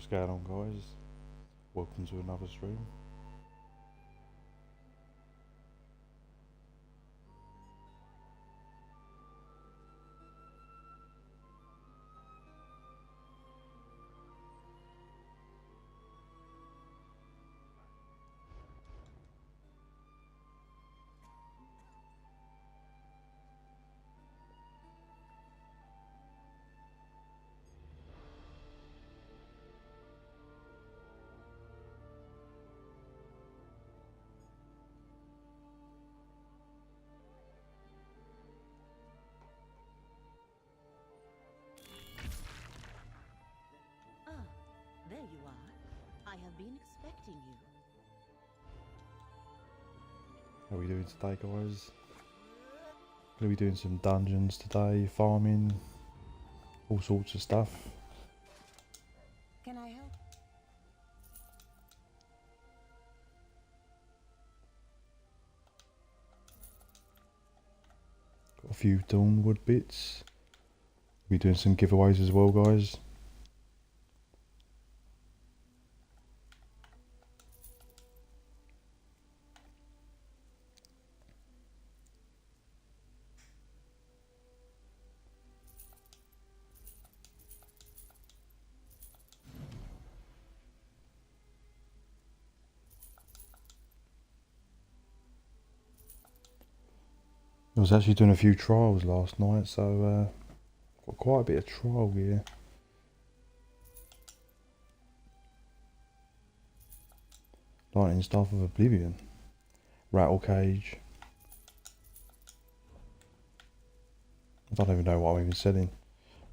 What's going on, guys? Welcome to another stream. There you are. I have been expecting you. How are we doing today, guys? Gonna be doing some dungeons today, farming, all sorts of stuff. Can I help? Got a few Dawnwood bits. Be doing some giveaways as well, guys. I was actually doing a few trials last night, so got quite a bit of trial gear. Lightning Staff of Oblivion, Rattle Cage. I don't even know what I'm even selling.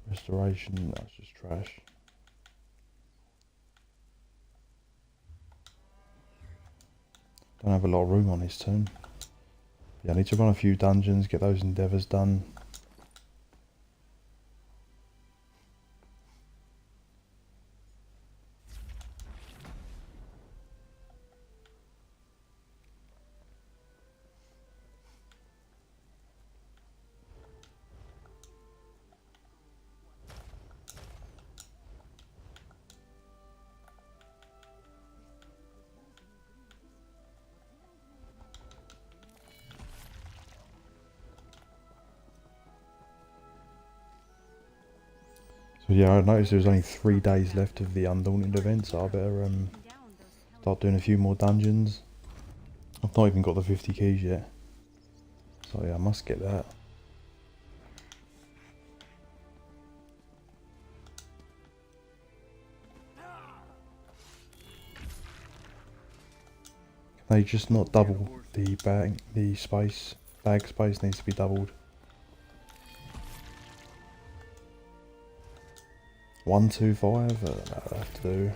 Restoration, that's just trash. Don't have a lot of room on this turn. Yeah, I need to run a few dungeons, get those endeavours done. So yeah, I noticed there was only 3 days left of the Undaunted event, so I better start doing a few more dungeons. I've not even got the 50 keys yet, so yeah, I must get that. Can they just not double the bag? The space, bag space needs to be doubled. 125, that'll have to do.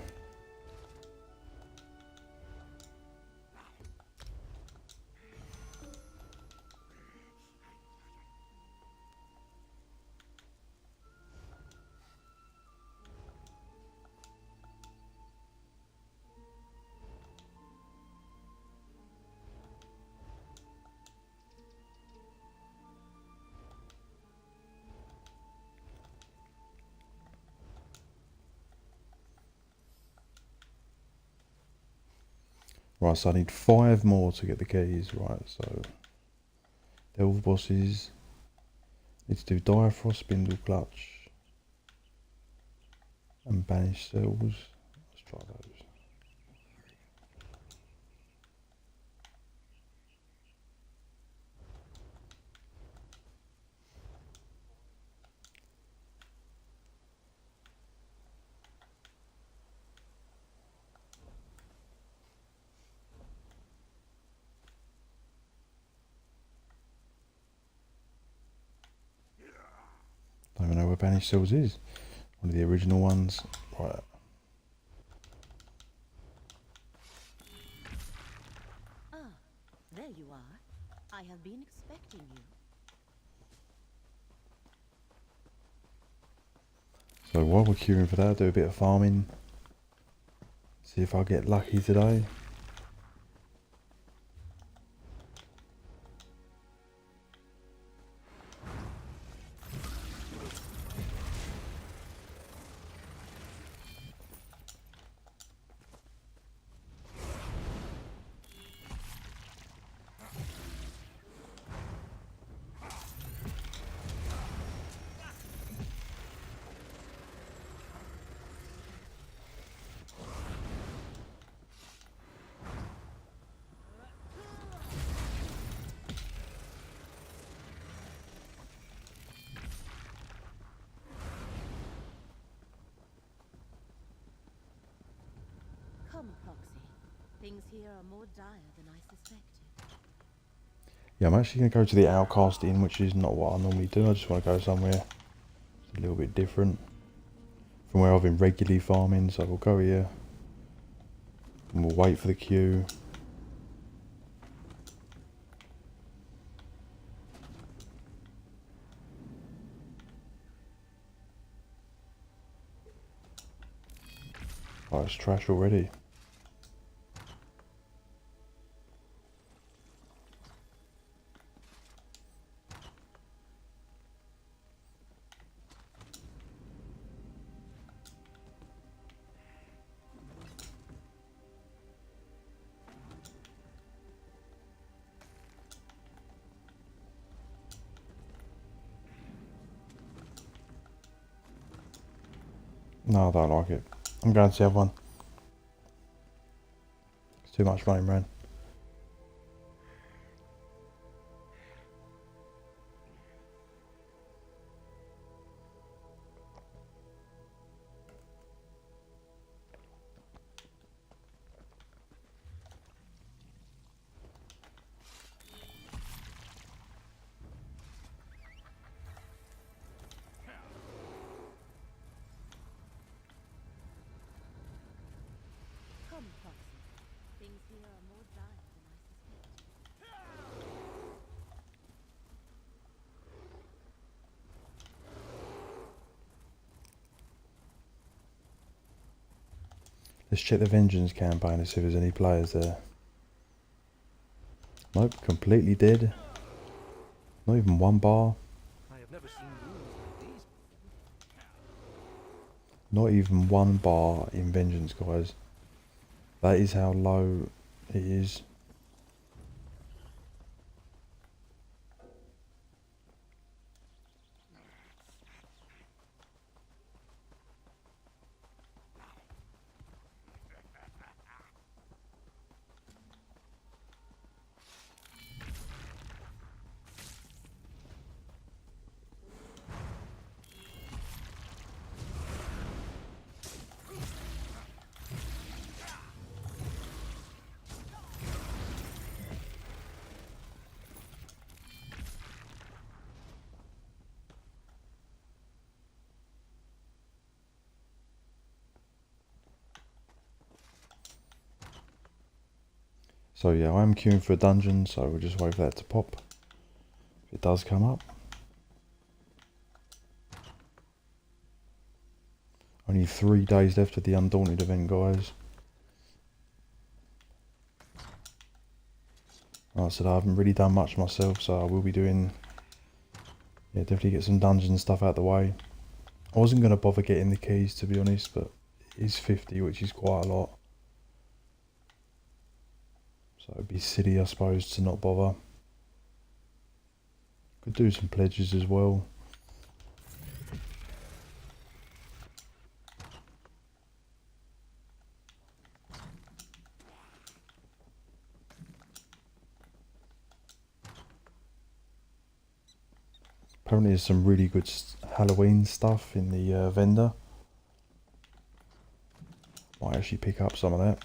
Right, so I need 5 more to get the keys. Right, so delve bosses. Need to do Direfrost, Spindle Clutch, and Banish Cells. Let's try those. Don't even know where Banish Cells is. One of the original ones. Right. Ah, there you are. I have been expecting you. So while we're queuing for that, do a bit of farming. See if I get lucky today. Come, Foxy. Things here are more dire than I suspected. Yeah, I'm actually going to go to the Outcast Inn, which is not what I normally do. I just want to go somewhere a little bit different from where I've been regularly farming. So we'll go here and we'll wait for the queue. Oh, it's trash already. No, I don't like it. I'm going to the other one. It's too much running around. Come, Foxy. Things here are more dire than I suspected. Let's check the Vengeance campaign and see if there's any players there. Nope, completely dead. Not even one bar. I have never seen rooms like these. Not even one bar in Vengeance, guys. That is how low it is. So yeah, I am queuing for a dungeon, so we'll just wait for that to pop. If it does come up. Only 3 days left of the Undaunted event, guys. Like I said, I haven't really done much myself, so I will be doing... Yeah, definitely get some dungeon stuff out the way. I wasn't going to bother getting the keys, to be honest, but it is 50, which is quite a lot. So it'd be silly, I suppose, to not bother. Could do some pledges as well. Apparently there's some really good Halloween stuff in the vendor. Might actually pick up some of that.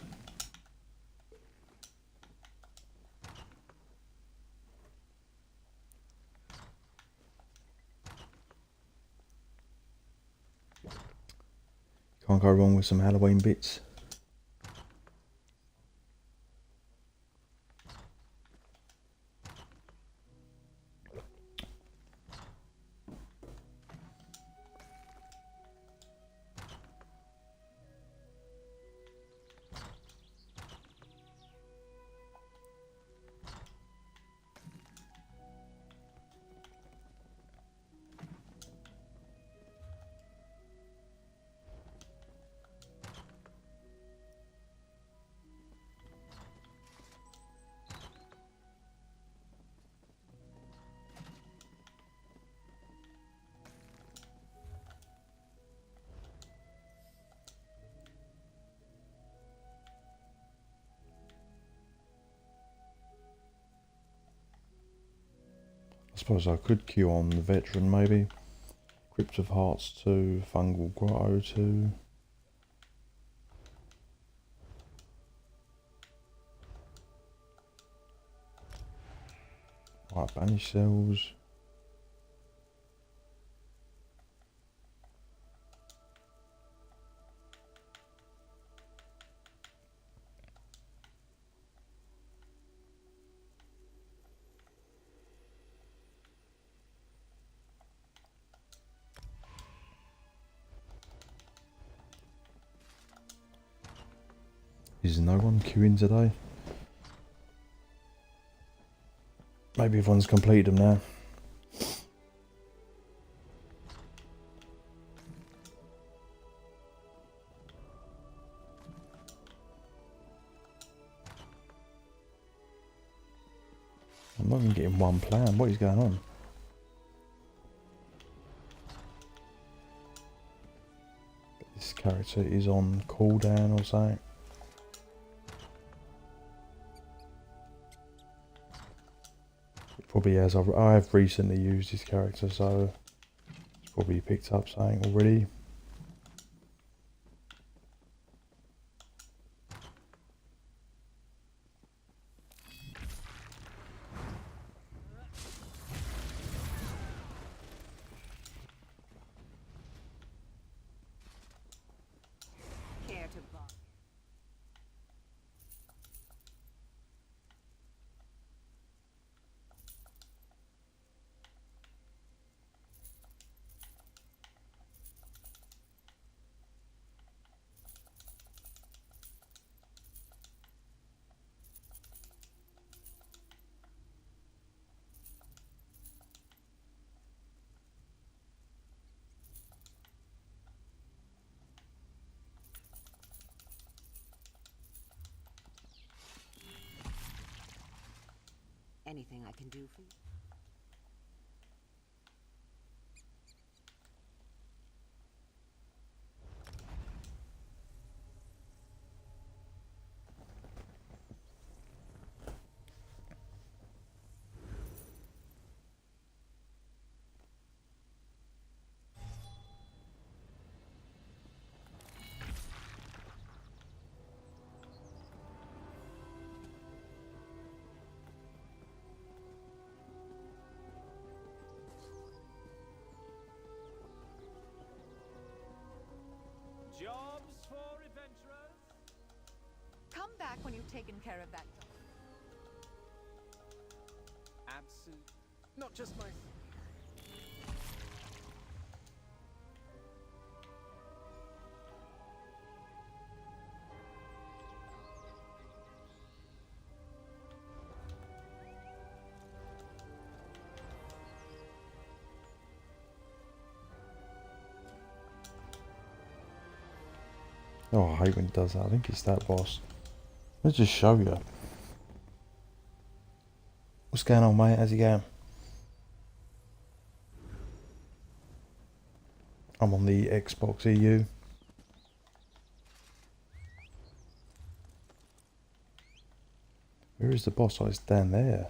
Can't go wrong with some Halloween bits. I suppose I could queue on the Veteran maybe. Crypt of Hearts 2, Fungal Grotto 2. Right, banish cells. Is no one queuing today? Maybe everyone's completed them now. I'm not even getting one plan. What is going on? This character is on cooldown or something. It probably has. I've recently used this character, so it's probably picked up something already. Care to bargain? Anything I can do for you? Jobs for adventurers? Come back when you've taken care of that job. Absolute. Not just my. Oh, I hate when it does that. I think it's that boss. Let's just show you. What's going on, mate? How's it going? I'm on the Xbox EU. Where is the boss? Oh, it's down there.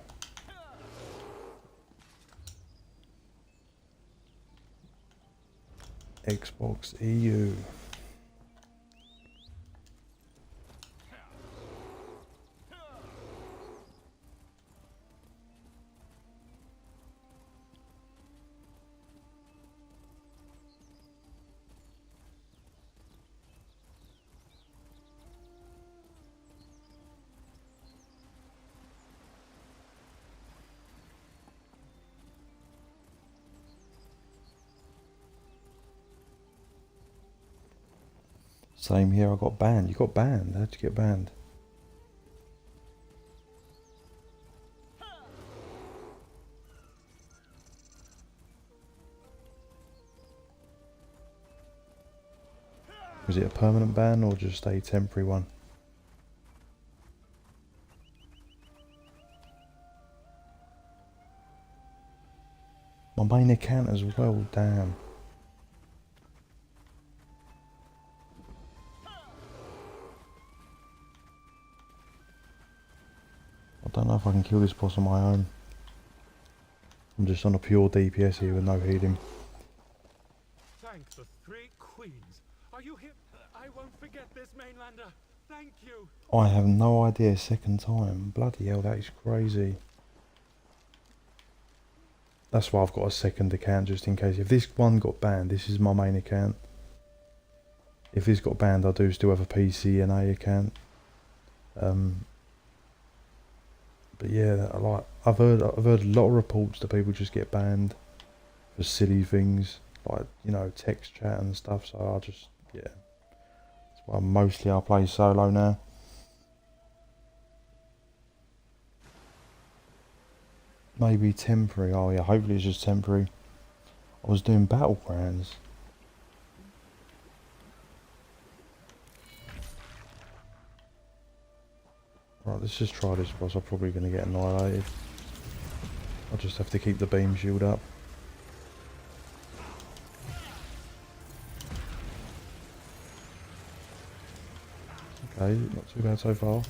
Xbox EU. Same here, I got banned. You got banned. How'd you get banned? Was it a permanent ban or just a temporary one? My main account as well, damn. I don't know if I can kill this boss on my own. I'm just on a pure DPS here with no healing. Thank the three queens. Are you here? I won't forget this, mainlander. Thank you. I have no idea, second time. Bloody hell, that is crazy. that's why I've got a second account just in case. If this one got banned, this is my main account. If this got banned, I do still have a PC and A account. But yeah, like I've heard a lot of reports that people just get banned for silly things like, you know, text chat and stuff. So I just, yeah, that's why mostly I play solo now. Maybe temporary. Oh yeah, hopefully it's just temporary. I was doing battlegrounds. Right, let's just try this boss. I'm probably going to get annihilated. I'll just have to keep the beam shield up. Okay, not too bad so far.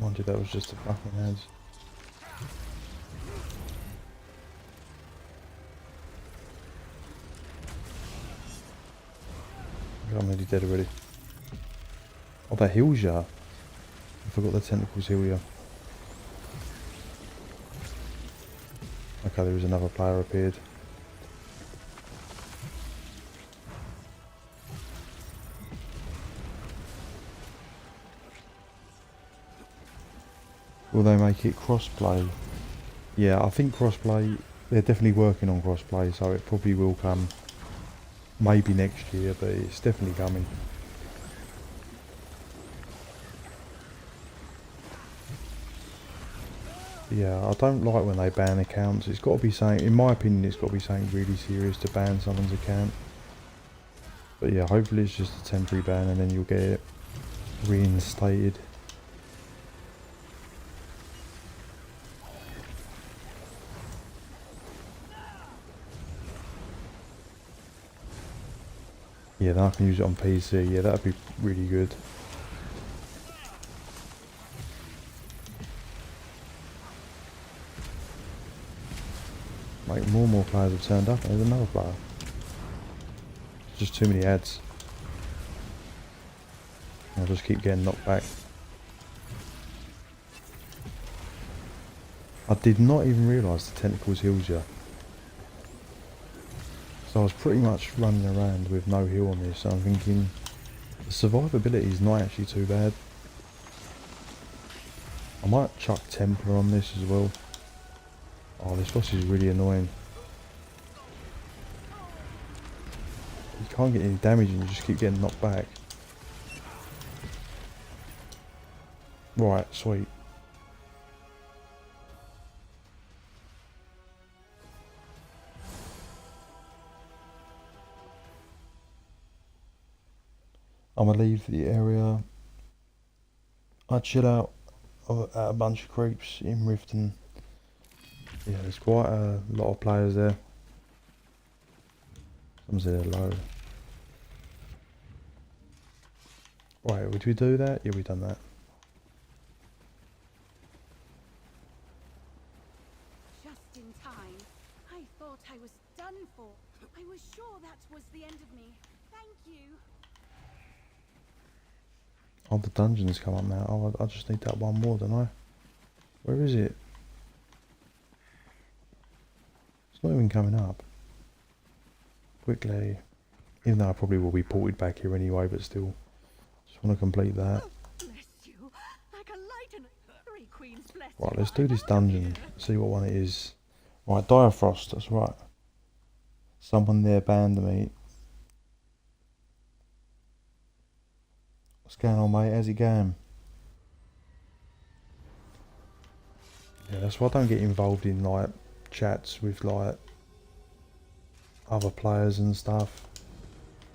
Mind you, that was just a fucking heads. I'm nearly dead already. Oh, that heals ya. I forgot the tentacles heal ya. Okay, there was another player appeared. Will they make it crossplay? Yeah, I think crossplay, they're definitely working on crossplay, so it probably will come maybe next year, but it's definitely coming. Yeah, I don't like when they ban accounts. It's got to be something, in my opinion, it's got to be something really serious to ban someone's account. But yeah, hopefully it's just a temporary ban and then you'll get it reinstated. Yeah, then I can use it on PC. Yeah, that'd be really good. Like, more and more players have turned up, and there's another player. It's just too many ads. I'll just keep getting knocked back. I did not even realise the tentacles heals you. So I was pretty much running around with no heal on this, so I'm thinking the survivability is not actually too bad. I might chuck Templar on this as well. Oh, this boss is really annoying. You can't get any damage and you just keep getting knocked back. Right, sweet. I'm gonna leave the area. I chill out at a bunch of creeps in Riften. Yeah, there's quite a lot of players there. Some say they're low. Right, would we do that? Yeah, we done that. Just in time. I thought I was done for. I was sure that was the end of me. Thank you. Oh, the dungeon's come up now. Oh, I just need that one more, don't I? Where is it? It's not even coming up. Quickly. Even though I probably will be ported back here anyway, but still. Just want to complete that. Bless you. Like a light and 3 queens bless Right, you. let's do this dungeon. See what one it is. Right, Direfrost, that's right. Someone there banned me. What's going on, mate? How's it going? Yeah, that's why I don't get involved in like chats with like other players and stuff.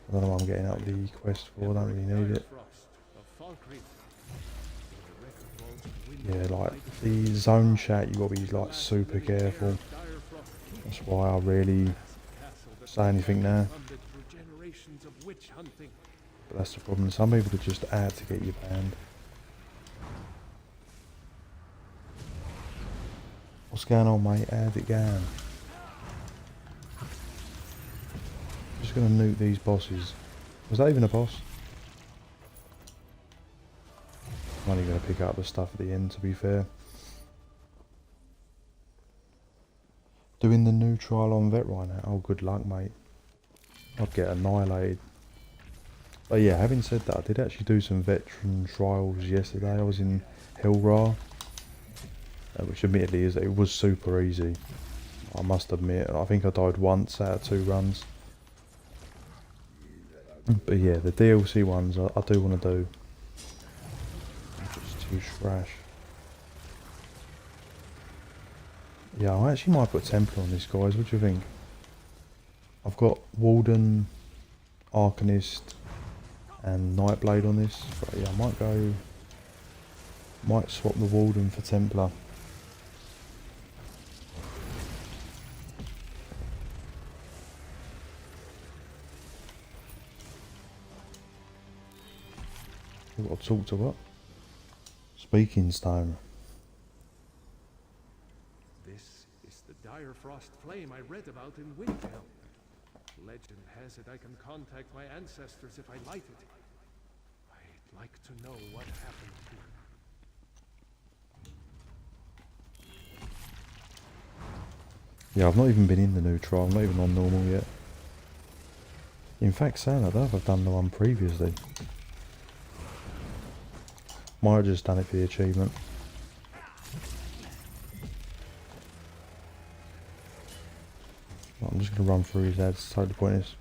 I don't know what I'm getting up the quest for, I don't really need it. Yeah, like the zone chat, you gotta be like super careful. That's why I rarely say anything now. But that's the problem, some people could just add to get you banned. What's going on, mate? How's it going? Just gonna nuke these bosses. Was that even a boss? I'm only gonna pick up the stuff at the end, to be fair. Doing the new trial on vet right now. Oh, good luck, mate. I'd get annihilated. But yeah, having said that, I did actually do some veteran trials yesterday. I was in Hillra, which admittedly it was super easy. I must admit. I think I died once out of 2 runs. But yeah, the DLC ones I do want to do. Just too trash. Yeah, I actually might put Templar on this, guys. What do you think? I've got Warden, Arcanist, and Nightblade on this. But yeah, I might swap the Warden for Templar. We've got to talk to what? Speaking Stone. This is the dire frost flame I read about in Windhelm. Legend has it I can contact my ancestors if I light it. I'd like to know what happened here. Yeah, I've not even been in the new trial. I'm not even on normal yet. In fact, saying that, I've done the one previously. Might have just done it for the achievement. I'm just going to run through his ads, it's totally pointless.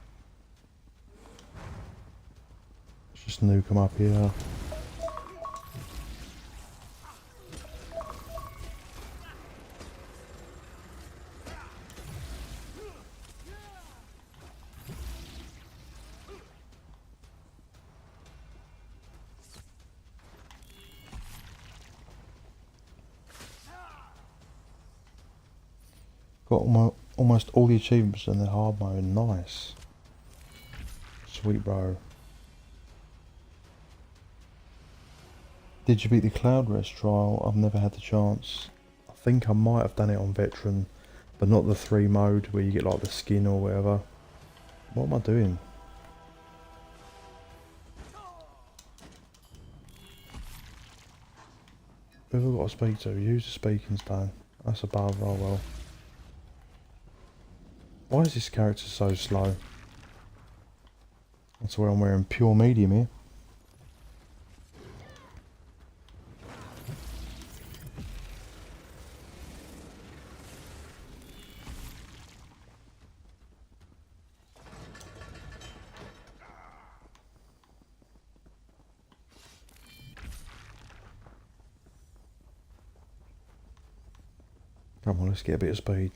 Let's just nuke him up here. Got almost all the achievements in the hard mode. Nice. Sweet, bro. Did you beat the Cloud Rest trial? I've never had the chance. I think I might have done it on Veteran, but not the 3 mode where you get like the skin or whatever. What am I doing? Who have I got to speak to? Use the speaking stone. That's above, oh well. Why is this character so slow? That's why I'm wearing pure medium here. Come on, let's get a bit of speed.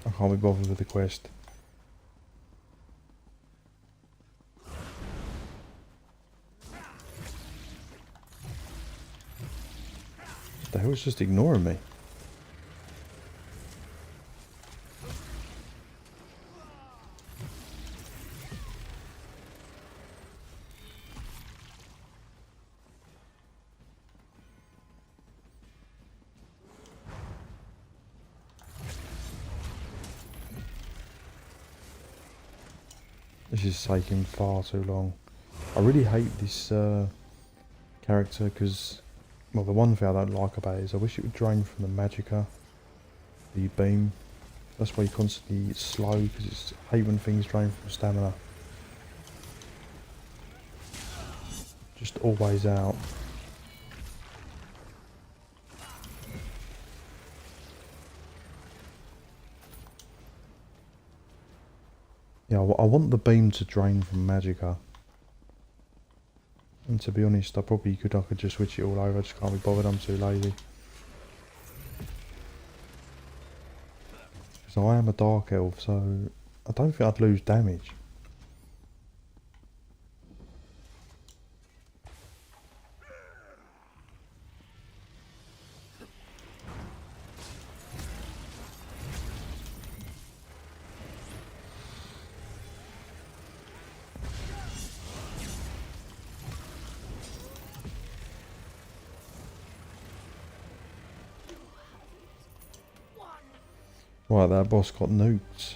I can't be bothered with the quest. The hell's just ignoring me? This is taking far too long. I really hate this character because, well, the one thing I don't like about it is I wish it would drain from the magicka, the beam. That's why you constantly slow, because I hate when things drain from stamina. Just always out. Yeah, I want the beam to drain from magicka. And to be honest, I could just switch it all over. I just can't be bothered, I'm too lazy. Because I am a dark elf, so I don't think I'd lose damage. Right, that boss got nuked.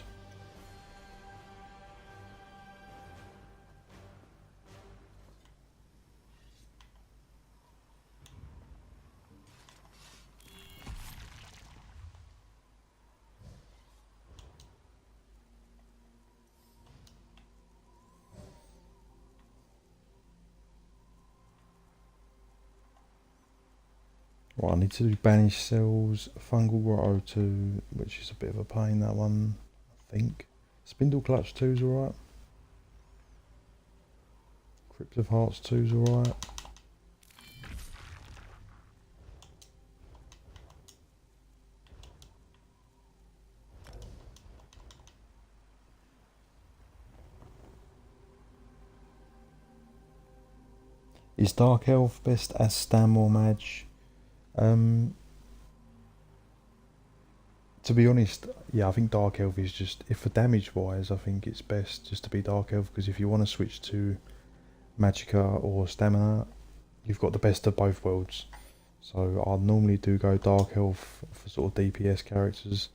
Right, I need to do Banish Cells, Fungal Grotto 2, which is a bit of a pain, that one, I think. Spindle Clutch 2's alright. Crypt of Hearts 2's alright. Is Dark Elf best as Stam or Mage? To be honest, yeah, I think Dark Elf is just, if for damage wise, I think it's best just to be Dark Elf, because if you want to switch to Magicka or Stamina, you've got the best of both worlds. So I normally do go Dark Elf for sort of DPS characters,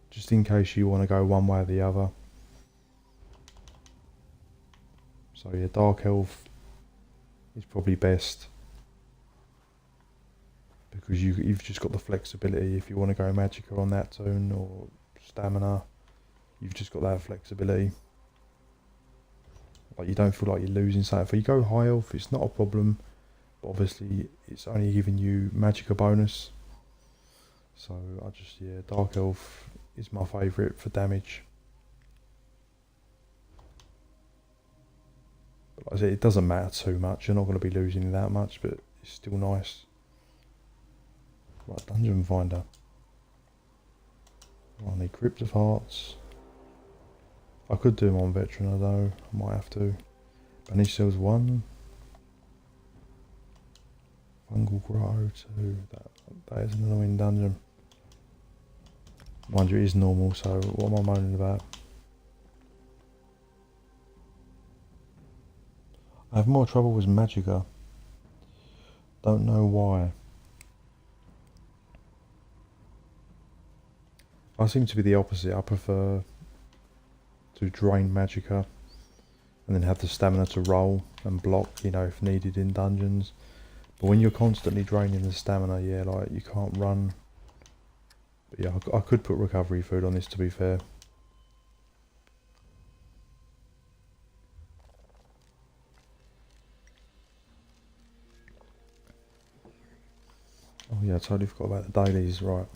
just in case you want to go one way or the other. So yeah, Dark Elf is probably best, because you've just got the flexibility. If you want to go Magicka on that tone or Stamina, you've just got that flexibility. Like, you don't feel like you're losing something. If you go High Elf, it's not a problem, but obviously it's only giving you Magicka bonus. So I just, yeah, Dark Elf is my favourite for damage. But like I said, it doesn't matter too much. You're not going to be losing that much, but it's still nice. Right, Dungeon Finder. I need Crypt of Hearts. I could do them on Veteran, although I might have to. Banish Cells 1. Fungal Grotto 2. That is an annoying dungeon. Mind you, it is normal, so what am I moaning about? I have more trouble with Magicka. Don't know why. I seem to be the opposite. I prefer to drain Magicka and then have the stamina to roll and block, you know, if needed in dungeons. But when you're constantly draining the stamina, yeah, like, you can't run. But yeah, I could put recovery food on this, to be fair. Oh yeah, I totally forgot about the dailies, right.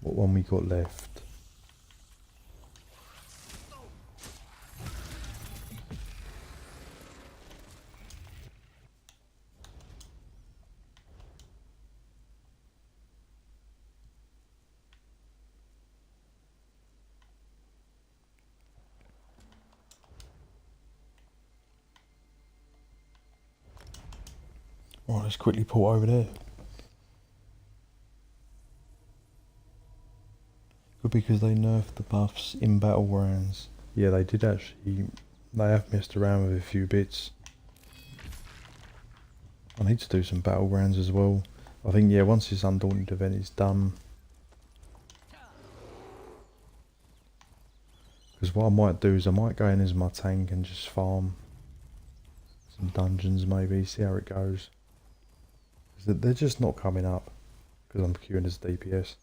What one we got left? Right, let's quickly pull over there. Good, because they nerfed the buffs in Battlegrounds. Yeah, they did actually. They have messed around with a few bits. I need to do some Battlegrounds as well. I think, yeah, once this Undaunted event is done. Because what I might do is I might go in as my tank and just farm some dungeons, maybe, see how it goes. Because they're just not coming up, because I'm queuing as DPS.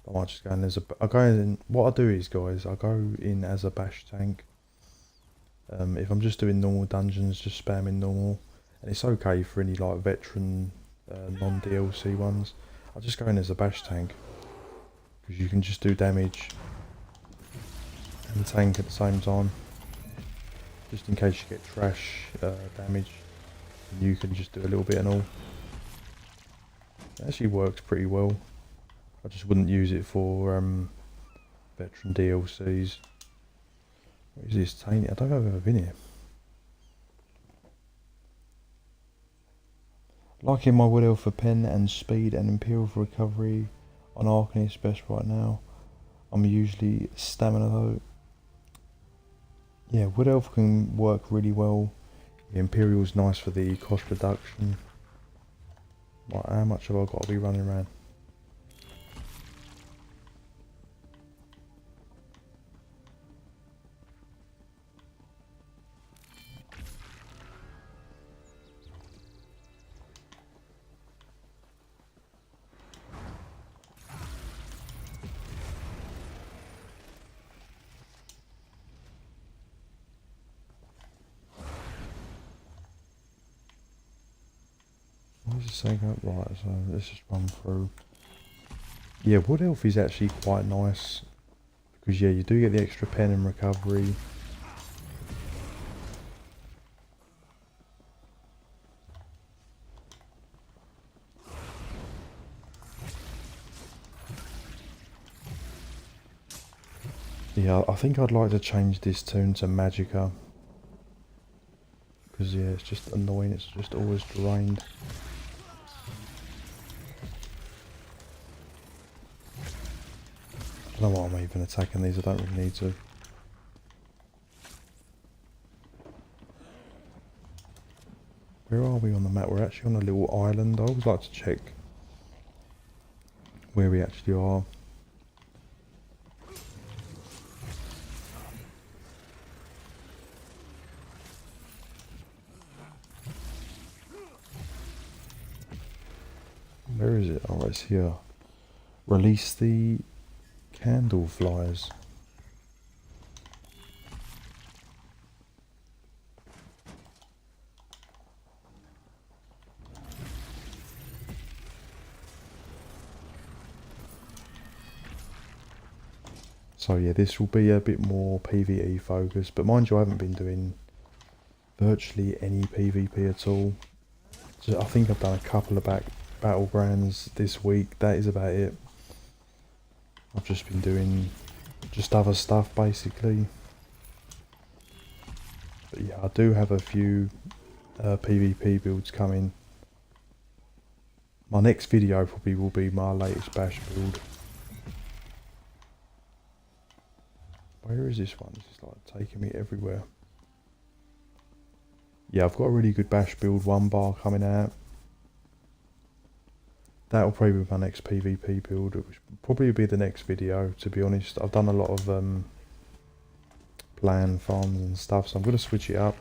I might just go in as what I do is, guys, I go in as a bash tank. If I'm just doing normal dungeons, just spamming normal. And it's okay for any like veteran, non-DLC ones. I just go in as a bash tank, because you can just do damage and tank at the same time. Just in case you get trash damage, you can just do a little bit and all. It actually works pretty well. I just wouldn't use it for veteran DLCs. What is this? Tainted? I don't know if I've ever been here. Liking my Wood Elf for pen and speed and Imperial for recovery on Arcanist best right now. I'm usually stamina though. Yeah, Wood Elf can work really well. The Imperial's nice for the cost reduction. Right, how much have I got to be running around? What does it say? Right, so let's just run through. Yeah, Wood Elf is actually quite nice. Because yeah, you do get the extra pen and recovery. Yeah, I think I'd like to change this tune to Magicka. Because yeah, it's just annoying, it's just always drained. I don't know why I'm even attacking these, I don't really need to. Where are we on the map? We're actually on a little island. I always like to check where we actually are. Where is it? Oh, it's here. Release the candle flies. So yeah, this will be a bit more PvE focused, but mind you, I haven't been doing virtually any PvP at all. So I think I've done a couple of battlegrounds this week. That is about it. I've just been doing just other stuff basically. But yeah, I do have a few PvP builds coming. My next video probably will be my latest bash build. Where is this one? This is like taking me everywhere. Yeah, I've got a really good bash build, 1 bar coming out. That'll probably be my next PvP build, which will probably be the next video, to be honest. I've done a lot of plan farms and stuff, so I'm going to switch it up.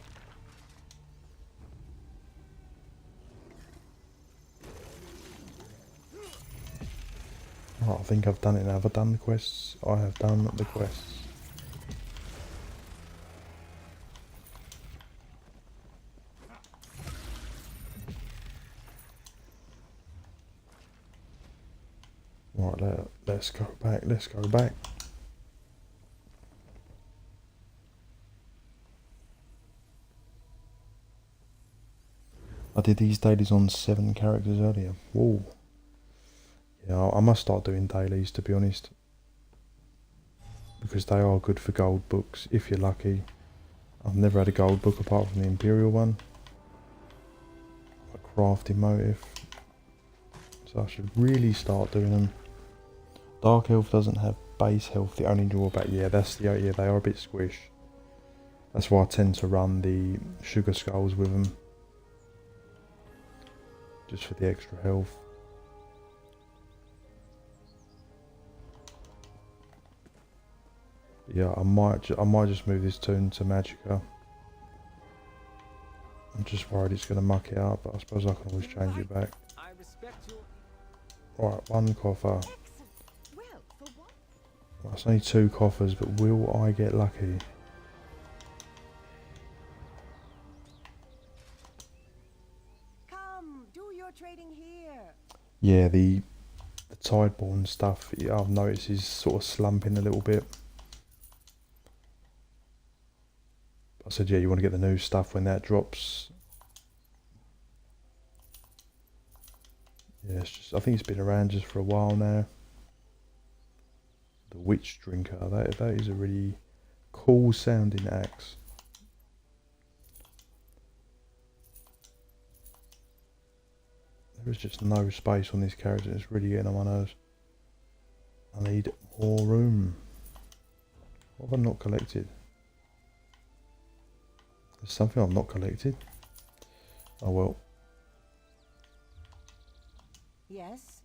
Oh, I think I've done it now. Have I done the quests? I have done the quests. Right, let's go back, let's go back. I did these dailies on 7 characters earlier. Whoa. Yeah, I must start doing dailies, to be honest. Because they are good for gold books, if you're lucky. I've never had a gold book apart from the Imperial one. A crafting motive. So I should really start doing them. Dark Elf doesn't have base health, the only drawback, yeah, yeah, they are a bit squish. That's why I tend to run the sugar skulls with them. Just for the extra health. Yeah, I might just move this tune to Magicka. I'm just worried it's going to muck it up, but I suppose I can always change it back. Right, 1 coffer. Well, it's only 2 coffers, but will I get lucky? Come, do your trading here. Yeah, the Tideborn stuff, yeah, I've noticed is sort of slumping a little bit. I said, yeah, you want to get the new stuff when that drops. Yeah, it's just, I think it's been around just for a while now. The Witch Drinker, that is a really cool sounding axe. There is just no space on this character, it's really getting on my nerves. I need more room. What have I not collected? There's something I've not collected. Oh well. Yes.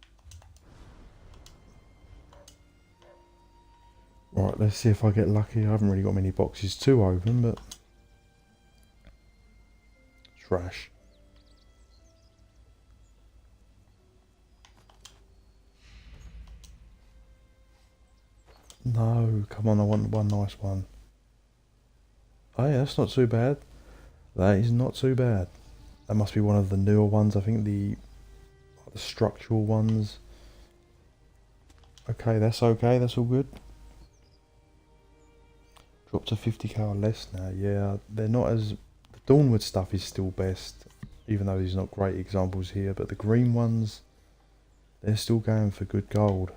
Right, let's see if I get lucky. I haven't really got many boxes to open, but trash. No, come on, I want one nice one. Oh yeah, that's not too bad. That is not too bad. That must be one of the newer ones. I think the structural ones. Okay, that's okay. That's all good. Dropped to 50k or less now. Yeah, they're not as... The Dawnwood stuff is still best, even though these are not great examples here. But the green ones, they're still going for good gold.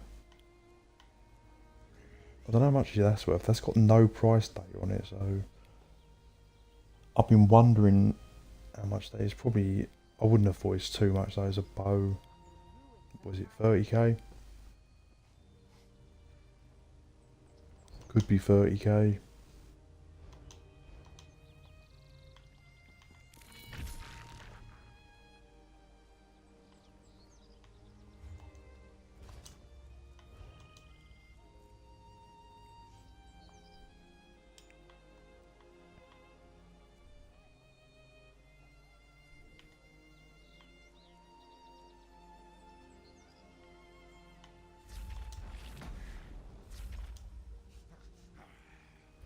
I don't know how much that's worth. That's got no price date on it, so... I've been wondering how much that is. Probably, I wouldn't have thought it's too much though. As a bow, was it 30k? Could be 30k.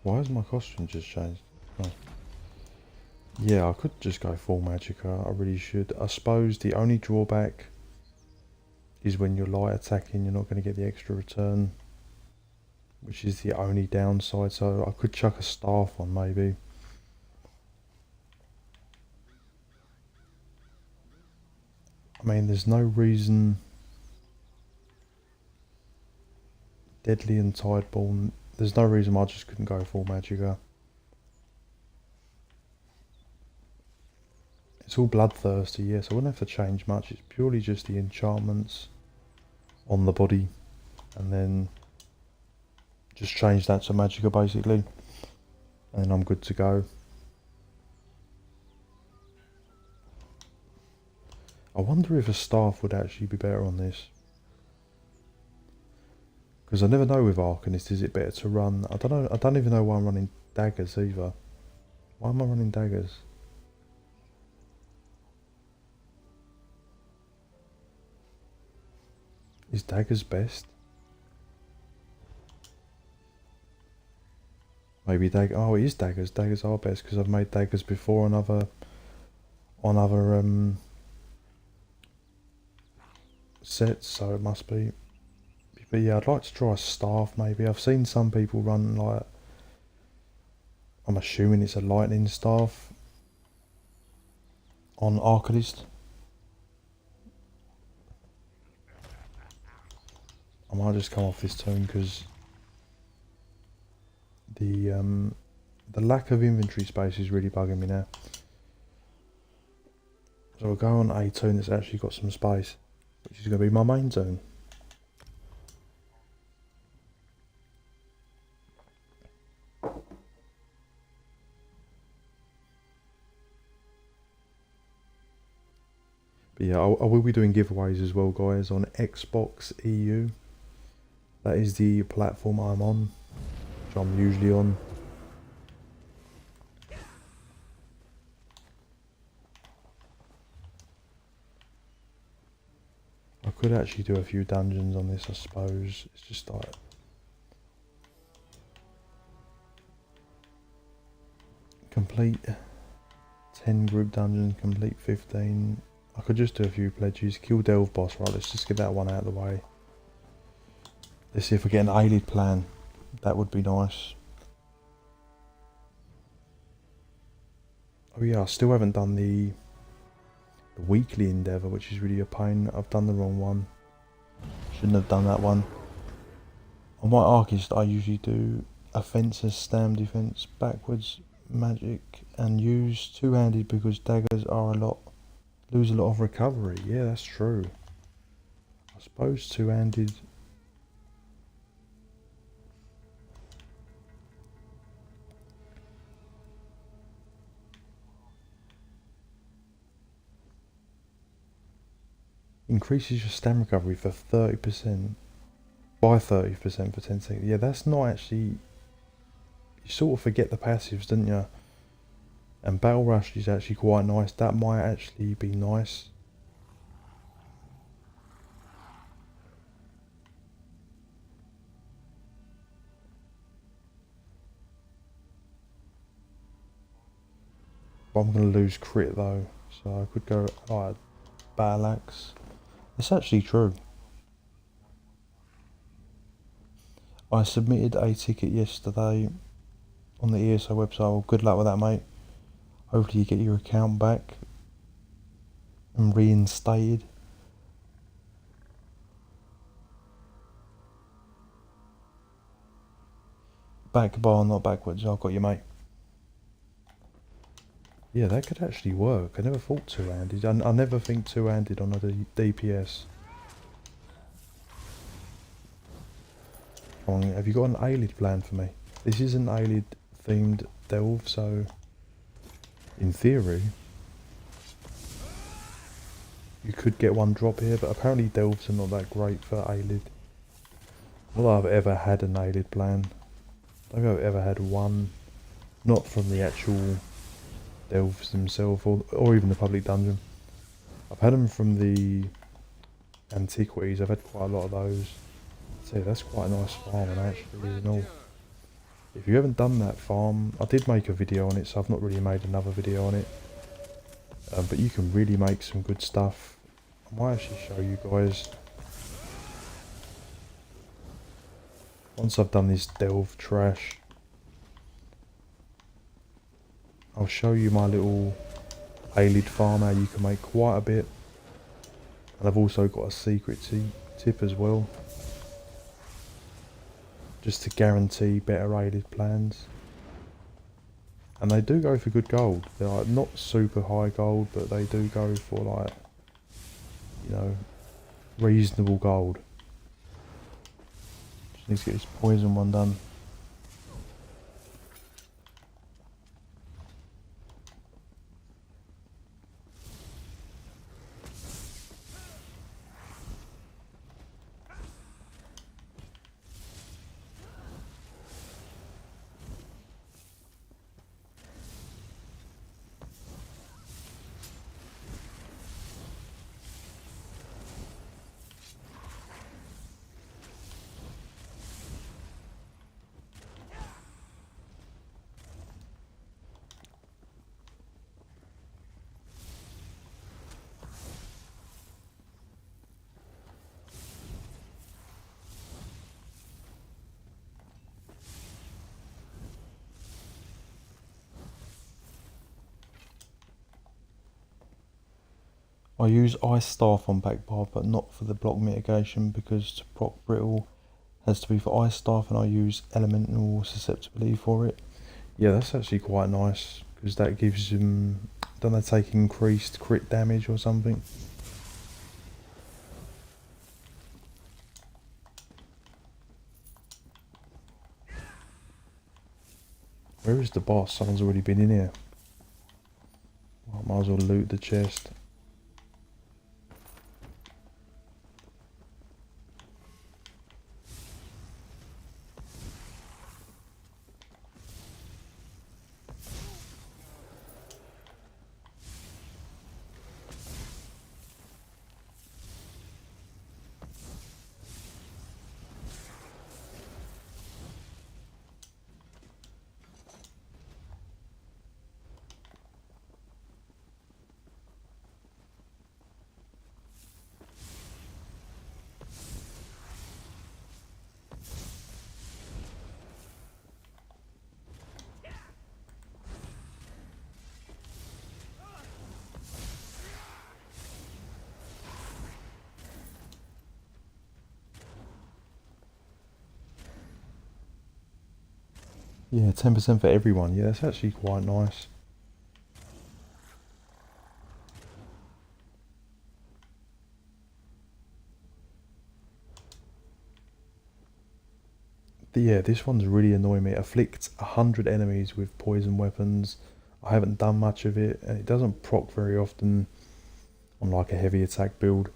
Why has my costume just changed? Oh. Yeah, I could just go full magicka. I really should. I suppose the only drawback is when you're light attacking, you're not going to get the extra return, which is the only downside. So I could chuck a staff on maybe. I mean, there's no reason. Deadly and Tideborn. There's no reason why I just couldn't go full magicka. It's all bloodthirsty, yes. I wouldn't have to change much. It's purely just the enchantments on the body, and then just change that to magicka basically, and then I'm good to go. I wonder if a staff would actually be better on this, because I never know with Arcanist. Is it better to run? I don't know. I don't even know why I'm running daggers either. Why am I running daggers? Is daggers best? Maybe dagger. Oh, it is daggers. Daggers are best because I've made daggers before on other sets, so it must be. But yeah, I'd like to try a staff maybe. I've seen some people run like, I'm assuming it's a lightning staff on Arcanist. I might just come off this turn because the lack of inventory space is really bugging me now. So we'll go on a turn that's actually got some space, which is going to be my main turn. But yeah, I will be doing giveaways as well, guys, on Xbox EU. That is the platform I'm on, which I'm usually on. I could actually do a few dungeons on this, I suppose. It's just like... complete 10 group dungeons, complete 15. I could just do a few pledges. Kill Delve boss, right, let's just get that one out of the way. Let's see if we get an Aelid plan. That would be nice. Oh yeah, I still haven't done the weekly endeavour, which is really a pain. I've done the wrong one. Shouldn't have done that one. On my Arcanist, I usually do offences, stam defence, backwards, magic, and use two-handed because daggers are lose a lot of recovery. Yeah, that's true. I suppose two-handed. Increases your stamina recovery for 30%. By 30% for 10 seconds. Yeah, that's not actually... You sort of forget the passives, don't you? And Battle Rush is actually quite nice. That might actually be nice. But I'm going to lose crit though. So I could go like Battle Axe. It's actually true. I submitted a ticket yesterday on the ESO website. Well, good luck with that, mate. Hopefully you get your account back and reinstated. Back bar, not backwards. I've got you, mate. Yeah, that could actually work. I never thought two-handed. I never think two-handed on a DPS. Come on, have you got an Aelid plan for me? This is an Aelid themed delve, so in theory you could get one drop here, but apparently delves are not that great for Aelid. Not that I've ever had an Aelid plan. I don't think I've ever had one, not from the actual delves themselves or even the public dungeon. I've had them from the antiquities. I've had quite a lot of those. So yeah, that's quite a nice farm, and actually in all, if you haven't done that farm, I did make a video on it, so I've not really made another video on it, but you can really make some good stuff. I might actually show you guys once I've done this delve trash. I'll show you my little Aelid farm, how you can make quite a bit. And I've also got a secret tip as well, just to guarantee better Aelid plans. And they do go for good gold. They're like not super high gold, but they do go for like, you know, reasonable gold. Just need to get this poison one done. I use Ice Staff on back bar, but not for the block mitigation, because to proc brittle has to be for Ice Staff, and I use Elemental Susceptibility for it. Yeah, that's actually quite nice, because that gives them, don't they take increased crit damage or something? Where is the boss? Someone's already been in here. Well, I might as well loot the chest. Yeah, 10% for everyone. Yeah, that's actually quite nice. Yeah, this one's really annoying me. It afflicts 100 enemies with poison weapons. I haven't done much of it, and it doesn't proc very often on like a heavy attack build.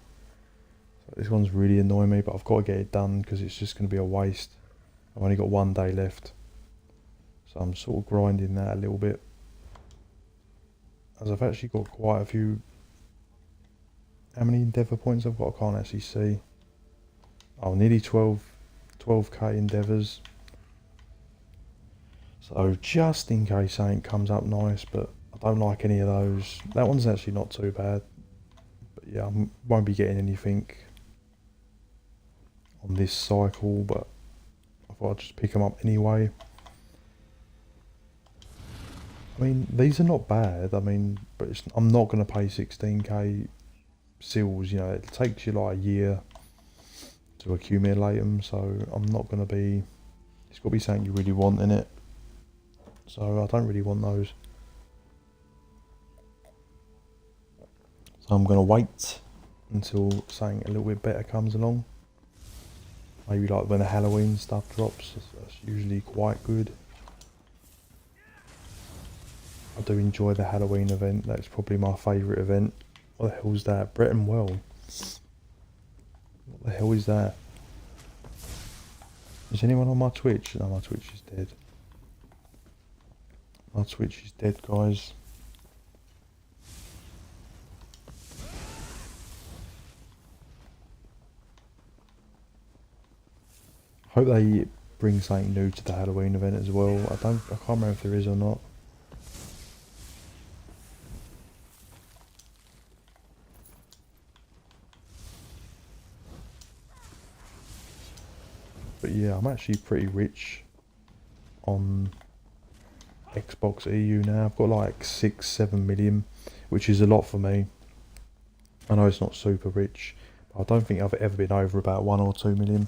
This one's really annoying me, but I've got to get it done because it's just going to be a waste. I've only got 1 day left. So I'm sort of grinding that a little bit. As I've actually got quite a few... How many endeavour points I've got? I can't actually see. Oh, nearly 12k endeavours. So just in case something comes up nice, but I don't like any of those. That one's actually not too bad. But yeah, I won't be getting anything on this cycle, but I thought I'd just pick them up anyway. I mean, these are not bad. I mean, but I'm not going to pay 16k seals. You know, it takes you like a year to accumulate them, so I'm not going to be... It's got to be something you really want in it. So I don't really want those. So I'm going to wait until something a little bit better comes along. Maybe like when the Halloween stuff drops, that's usually quite good. I do enjoy the Halloween event, that's probably my favourite event. What the hell's that? Bretton Well. What the hell is that? Is anyone on my Twitch? No, my Twitch is dead. My Twitch is dead, guys. Hope they bring something new to the Halloween event as well. I can't remember if there is or not. But yeah, I'm actually pretty rich on Xbox EU now. I've got like 6-7 million, which is a lot for me. I know it's not super rich, but I don't think I've ever been over about 1 or 2 million.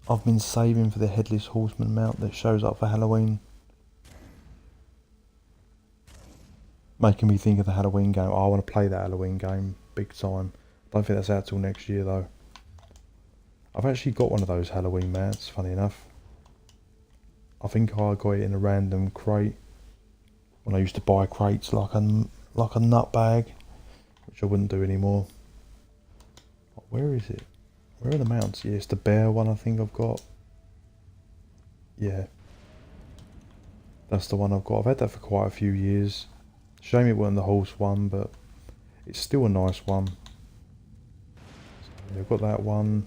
I've been saving for the Headless Horseman mount that shows up for Halloween. Making me think of the Halloween game. Oh, I want to play that Halloween game big time. Don't think that's out till next year though. I've actually got one of those Halloween mounts, funny enough. I think I got it in a random crate when I used to buy crates like a nut bag, which I wouldn't do anymore. Where is it? Where are the mounts? Yeah, it's the bear one I think I've got. Yeah. That's the one I've got. I've had that for quite a few years. Shame it wasn't the horse one, but it's still a nice one. So, yeah, I've got that one.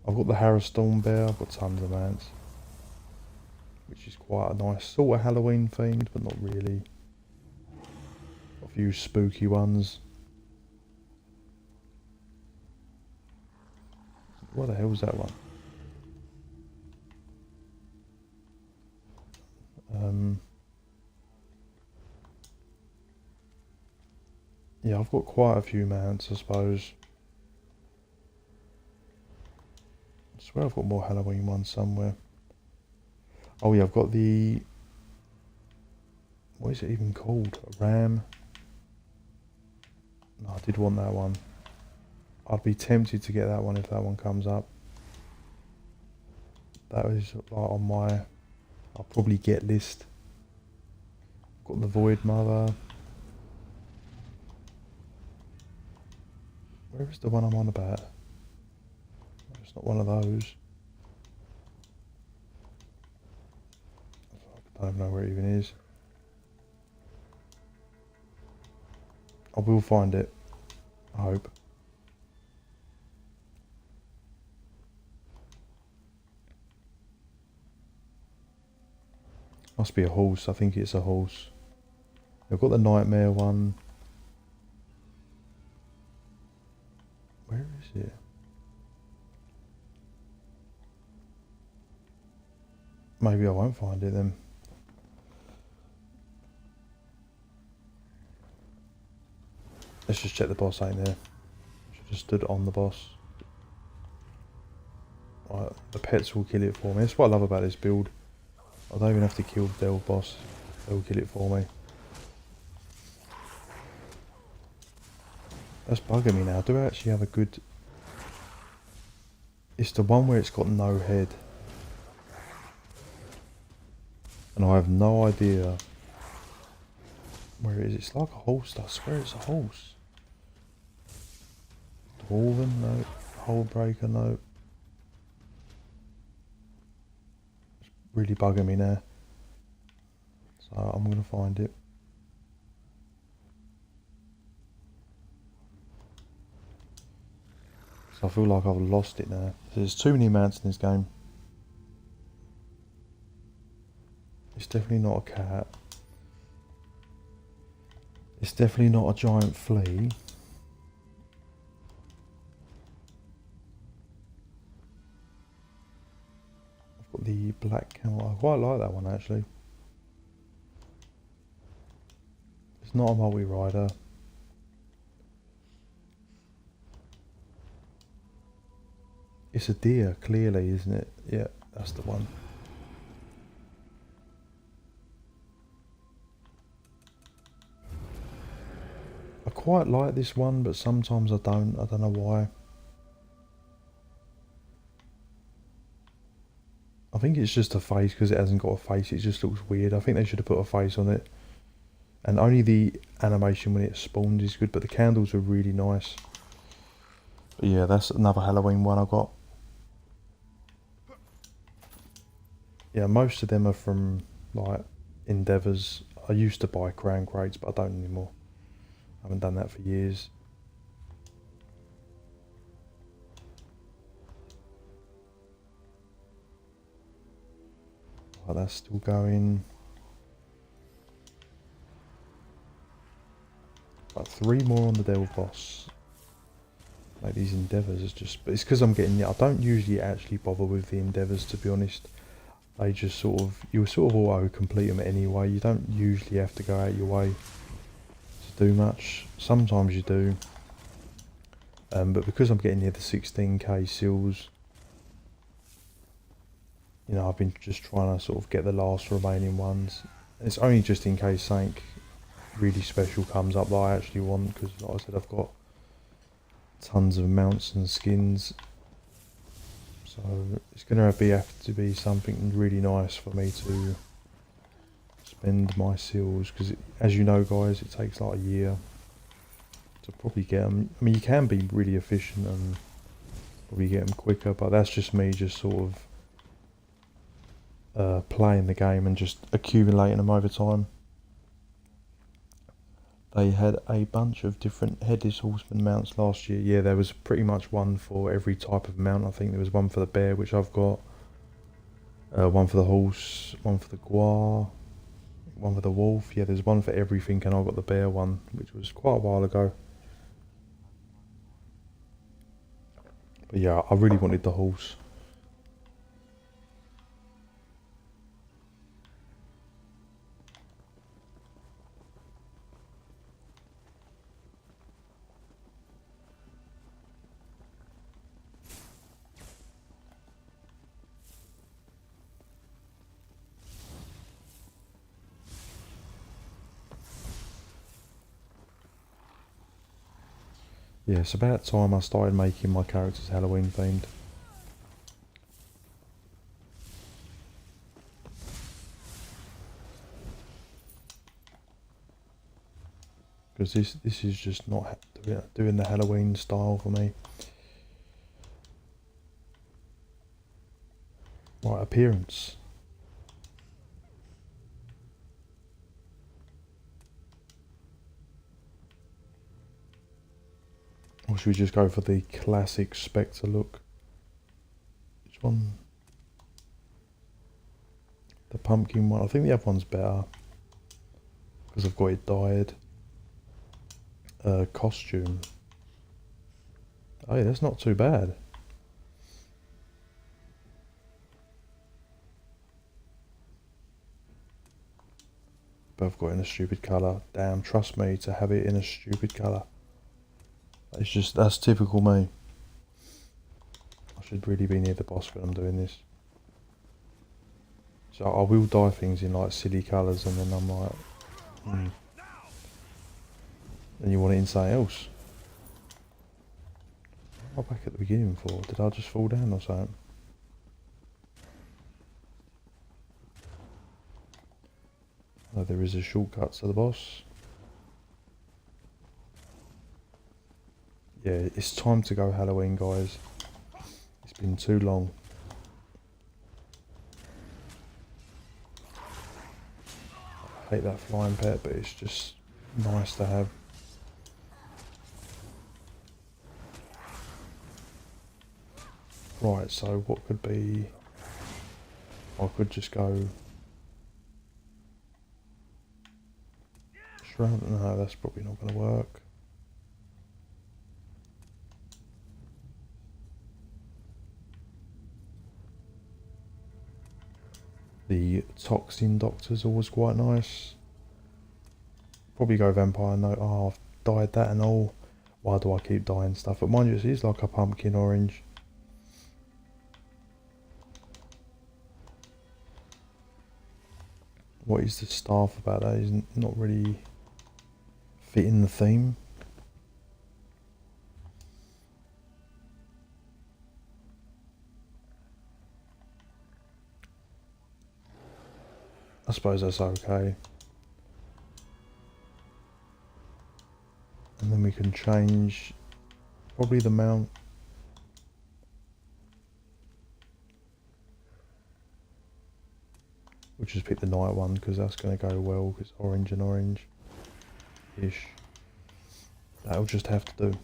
I've got the Harrowstone bear. I've got tons of mounts, which is quite a nice sort of Halloween themed, but not really. Got a few spooky ones. What the hell is that one? Yeah, I've got quite a few mounts, I suppose. I swear I've got more Halloween ones somewhere. Oh yeah, I've got the... What is it even called? A ram? No, I did want that one. I'd be tempted to get that one if that one comes up. That is like on my... I'll probably get list. Got the Void Mother. Where is the one I'm on about? It's not one of those. I don't know where it even is. I will find it. I hope. Must be a horse. I think it's a horse. I've got the Nightmare one. Where is it? Maybe I won't find it then. Let's just check the boss ain't there. Should just stood on the boss. Right, the pets will kill it for me. That's what I love about this build. I don't even have to kill the old boss. They'll kill it for me. That's bugging me now. Do I actually have a good... It's the one where it's got no head. And I have no idea where it is. It's like a horse. I swear it's a horse. Dwarven, no. Hole breaker, no. It's really bugging me now. So I'm going to find it. So I feel like I've lost it now. There's too many mounts in this game. It's definitely not a cat. It's definitely not a giant flea. I've got the black camel. I quite like that one actually. It's not a multi-rider. It's a deer, clearly, isn't it? Yeah, that's the one. I quite like this one, but sometimes I don't. I don't know why. I think it's just a face because it hasn't got a face. It just looks weird. I think they should have put a face on it. And only the animation when it spawns is good, but the candles are really nice. But yeah, that's another Halloween one I got. Yeah, most of them are from like endeavours. I used to buy crown crates, but I don't anymore. I haven't done that for years. Oh, that's still going. About 3 more on the Devil Boss. Like these endeavours is just, but it's because I'm getting. I don't usually actually bother with the endeavours, to be honest. They just sort of, you sort of auto complete them anyway. You don't usually have to go out your way to do much. Sometimes you do. But because I'm getting near the 16k seals, you know, I've been just trying to sort of get the last remaining ones. It's only just in case something really special comes up that I actually want, because like I said, I've got tons of mounts and skins. So it's going to have to be something really nice for me to spend my seals, because as you know guys, it takes like a year to probably get them. I mean, you can be really efficient and probably get them quicker, but that's just me just sort of playing the game and just accumulating them over time. They had a bunch of different Headless Horseman mounts last year. Yeah, there was pretty much one for every type of mount. I think there was one for the bear, which I've got. One for the horse, one for the guar, one for the wolf. Yeah, there's one for everything, and I got the bear one, which was quite a while ago. But yeah, I really wanted the horse. Yeah, it's about time I started making my characters Halloween themed. Because this is just not doing the Halloween style for me. Right, appearance. Or should we just go for the classic Spectre look? Which one? The pumpkin one. I think the other one's better, because I've got it dyed. Costume. Oh yeah, that's not too bad. But I've got it in a stupid colour. Damn, trust me to have it in a stupid colour. It's just, that's typical me. I should really be near the boss when I'm doing this. So I will dye things in like silly colours, and then I'm like, and you want it in something else. What am I back at the beginning for? Did I just fall down or something? Oh, there is a shortcut to the boss. Yeah, it's time to go Halloween, guys. It's been too long. I hate that flying pet, but it's just nice to have. Right, so what could be... I could just go... Shroud? No, that's probably not going to work. The Toxin Doctor's always quite nice. Probably go Vampire Note. Oh, I've dyed that and all. Why do I keep dyeing stuff? But mind you, it is like a pumpkin orange. What is the staff about that? Is not really fitting the theme. I suppose that's okay. And then we can change probably the mount. We'll just pick the night one because that's going to go well because orange and orange-ish. That'll just have to do.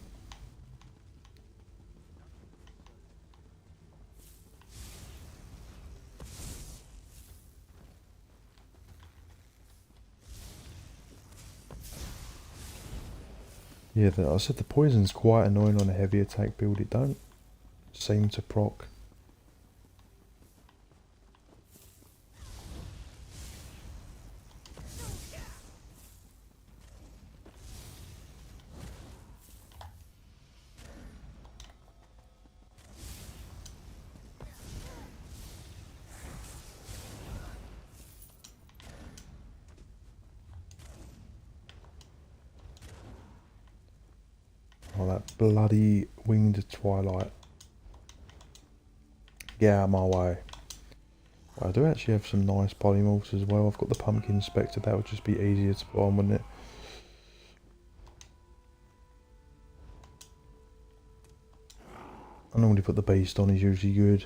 Yeah, I said the poison's quite annoying on a heavy attack build. It don't seem to proc. Oh, that bloody winged twilight. Get out of my way. Well, I do actually have some nice polymorphs as well. I've got the pumpkin spectre. That would just be easier to put on, wouldn't it? I normally put the beast on, he's usually good.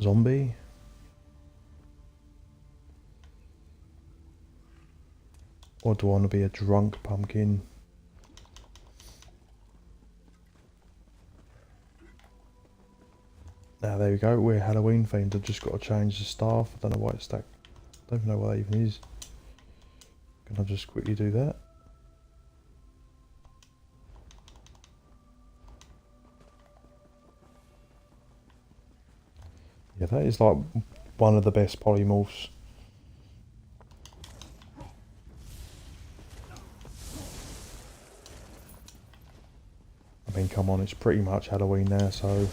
Zombie? Or do I want to be a drunk pumpkin? Now there we go, we're Halloween themed. I've just got to change the staff. I don't know why it's stacked. I don't even know what that even is. Can I just quickly do that? Yeah, that is like one of the best polymorphs. I mean, come on, it's pretty much Halloween now, so...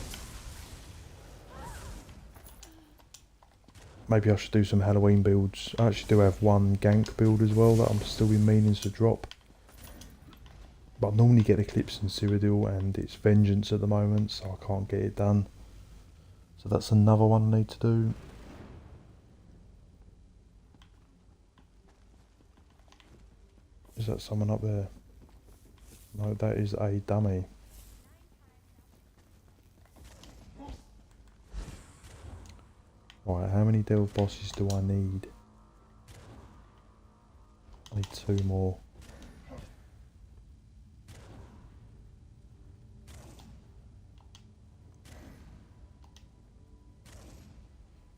Maybe I should do some Halloween builds. I actually do have one gank build as well that I'm still in meanings to drop. But I normally get Eclipse and Cyrodiil and it's Vengeance at the moment, so I can't get it done. So that's another one I need to do. Is that someone up there? No, that is a dummy. Right, how many delve bosses do I need? I need 2 more.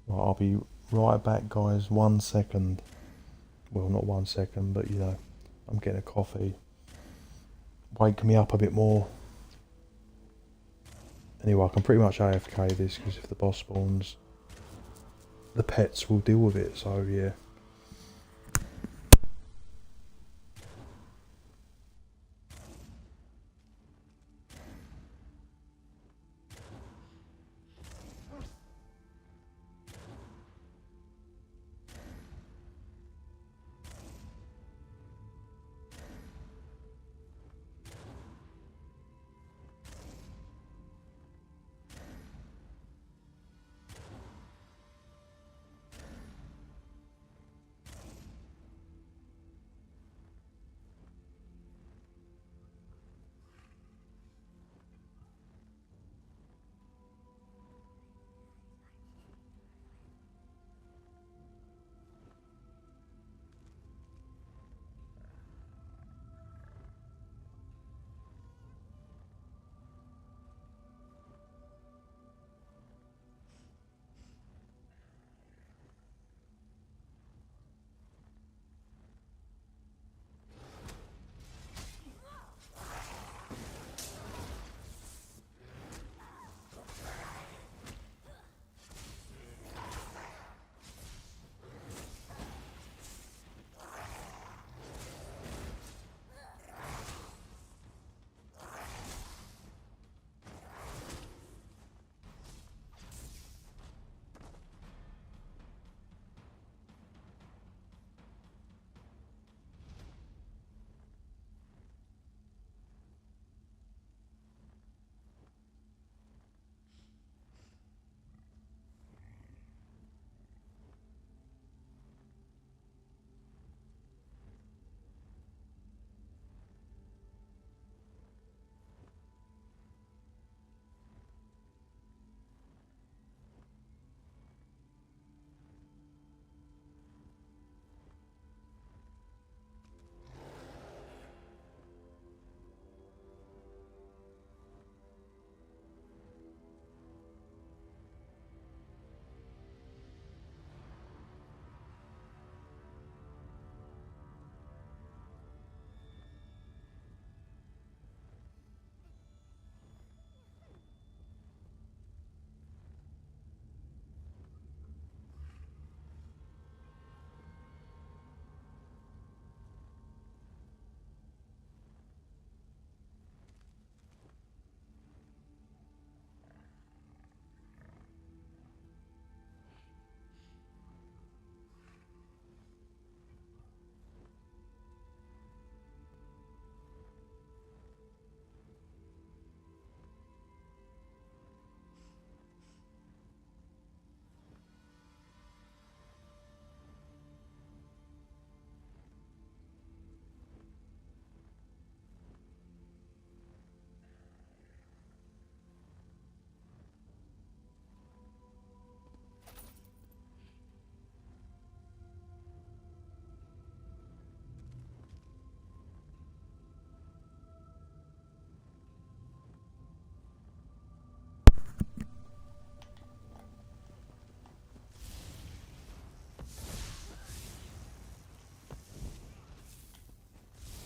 Right, I'll be right back, guys. 1 second. Well, not 1 second, but you know, I'm getting a coffee. Wake me up a bit more. Anyway, I can pretty much AFK this because if the boss spawns, the pets will deal with it, so yeah.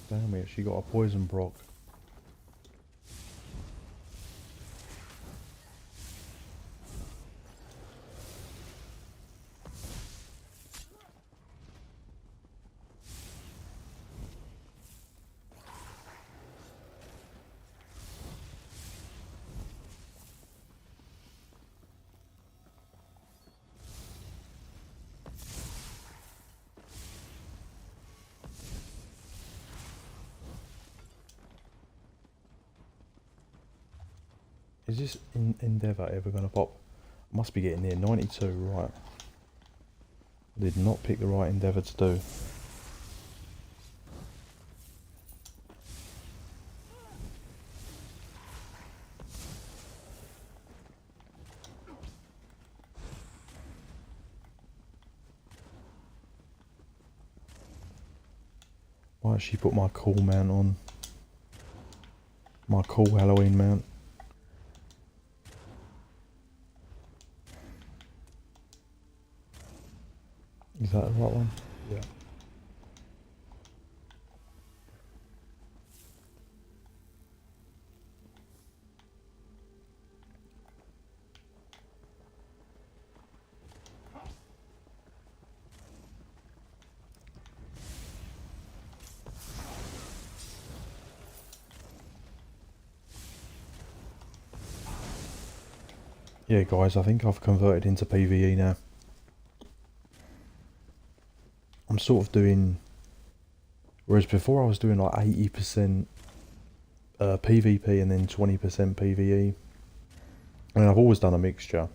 Damn it, she got a poison proc. Is this Endeavour ever going to pop? Must be getting near 92, right. I did not pick the right Endeavour to do. Why did she put my cool mount on? My cool Halloween mount. Is that the right one? Yeah. Yeah guys, I think I've converted into PvE now. I'm sort of doing, whereas before I was doing like 80% PvP and then 20% PvE. I mean, I've always done a mixture.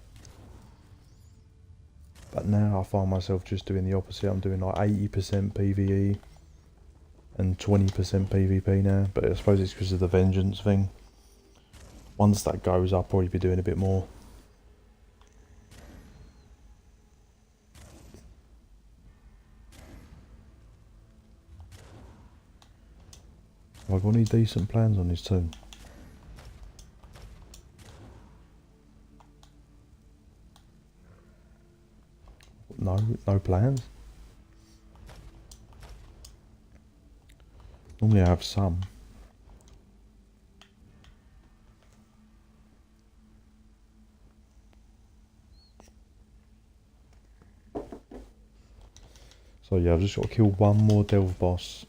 But now I find myself just doing the opposite. I'm doing like 80% PvE and 20% PvP now. But I suppose it's because of the vengeance thing. Once that goes, I'll probably be doing a bit more. Have I got any decent plans on this too? No, no plans. Normally I have some. So yeah, I've just got to kill one more delve boss.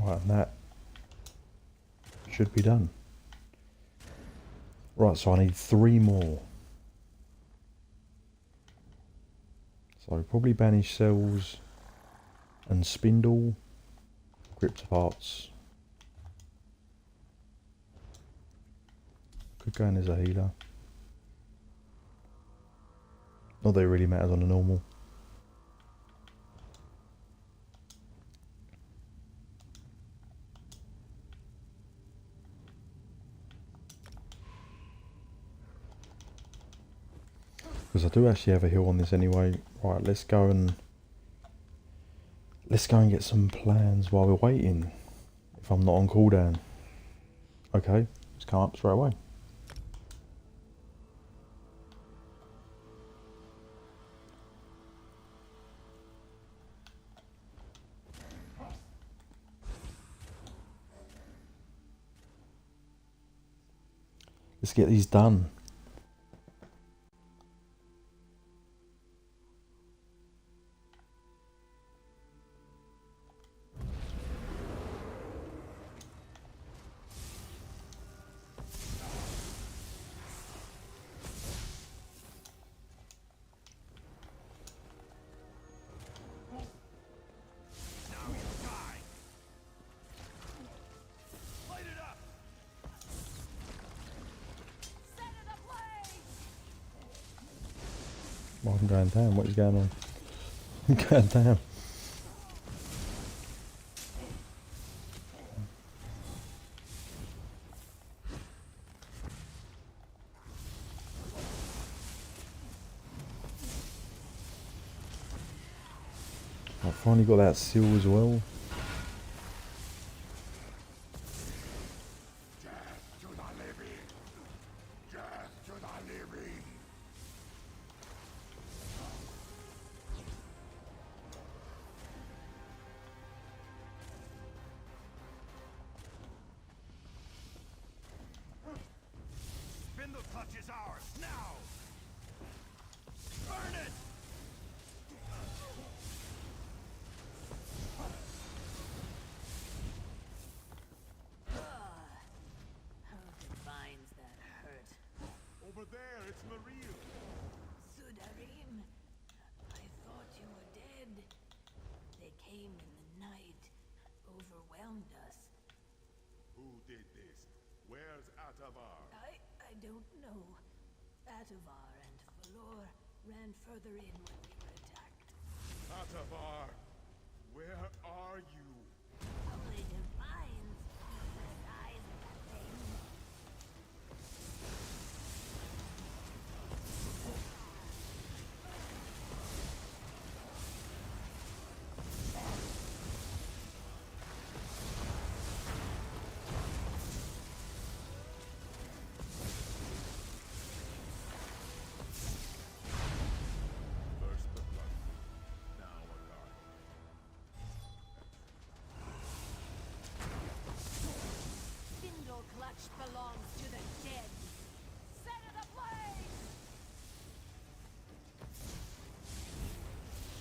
Right, and that should be done. Right, so I need 3 more. So probably banish cells and spindle, cryptoparts. Could go in as a healer. Not that it really matters on a normal. Because I do actually have a heal on this anyway. Right, let's go and get some plans while we're waiting. If I'm not on cooldown. Okay, let's come up straight away. Let's get these done. Oh, I'm going down. What is going on? I'm going down. Finally got that seal as well. Spindle clutch is ours now. Burn it. Vines that hurt. Over there, it's Maril. Sudarim, I thought you were dead. They came in the night, overwhelmed us. Who did this? Where's Atavar? I don't know. Atavar and Valor ran further in when we were attacked. Atavar, where are you? Only divines the size of that thing. First the blood, now alive. Spindle clutch belongs to the dead. Set it ablaze!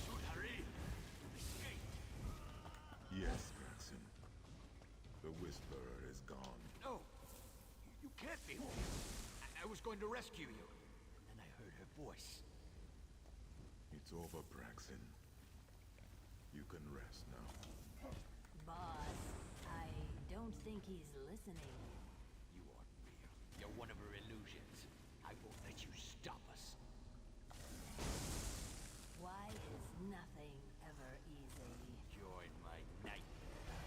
Sudarim, escape. Yes, Granson. The Whisperer is gone. No, you can't be. I was going to rescue you, and I heard her voice. It's over, Braxton. You can rest now. Boss, I don't think he's listening. You aren't real. You're one of her illusions. I won't let you stop us. Why is nothing ever easy? Join my nightmare.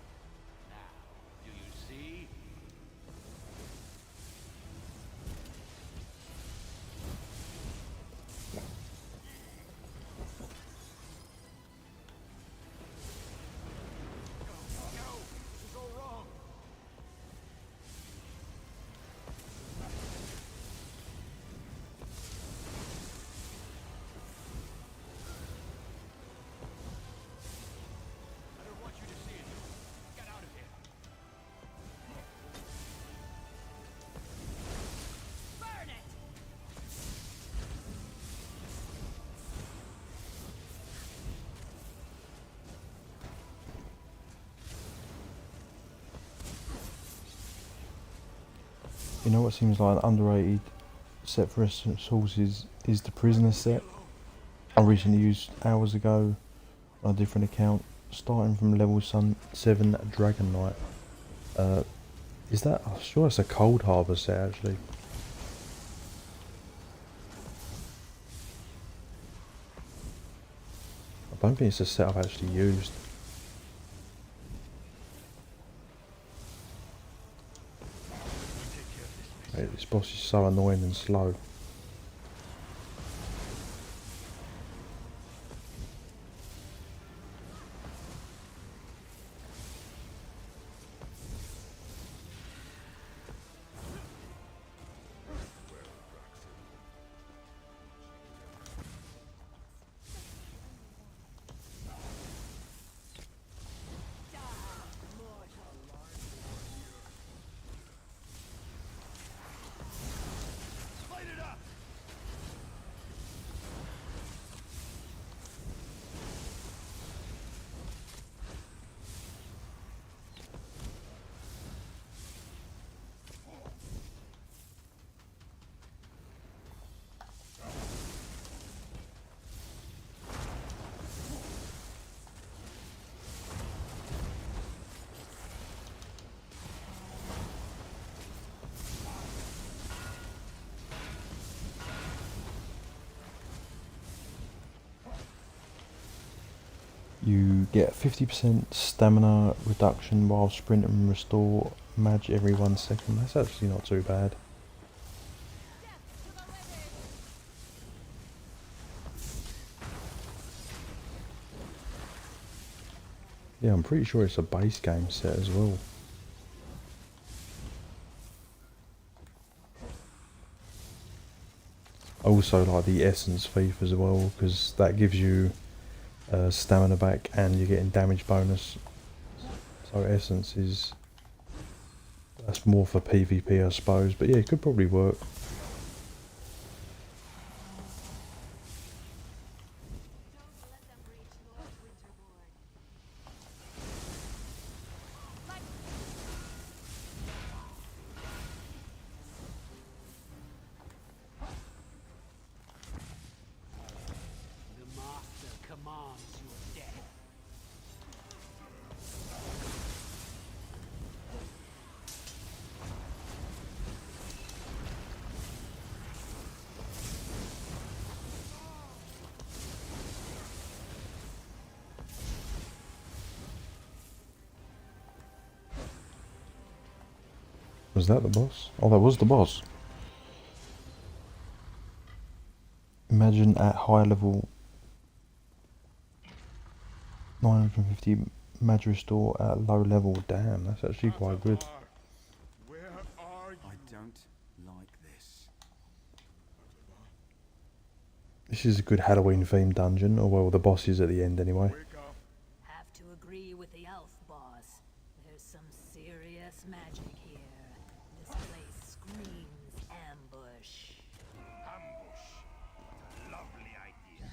Now, do you see? No, this is all wrong. I don't want you to see it. Get out of here. Burn it! You know what seems like an underrated set for resources is the prisoner set. I recently used hours ago on a different account, starting from level 7 Dragon Knight. Is that? I'm sure it's a Cold Harbour set actually. I don't think it's a set I've actually used. This boss is so annoying and slow. Light it up! You get 50% stamina reduction while sprint and restore mage every 1 second. That's actually not too bad. Yeah, I'm pretty sure it's a base game set as well. I also like the essence thief as well, because that gives you stamina back and you're getting damage bonus. So essence is, that's more for PvP I suppose, but yeah, it could probably work. The master commands your death. Was that the boss? Oh, that was the boss. Imagine at high level 950 mag restore at low level. Damn, that's actually quite good. Where are you? I don't like this. This is a good Halloween themed dungeon, or well, the boss is at the end anyway. Wake up. Have to agree with the elf boss. There's some serious magic here. This place screams ambush. Ambush. What a lovely idea.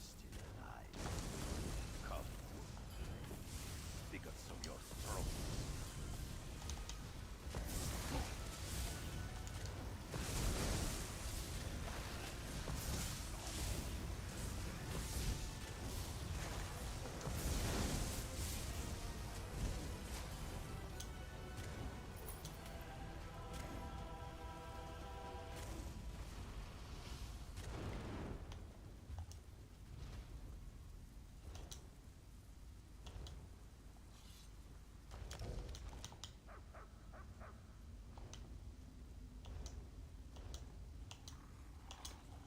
Still alive. Come. Bigots of your throat.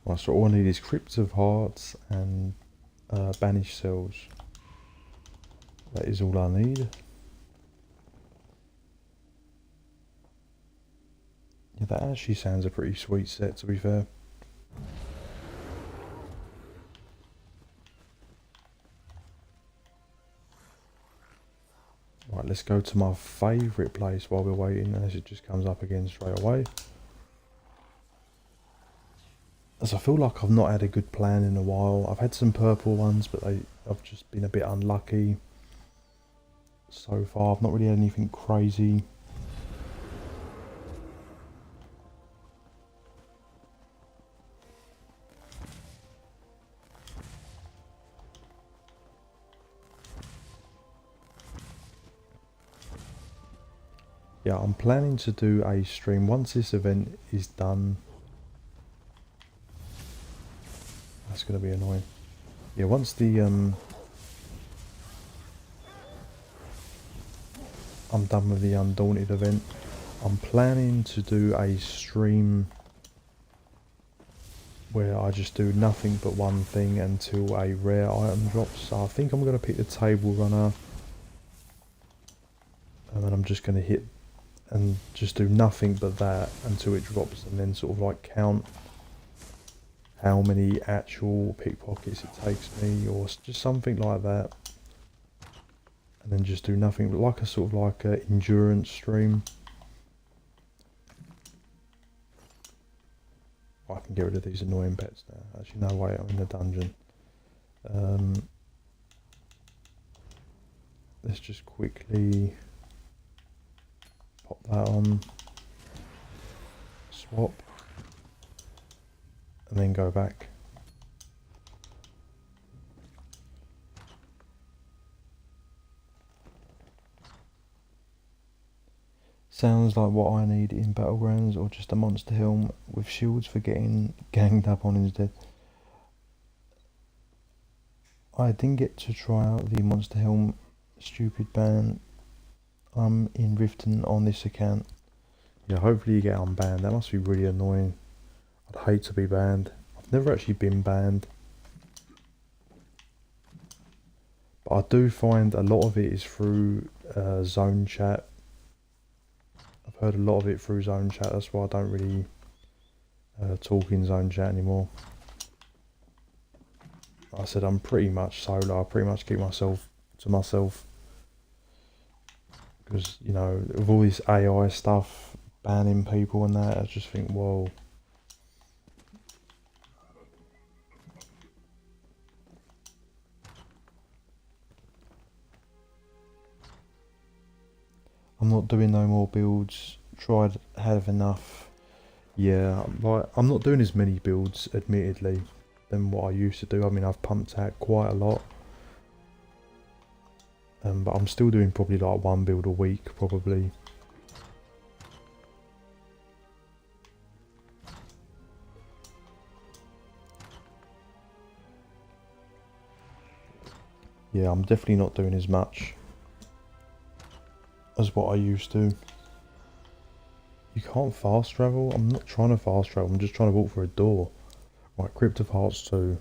Right, so all I need is Crypt of Hearts and Banished Cells. That is all I need. Yeah, that actually sounds a pretty sweet set, to be fair. Right, let's go to my favourite place while we're waiting, as it just comes up again straight away. As I feel like I've not had a good plan in a while. I've had some purple ones, but I've just been a bit unlucky so far. I've not really had anything crazy. Yeah, I'm planning to do a stream once this event is done. That's going to be annoying. Yeah, once the I'm done with the Undaunted event, I'm planning to do a stream where I just do nothing but one thing until a rare item drops. So I think I'm going to pick the table runner, and then I'm just going to hit and just do nothing but that until it drops, and then sort of like count how many actual pickpockets it takes me, or just something like that, and then just do nothing but like a sort of like a endurance stream. I can get rid of these annoying pets now. Actually, no, wait, I'm in the dungeon. Let's just quickly pop that on, swap, and then go back. Sounds like what I need in Battlegrounds, or just a monster helm with shields for getting ganged up on instead. I didn't get to try out the monster helm stupid ban. I'm in Riften on this account. Yeah, hopefully you get unbanned. That must be really annoying. I'd hate to be banned. I've never actually been banned. But I do find a lot of it is through zone chat. I've heard a lot of it through zone chat, that's why I don't really talk in zone chat anymore. Like I said, I'm pretty much solo, I pretty much keep myself to myself. Because, you know, with all this AI stuff, banning people and that, I just think, whoa. I'm not doing no more builds, tried, have enough. Yeah, like, I'm not doing as many builds, admittedly, than what I used to do. I mean, I've pumped out quite a lot. But I'm still doing probably like one build a week, probably. Yeah, I'm definitely not doing as much as what I used to. You can't fast travel? I'm not trying to fast travel, I'm just trying to walk through a door. Right, Crypt of Hearts 2.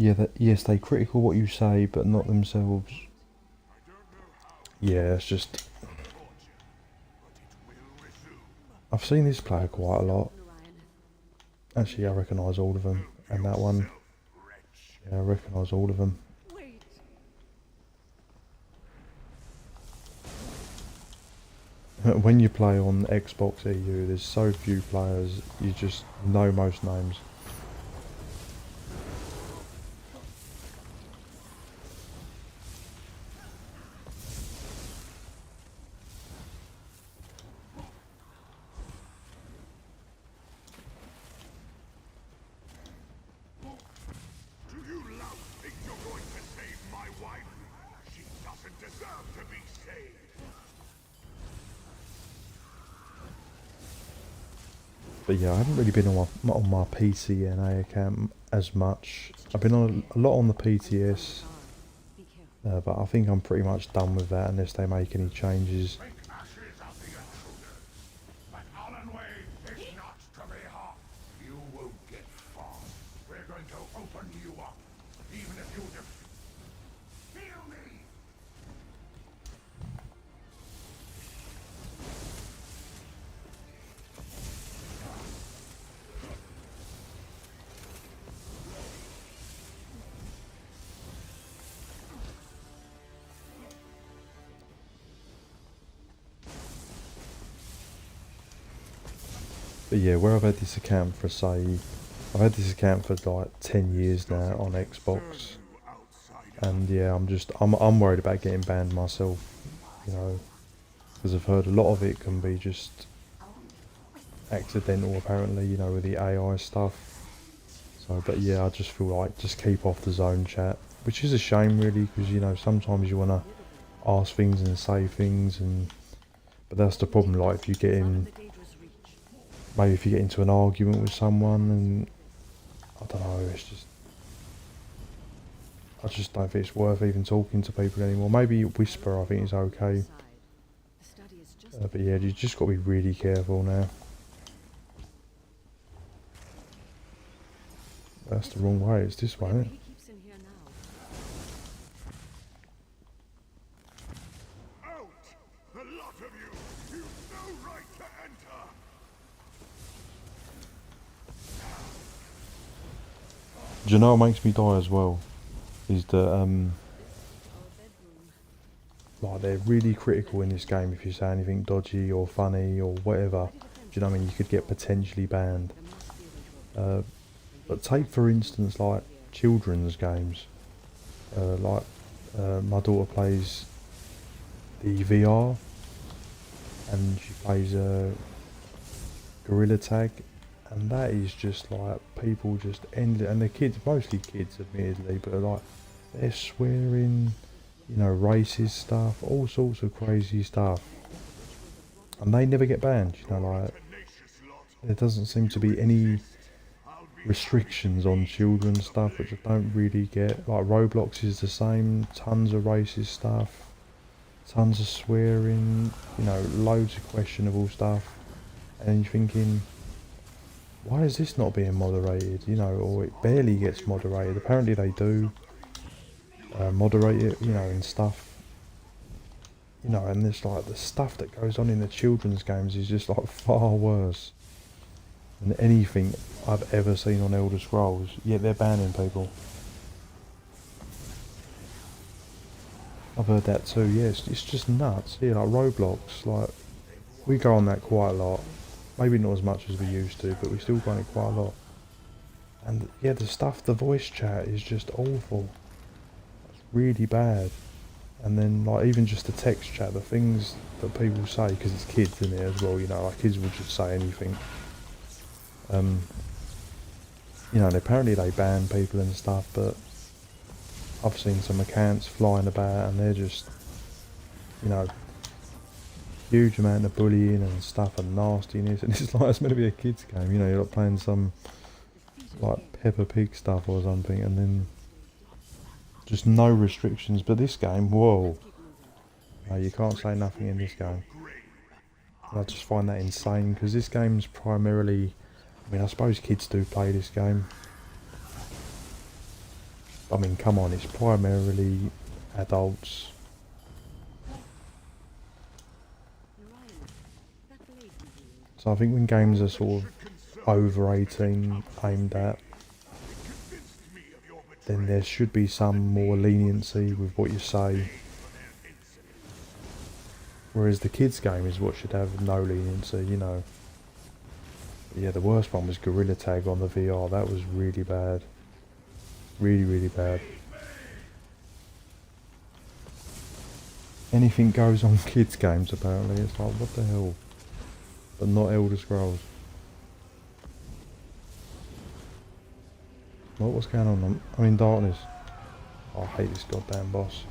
Yeah, yes, they critical what you say, but not themselves. Yeah, it's just... I've seen this player quite a lot. Actually, I recognise all of them. And that one, yeah, I recognise all of them. When you play on Xbox EU, there's so few players, you just know most names. But yeah, I haven't really been on my PCNA account as much. I've been on a lot on the PTS, but I think I'm pretty much done with that unless they make any changes. But yeah, where I've had this account for I've had this account for like 10 years now on Xbox, and yeah, I'm worried about getting banned myself, you know, because I've heard a lot of it can be just accidental apparently, you know, with the AI stuff. So, but yeah, I just feel like just keep off the zone chat, which is a shame really, because you know sometimes you want to ask things and say things, but that's the problem. Like if you get in. Maybe if you get into an argument with someone and, I don't know, it's just... I just don't think it's worth even talking to people anymore. Maybe whisper I think is okay. But yeah, you just got to be really careful now. That's the wrong way, it's this way, isn't it? Do you know what makes me die as well? Is that, like, they're really critical in this game if you say anything dodgy or funny or whatever. Do you know what I mean? You could get potentially banned. But take for instance like children's games. My daughter plays the VR and she plays Gorilla Tag. And that is just like, people just end it, and the kids, mostly kids admittedly, but like, they're swearing, you know, racist stuff, all sorts of crazy stuff. And they never get banned, you know, like, there doesn't seem to be any restrictions on children's stuff, which I don't really get. Like Roblox is the same, tons of racist stuff, tons of swearing, you know, loads of questionable stuff, and you're thinking, why is this not being moderated, you know, or it barely gets moderated. Apparently they do moderate it, you know, and stuff, you know, and there's like the stuff that goes on in the children's games is just like far worse than anything I've ever seen on Elder Scrolls, yet they're banning people. I've heard that too, yeah, it's just nuts. Yeah, like Roblox, like, we go on that quite a lot. Maybe not as much as we used to, but we still go on it quite a lot. And yeah, the stuff, the voice chat is just awful. It's really bad. And then like even just the text chat, the things that people say, because it's kids in there as well, you know, like kids will just say anything. You know, and apparently they ban people and stuff, but I've seen some accounts flying about and they're just, you know, huge amount of bullying and stuff and nastiness, and it's like it's meant to be a kids game, you know, you're like playing some like Peppa Pig stuff or something, and then just no restrictions. But this game, whoa, no, you can't say nothing in this game. And I just find that insane, because this game's primarily, I mean, I suppose kids do play this game. I mean, come on, it's primarily adults. So I think when games are sort of over 18 aimed at, then there should be some more leniency with what you say. Whereas the kids game is what should have no leniency, you know. But yeah, the worst one was Gorilla Tag on the VR. That was really bad. Really, really bad. Anything goes on kids games apparently. It's like, what the hell? But not Elder Scrolls. What's going on? I'm in darkness. Oh, I hate this goddamn boss.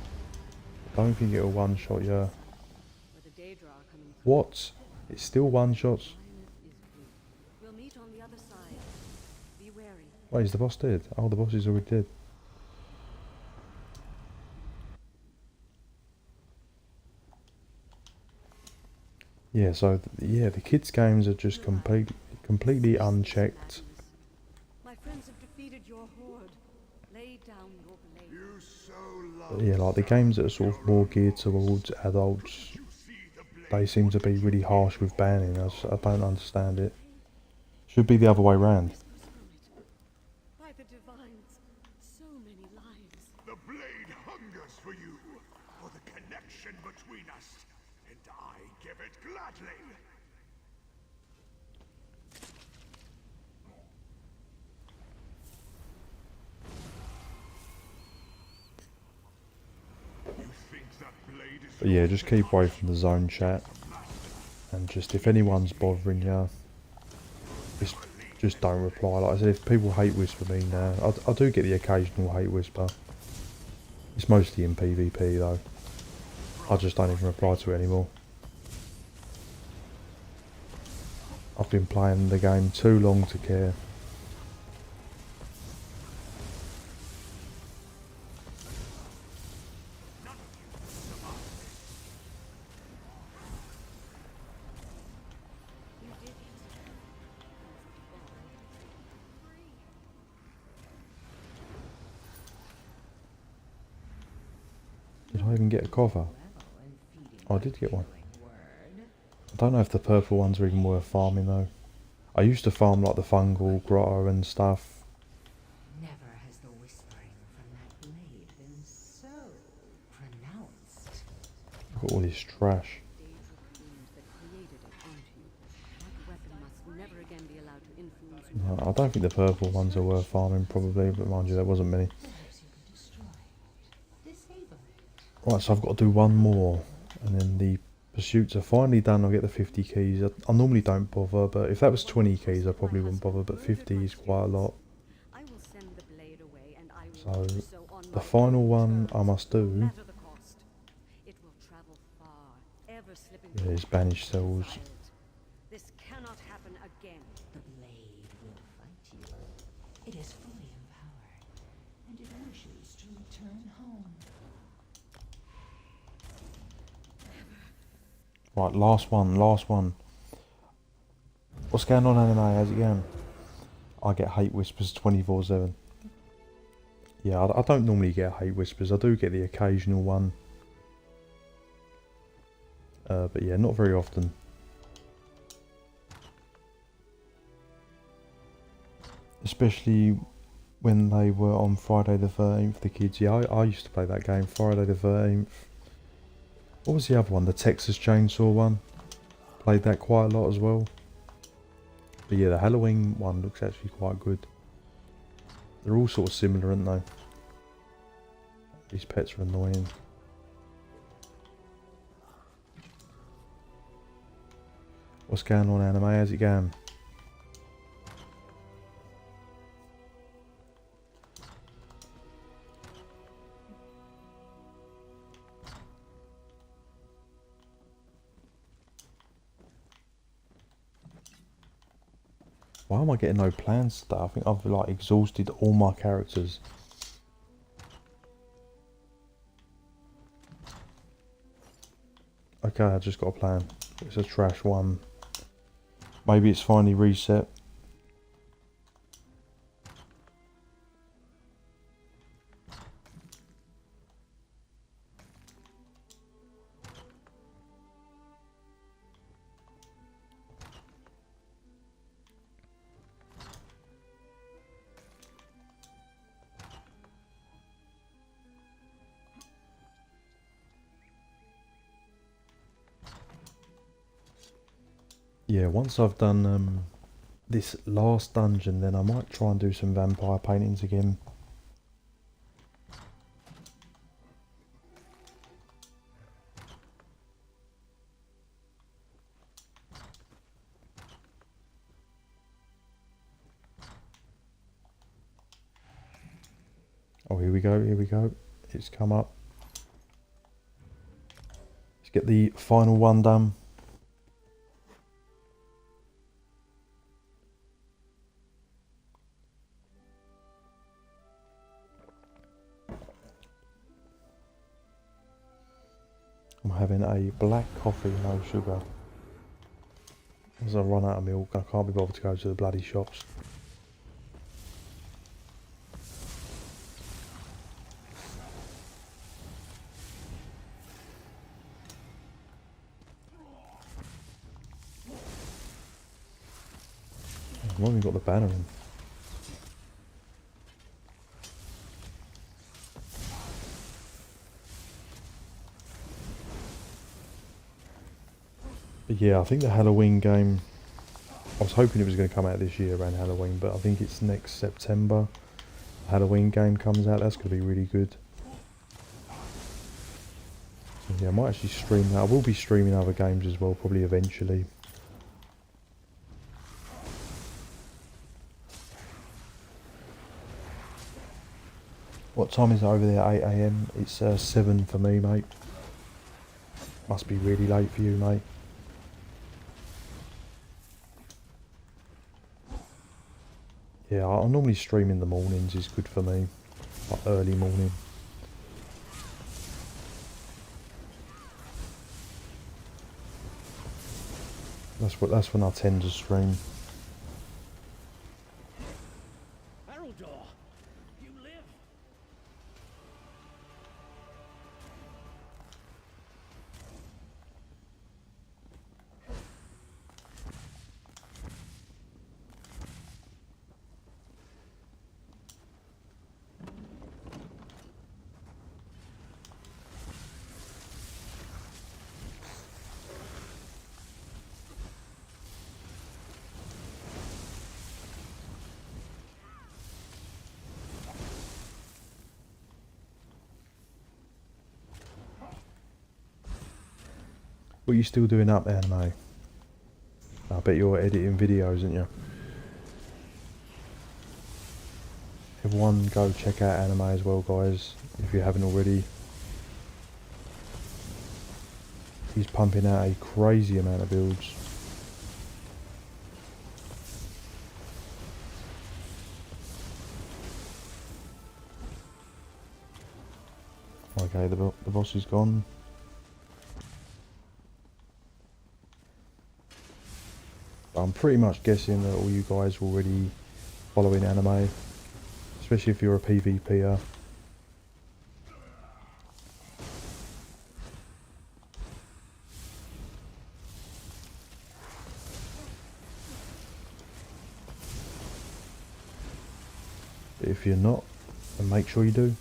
I don't think it'll one-shot you. What? It's still one-shots? Wait, is the boss dead? Oh, the boss is already dead. Yeah, so yeah, the kids' games are just completely unchecked. My friends have defeated your horde. Lay down your blade. But yeah, like the games that are sort of more geared towards adults, they seem to be really harsh with banning. I don't understand it. Should be the other way round. By the divines, so many lives. The blade hungers for you, for the connection between us, and I give it gladly. You think that blade is But yeah, just keep away from the zone chat. And just, if anyone's bothering you, just don't reply. Like I said, if people hate whisper me now, I do get the occasional hate whisper. It's mostly in PvP though. I just don't even reply to it anymore. I've been playing the game too long to care. Did I even get a coffer? Oh, I did get one. I don't know if the purple ones are even worth farming though. I used to farm like the fungal grotto and stuff. Never has the whispering from that blade been so pronounced. Look at all this trash. No, I don't think the purple ones are worth farming probably, but mind you, there wasn't many. Perhaps you can destroy it. Disable it. Right, so I've got to do one more, and then the pursuits are finally done. I'll get the 50 keys. I normally don't bother, but if that was 20 keys I probably wouldn't bother, but 50 is quite a lot. So the final one I must do is banish cells. This cannot happen again. Right, last one, last one. What's going on, anime? How's it going? I get hate whispers 24/7. Yeah, I don't normally get hate whispers. I do get the occasional one. But yeah, not very often. Especially when they were on Friday the 13th, the kids. Yeah, I used to play that game, Friday the 13th. What was the other one? The Texas Chainsaw one. Played that quite a lot as well. But yeah, the Halloween one looks actually quite good. They're all sort of similar, aren't they? These pets are annoying. What's going on, anime? How's it going? Why am I getting no plans today? I think I've like exhausted all my characters. Okay, I just got a plan. It's a trash one. Maybe it's finally reset. Yeah, once I've done this last dungeon, then I might try and do some vampire paintings again. Oh, here we go, here we go. It's come up. Let's get the final one done. I'm having a black coffee, no sugar. As I run out of milk, I can't be bothered to go to the bloody shops. I've not even got the banner in. But yeah, I think the Halloween game, I was hoping it was going to come out this year around Halloween, but I think it's next September. The Halloween game comes out, that's going to be really good. So yeah, I might actually stream that. I will be streaming other games as well, probably eventually. What time is it over there? 8 AM? It's 7 for me, mate. Must be really late for you, mate. Yeah, I normally stream in the mornings, is good for me. Like early morning. That's when I tend to stream. You live? What are you still doing up there, mate? I bet you're editing videos, aren't you? Everyone go check out anime as well, guys, if you haven't already. He's pumping out a crazy amount of builds. Okay, the boss is gone. I'm pretty much guessing that all you guys will already following anime, especially if you're a PvPer. But if you're not, then make sure you do.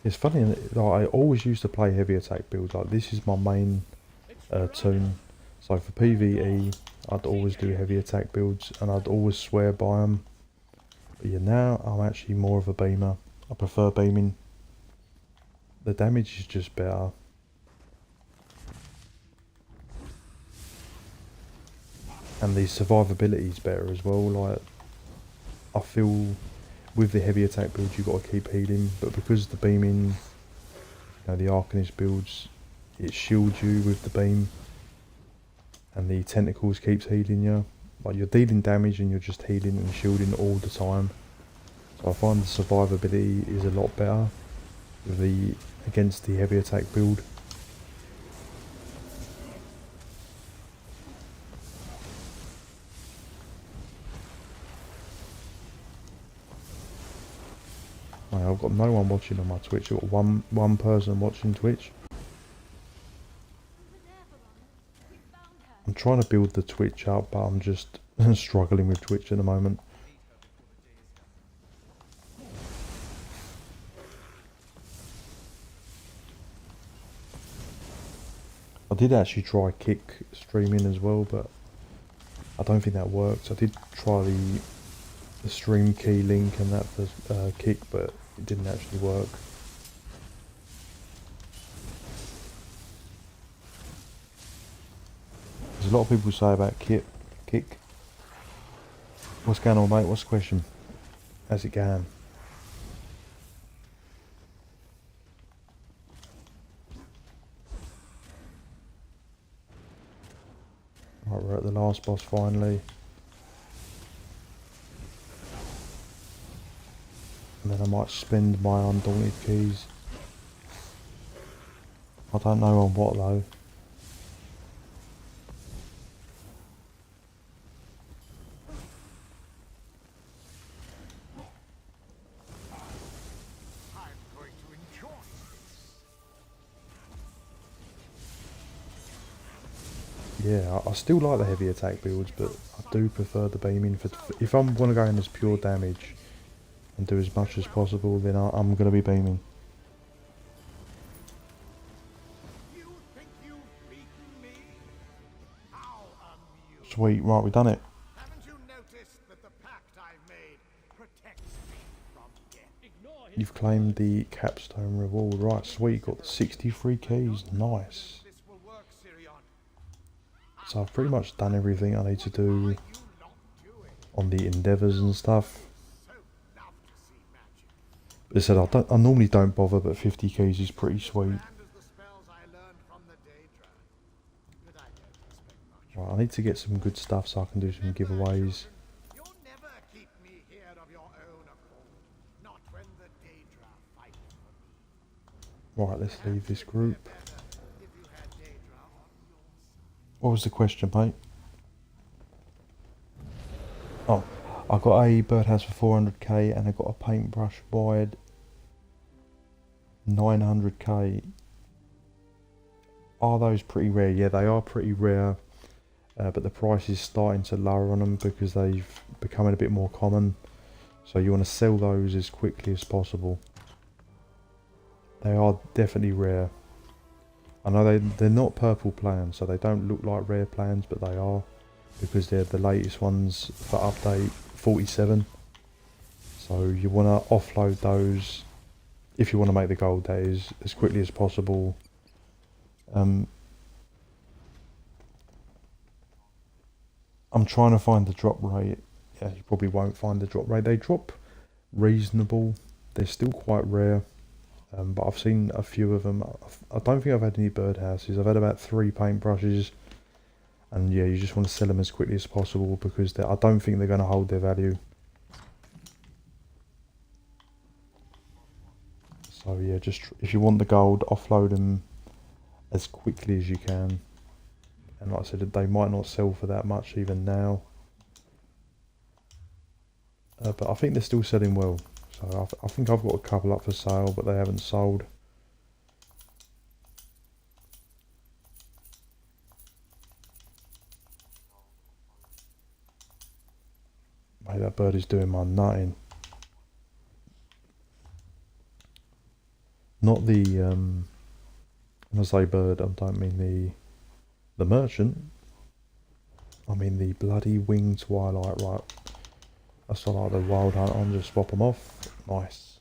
It's funny, like, I always used to play heavy attack builds, like this is my main tune. So for PvE, I'd always do heavy attack builds and I'd always swear by them. But yeah, now I'm actually more of a beamer. I prefer beaming. The damage is just better. And the survivability is better as well. Like, I feel with the heavy attack builds you've got to keep healing, but because the beaming, you know, the Arcanist builds, it shields you with the beam, and the tentacles keeps healing you. Like, you're dealing damage and you're just healing and shielding all the time. So I find the survivability is a lot better with against the heavy attack build. I've got no one watching on my Twitch. I've got one person watching Twitch. I'm trying to build the Twitch up, but I'm just struggling with Twitch at the moment. I did actually try Kick streaming as well, but I don't think that works. I did try the stream key link and that for Kick, but it didn't actually work. There's a lot of people say about Kick. What's going on, mate? What's the question? How's it going? Right, we're at the last boss finally. And then I might spend my Undaunted keys. I don't know on what though. I'm going to enjoy this. Yeah, I still like the heavy attack builds, but I do prefer the beaming. If I'm going to go in as pure damage and do as much as possible, then I'm going to be beaming. You think you've beaten me? How amusing. Sweet, right, we've done it. Haven't you noticed that the pact I've made protects me from death? You've claimed the capstone reward. Right, sweet, got the 63 keys. Nice. This will work, Sirion. So I've pretty much done everything I need to do You not do it. on the endeavours and stuff. So love to see magic. As I said, I normally don't bother, but 50 keys is pretty sweet. And as the spells I learned from the Daedra. But I don't expect much. Right, I need to get some good stuff so I can do some giveaways. You'll never keep me here of your own accord. Not when the Daedra fight for me. Right, let's leave this group. Better if you had Daedra on your side. What was the question, mate? Oh, I got a birdhouse for 400k and I got a paintbrush wide 900k. Are those pretty rare? Yeah, they are pretty rare, but the price is starting to lower on them because they've becoming a bit more common. So you want to sell those as quickly as possible. They are definitely rare. I know they're not purple plans, so they don't look like rare plans, but they are, because they're the latest ones for update 47. So you want to offload those, if you want to make the gold, that is, as quickly as possible. I'm trying to find the drop rate. Yeah, you probably won't find the drop rate. They drop reasonable. They're still quite rare. But I've seen a few of them. I don't think I've had any birdhouses. I've had about 3 paintbrushes. And yeah, you just want to sell them as quickly as possible because I don't think they're going to hold their value. So yeah, just if you want the gold, offload them as quickly as you can. And like I said, they might not sell for that much even now. But I think they're still selling well. So I think I've got a couple up for sale, but they haven't sold. Mate, that bird is doing my nutting. Not the, when I say bird, I don't mean the merchant. I mean the bloody winged twilight, right? That's not like the wild hunt on, just swap them off. Nice.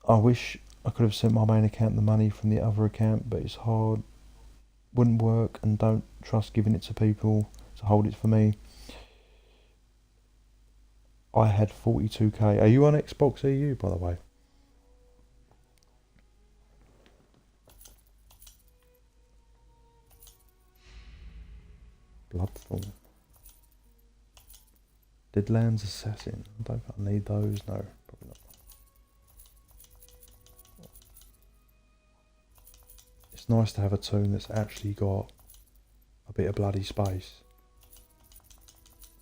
I wish I could have sent my main account the money from the other account, but it's hard. Wouldn't work, and don't trust giving it to people to hold it for me. I had 42k. Are you on Xbox EU, by the way? Bloodfall. Deadlands Assassin. I don't think I need those. No, probably not. It's nice to have a tune that's actually got a bit of bloody space,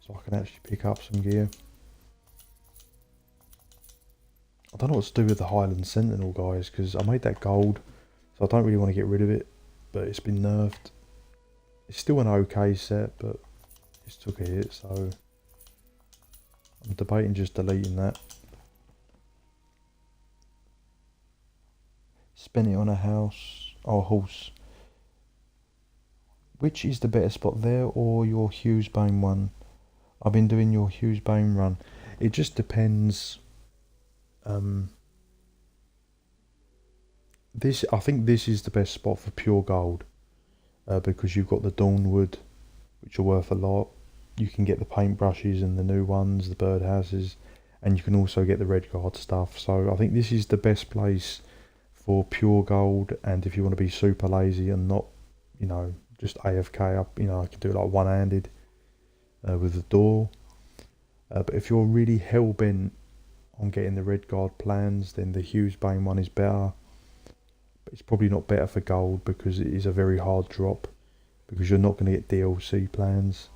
so I can actually pick up some gear. I don't know what to do with the Highland Sentinel, guys, because I made that gold, so I don't really want to get rid of it, but it's been nerfed. It's still an okay set, but it's took a hit, so I'm debating just deleting that. Spend it on a house or horse. Which is the better spot, there or your Hughesbane one? I've been doing your Hughesbane run. It just depends. I think this is the best spot for pure gold, because you've got the Dawnwood, which are worth a lot. You can get the paintbrushes and the new ones, the birdhouses, and you can also get the Redguard stuff. So I think this is the best place for pure gold. And if you want to be super lazy and not, you know, just AFK up, you know, I can do it like one-handed with the door. But if you're really hell-bent on getting the Redguard plans, then the Hughesbane one is better. But it's probably not better for gold because it is a very hard drop, because you're not going to get DLC plans.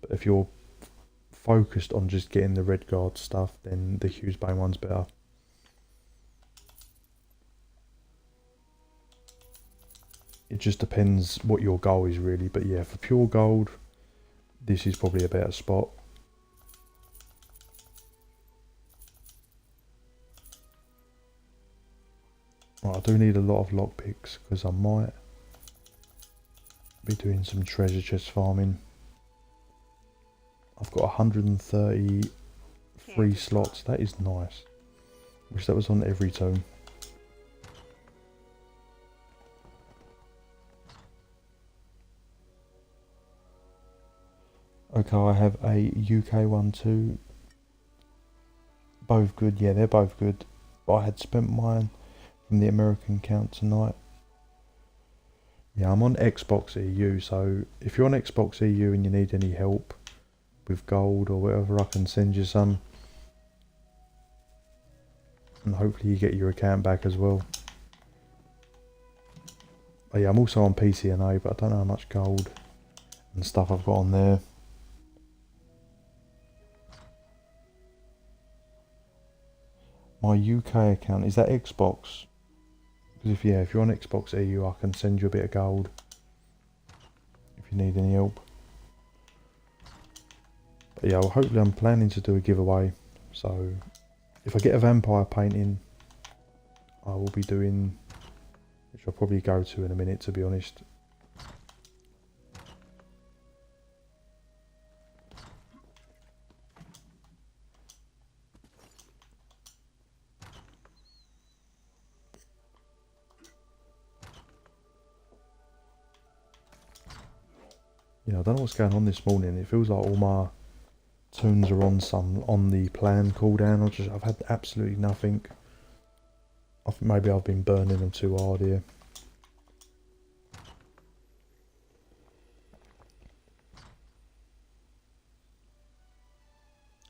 But if you're focused on just getting the Redguard stuff, then the Hughesbane one's better. It just depends what your goal is really, but yeah, for pure gold, this is probably a better spot. Right, I do need a lot of lockpicks because I might be doing some treasure chest farming. I've got 130 free slots. That is nice. Wish that was on every tome. Okay, I have a UK one too. Both good, yeah, they're both good. But I had spent mine from the American account tonight. Yeah, I'm on Xbox EU, so if you're on Xbox EU and you need any help with gold or whatever, I can send you some. And hopefully you get your account back as well. But yeah, I'm also on PCNA, but I don't know how much gold and stuff I've got on there. My UK account, is that Xbox? Because if you're on Xbox EU, I can send you a bit of gold if you need any help. But yeah, well, hopefully I'm planning to do a giveaway. So if I get a vampire painting, I will be doing, which I'll probably go to in a minute, to be honest. Yeah, I don't know what's going on this morning. It feels like all my tunes are on the plan cooldown. I've had absolutely nothing. I think maybe I've been burning them too hard here.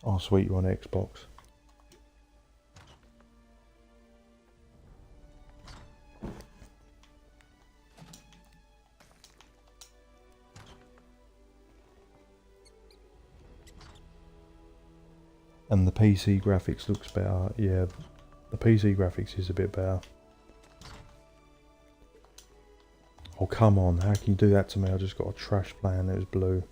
Oh sweet, you're on Xbox. And the PC graphics looks better. Yeah, the PC graphics is a bit better. Oh, come on. How can you do that to me? I just got a trash plan that was blue.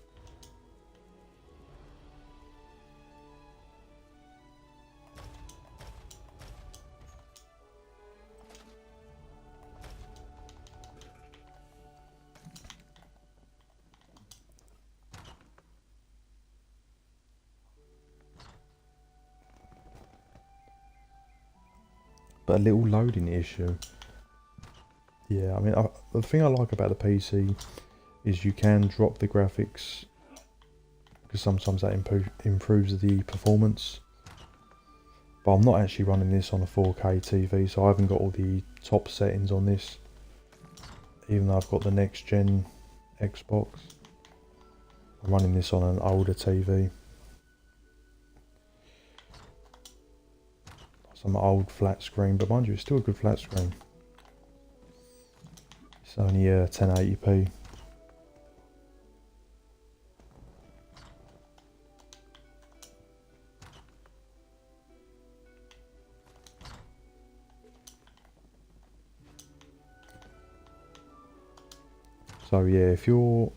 But a little loading issue. Yeah, I mean, the thing I like about the PC is you can drop the graphics because sometimes that improves the performance. But I'm not actually running this on a 4K TV, so I haven't got all the top settings on this. Even though I've got the next gen Xbox, I'm running this on an older TV. Some old flat screen, but mind you, it's still a good flat screen. It's only 1080p. So yeah, if you're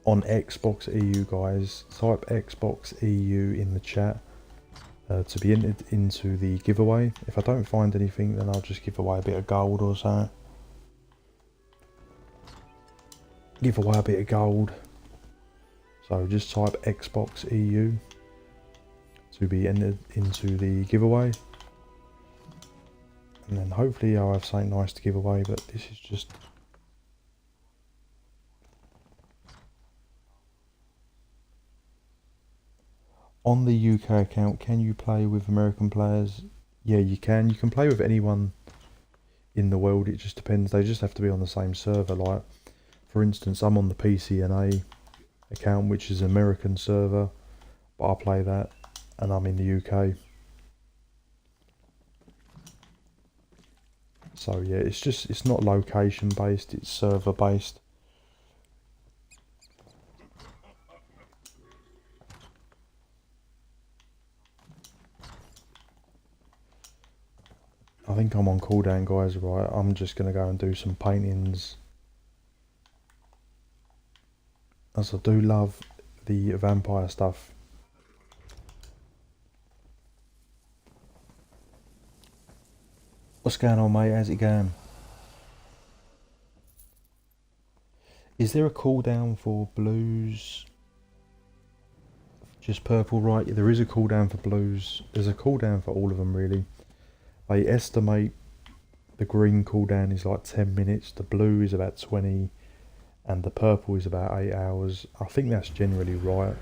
on Xbox EU, guys, type Xbox EU in the chat to be entered into the giveaway. If I don't find anything, then I'll just give away a bit of gold or something. Give away a bit of gold. So just type Xbox EU to be entered into the giveaway. And then hopefully I'll have something nice to give away, but this is just... On the UK account, can you play with American players? Yeah, you can. You can play with anyone in the world. It just depends. They just have to be on the same server. Like, for instance, I'm on the PCNA account, which is an American server, but I play that, and I'm in the UK. So yeah, it's not location based, it's server based. I think I'm on cooldown, guys, right? I'm just going to go and do some paintings. As I do love the vampire stuff. What's going on, mate? How's it going? Is there a cooldown for blues? Just purple, right? Yeah, there is a cooldown for blues. There's a cooldown for all of them, really. They estimate the green cooldown is like 10 minutes, the blue is about 20, and the purple is about 8 hours. I think that's generally right.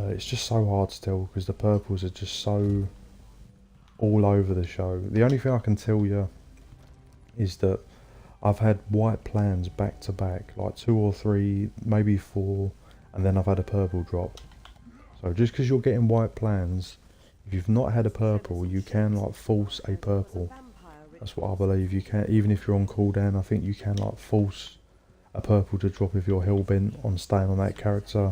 It's just so hard to tell because the purples are just so all over the show. The only thing I can tell you is that I've had white plans back to back, like 2 or 3, maybe 4, and then I've had a purple drop. So just because you're getting white plans, if you've not had a purple, you can like force a purple. That's what I believe. You can, even if you're on cooldown, I think you can like force a purple to drop if you're hell-bent on staying on that character.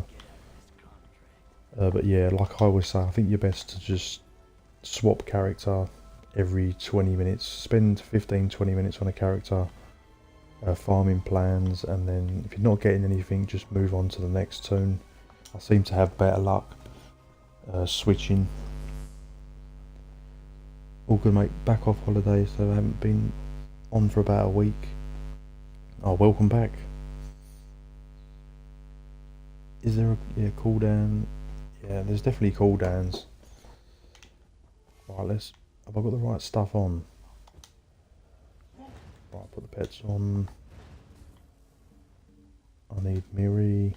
But yeah, like I always say, I think you're best to just swap character every 20 minutes. Spend 15-20 minutes on a character, farming plans, and then if you're not getting anything, just move on to the next tune. I seem to have better luck switching. All good, mate. Back off holiday, so I haven't been on for about a week. Oh, welcome back. Is there a cooldown? Yeah, there's definitely cooldowns. Right, have I got the right stuff on? Right, put the pets on. I need Miri.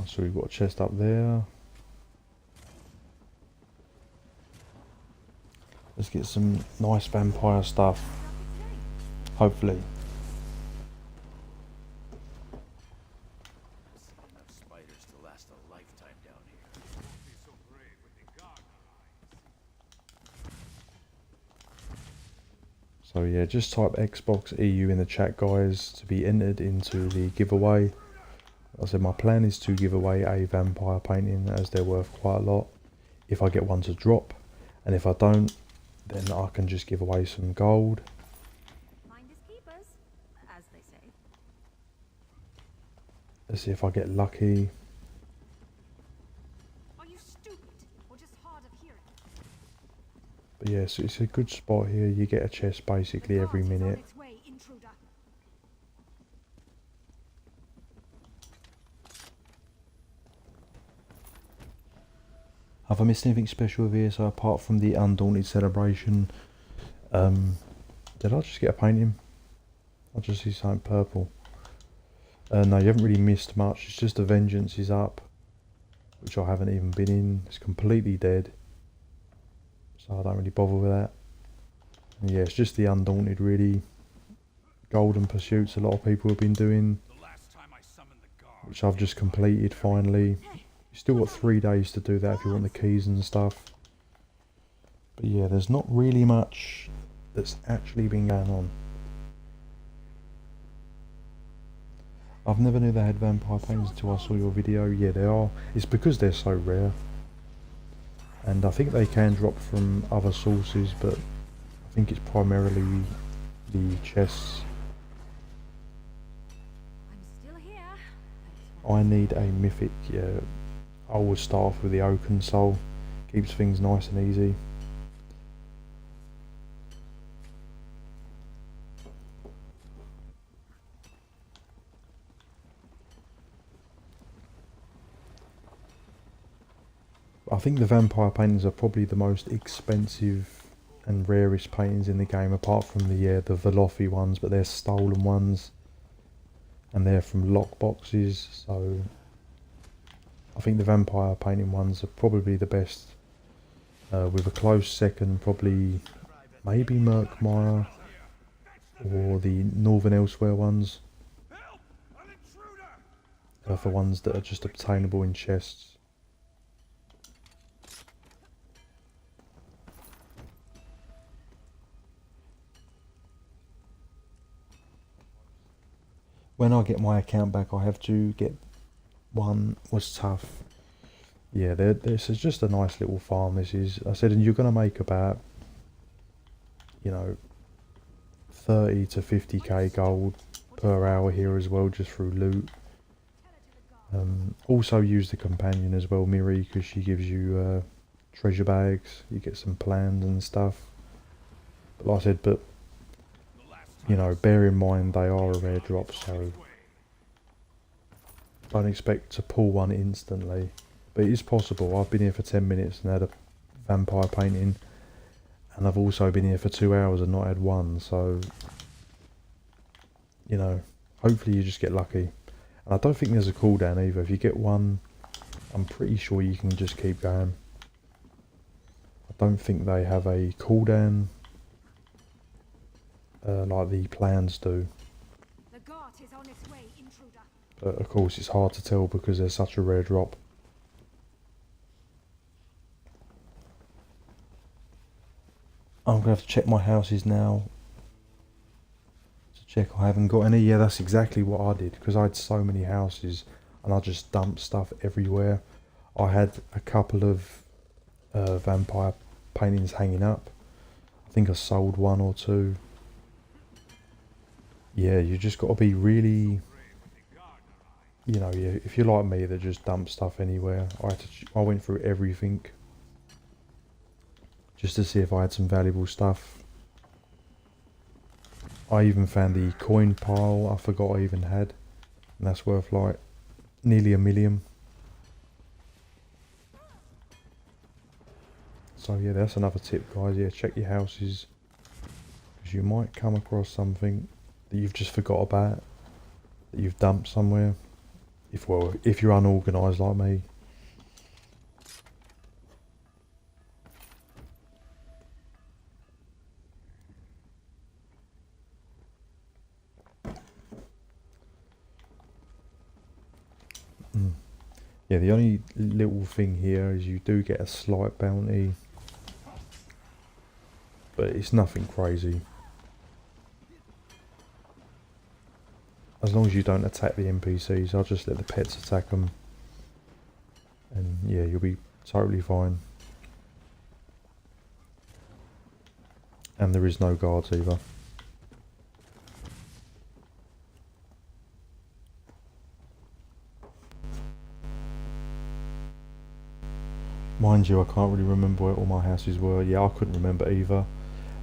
So we've got a chest up there. Let's get some nice vampire stuff. Hopefully. So yeah, just type Xbox EU in the chat, guys, to be entered into the giveaway. Like I said, my plan is to give away a vampire painting as they're worth quite a lot if I get one to drop, and if I don't, then I can just give away some gold. Finders keepers, as they say. Let's see if I get lucky. Are you stupid or just hard of hearing? But yeah, so it's a good spot here. You get a chest basically every minute. Its way, intruder. Have I missed anything special with ESO apart from the Undaunted celebration? Did I just get a painting? I just see something purple. No, you haven't really missed much. It's just the Vengeance is up, which I haven't even been in. It's completely dead, so I don't really bother with that. And yeah, it's just the Undaunted really. Golden Pursuits a lot of people have been doing, which I've just completed finally. You still got 3 days to do that if you want the keys and stuff. But yeah, there's not really much that's actually been going on. I've never knew they had vampire paintings until I saw your video. Yeah, they are. It's because they're so rare. And I think they can drop from other sources, but I think it's primarily the chests. I'm still here. I need a mythic, yeah. I would start off with the Oaken Soul. Keeps things nice and easy. I think the vampire paintings are probably the most expensive and rarest paintings in the game, apart from the Velothi ones, but they're stolen ones and they're from lock boxes, so I think the vampire painting ones are probably the best, with a close second probably maybe Murkmire or the Northern Elsewhere ones, for ones that are just obtainable in chests. When I get my account back, I have to get one. Was tough. Yeah, this is just a nice little farm. This is. I said, and you're going to make about, 30 to 50k gold per hour here as well, just through loot. Also use the companion as well, Miri, because she gives you treasure bags. You get some plans and stuff. But like I said, bear in mind they are a rare drop, so don't expect to pull one instantly. But it is possible. I've been here for 10 minutes and had a vampire painting, and I've also been here for 2 hours and not had one, so hopefully you just get lucky. And I don't think there's a cooldown either. If you get one, I'm pretty sure you can just keep going. I don't think they have a cooldown like the plans do. The guard is on its way, intruder. But of course it's hard to tell because there's such a rare drop. I'm going to have to check my houses now to check I haven't got any. Yeah, that's exactly what I did, because I had so many houses and I just dumped stuff everywhere. I had a couple of vampire paintings hanging up. I think I sold 1 or 2. Yeah, you just got to be really, if you're like me that just dump stuff anywhere. I went through everything just to see if I had some valuable stuff. I even found the coin pile I forgot I even had, and that's worth like nearly $1 million. So yeah, that's another tip, guys. Yeah, check your houses, because you might come across something that you've just forgot about, that you've dumped somewhere. If you're unorganised like me. Yeah, the only little thing here is you do get a slight bounty, but it's nothing crazy. as long as you don't attack the NPCs, I'll just let the pets attack them. And yeah, you'll be totally fine. And there is no guards either. Mind you, I can't really remember where all my houses were. Yeah, I couldn't remember either.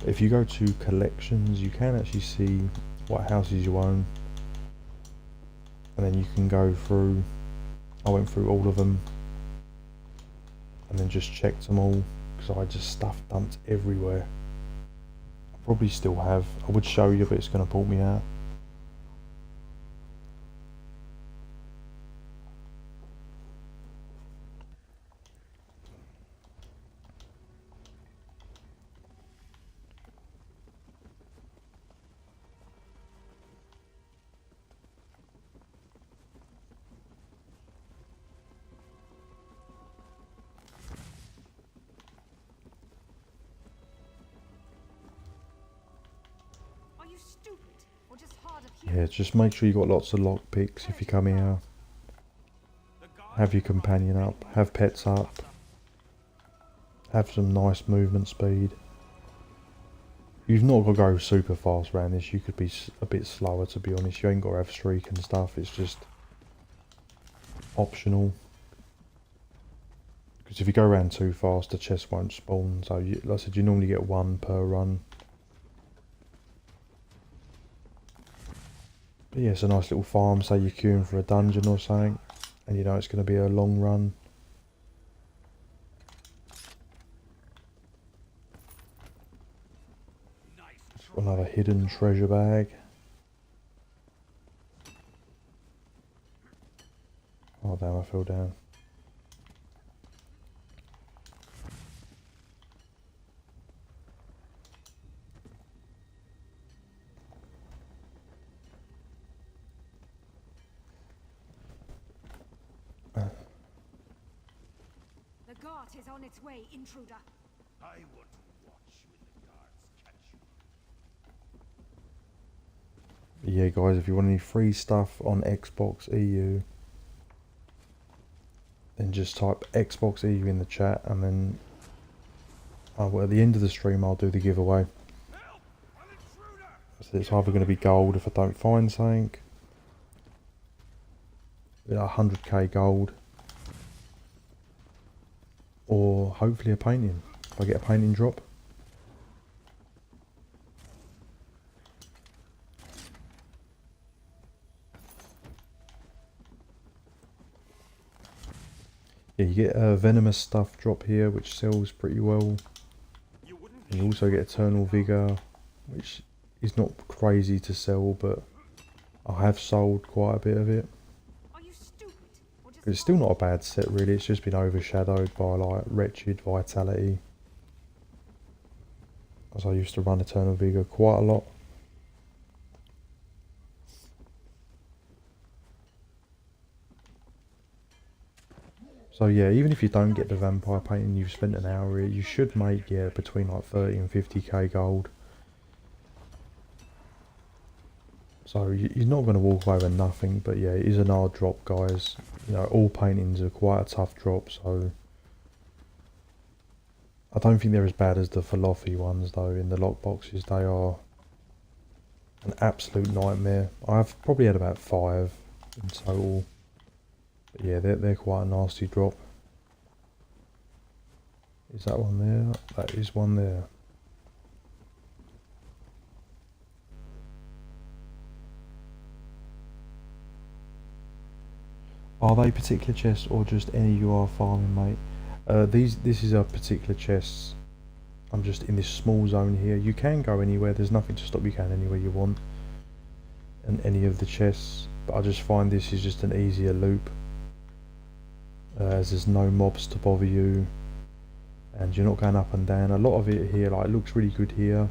If you go to collections, you can actually see what houses you own. And then you can go through, I went through all of them. And then just checked them all, because I just stuff dumped everywhere. I probably still have. I would show you, but it's going to pull me out. Are you stupid? Or just hard of Yeah, just make sure you got lots of lockpicks if you come here. Have your companion up, have pets up, have some nice movement speed. You've not got to go super fast around this, you could be a bit slower to be honest. You ain't got to have streak and stuff, it's just optional. Because if you go around too fast, the chest won't spawn. So, like I said, you normally get one per run. But yeah, it's a nice little farm. Say you're queuing for a dungeon or something, and you know it's going to be a long run. Another hidden treasure bag. Oh damn, I fell down. The guard is on its way, intruder. I want to watch when the guards catch you. Yeah guys, if you want any free stuff on Xbox EU, then just type Xbox EU in the chat, and then well, at the end of the stream I'll do the giveaway. So it's either going to be gold if I don't find something, 100k gold, or hopefully a painting, if I get a painting drop. Yeah, you get a venomous stuff drop here, which sells pretty well. And you also get eternal vigor, which is not crazy to sell, but I have sold quite a bit of it. Are you stupid? Or just It's still not a bad set really, it's just been overshadowed by like Wretched, Vitality. As I used to run Eternal Vigor quite a lot. So yeah, even if you don't get the vampire painting, you've spent an hour here, you should make, yeah, between like 30 and 50k gold. So you're not going to walk away with nothing, but yeah, it is an hard drop guys. You know, all paintings are quite a tough drop, so I don't think they're as bad as the Falofi ones though. In the lockboxes, they are an absolute nightmare. I've probably had about 5 in total. But yeah, they're quite a nasty drop. Is that one there? That is one there. Are they particular chests or just any you are farming, mate? This is a particular chests. I'm just in this small zone here. You can go anywhere. There's nothing to stop you going anywhere you want. And any of the chests. But I just find this is just an easier loop. As there's no mobs to bother you. And you're not going up and down. A lot of it here, like, it looks really good here.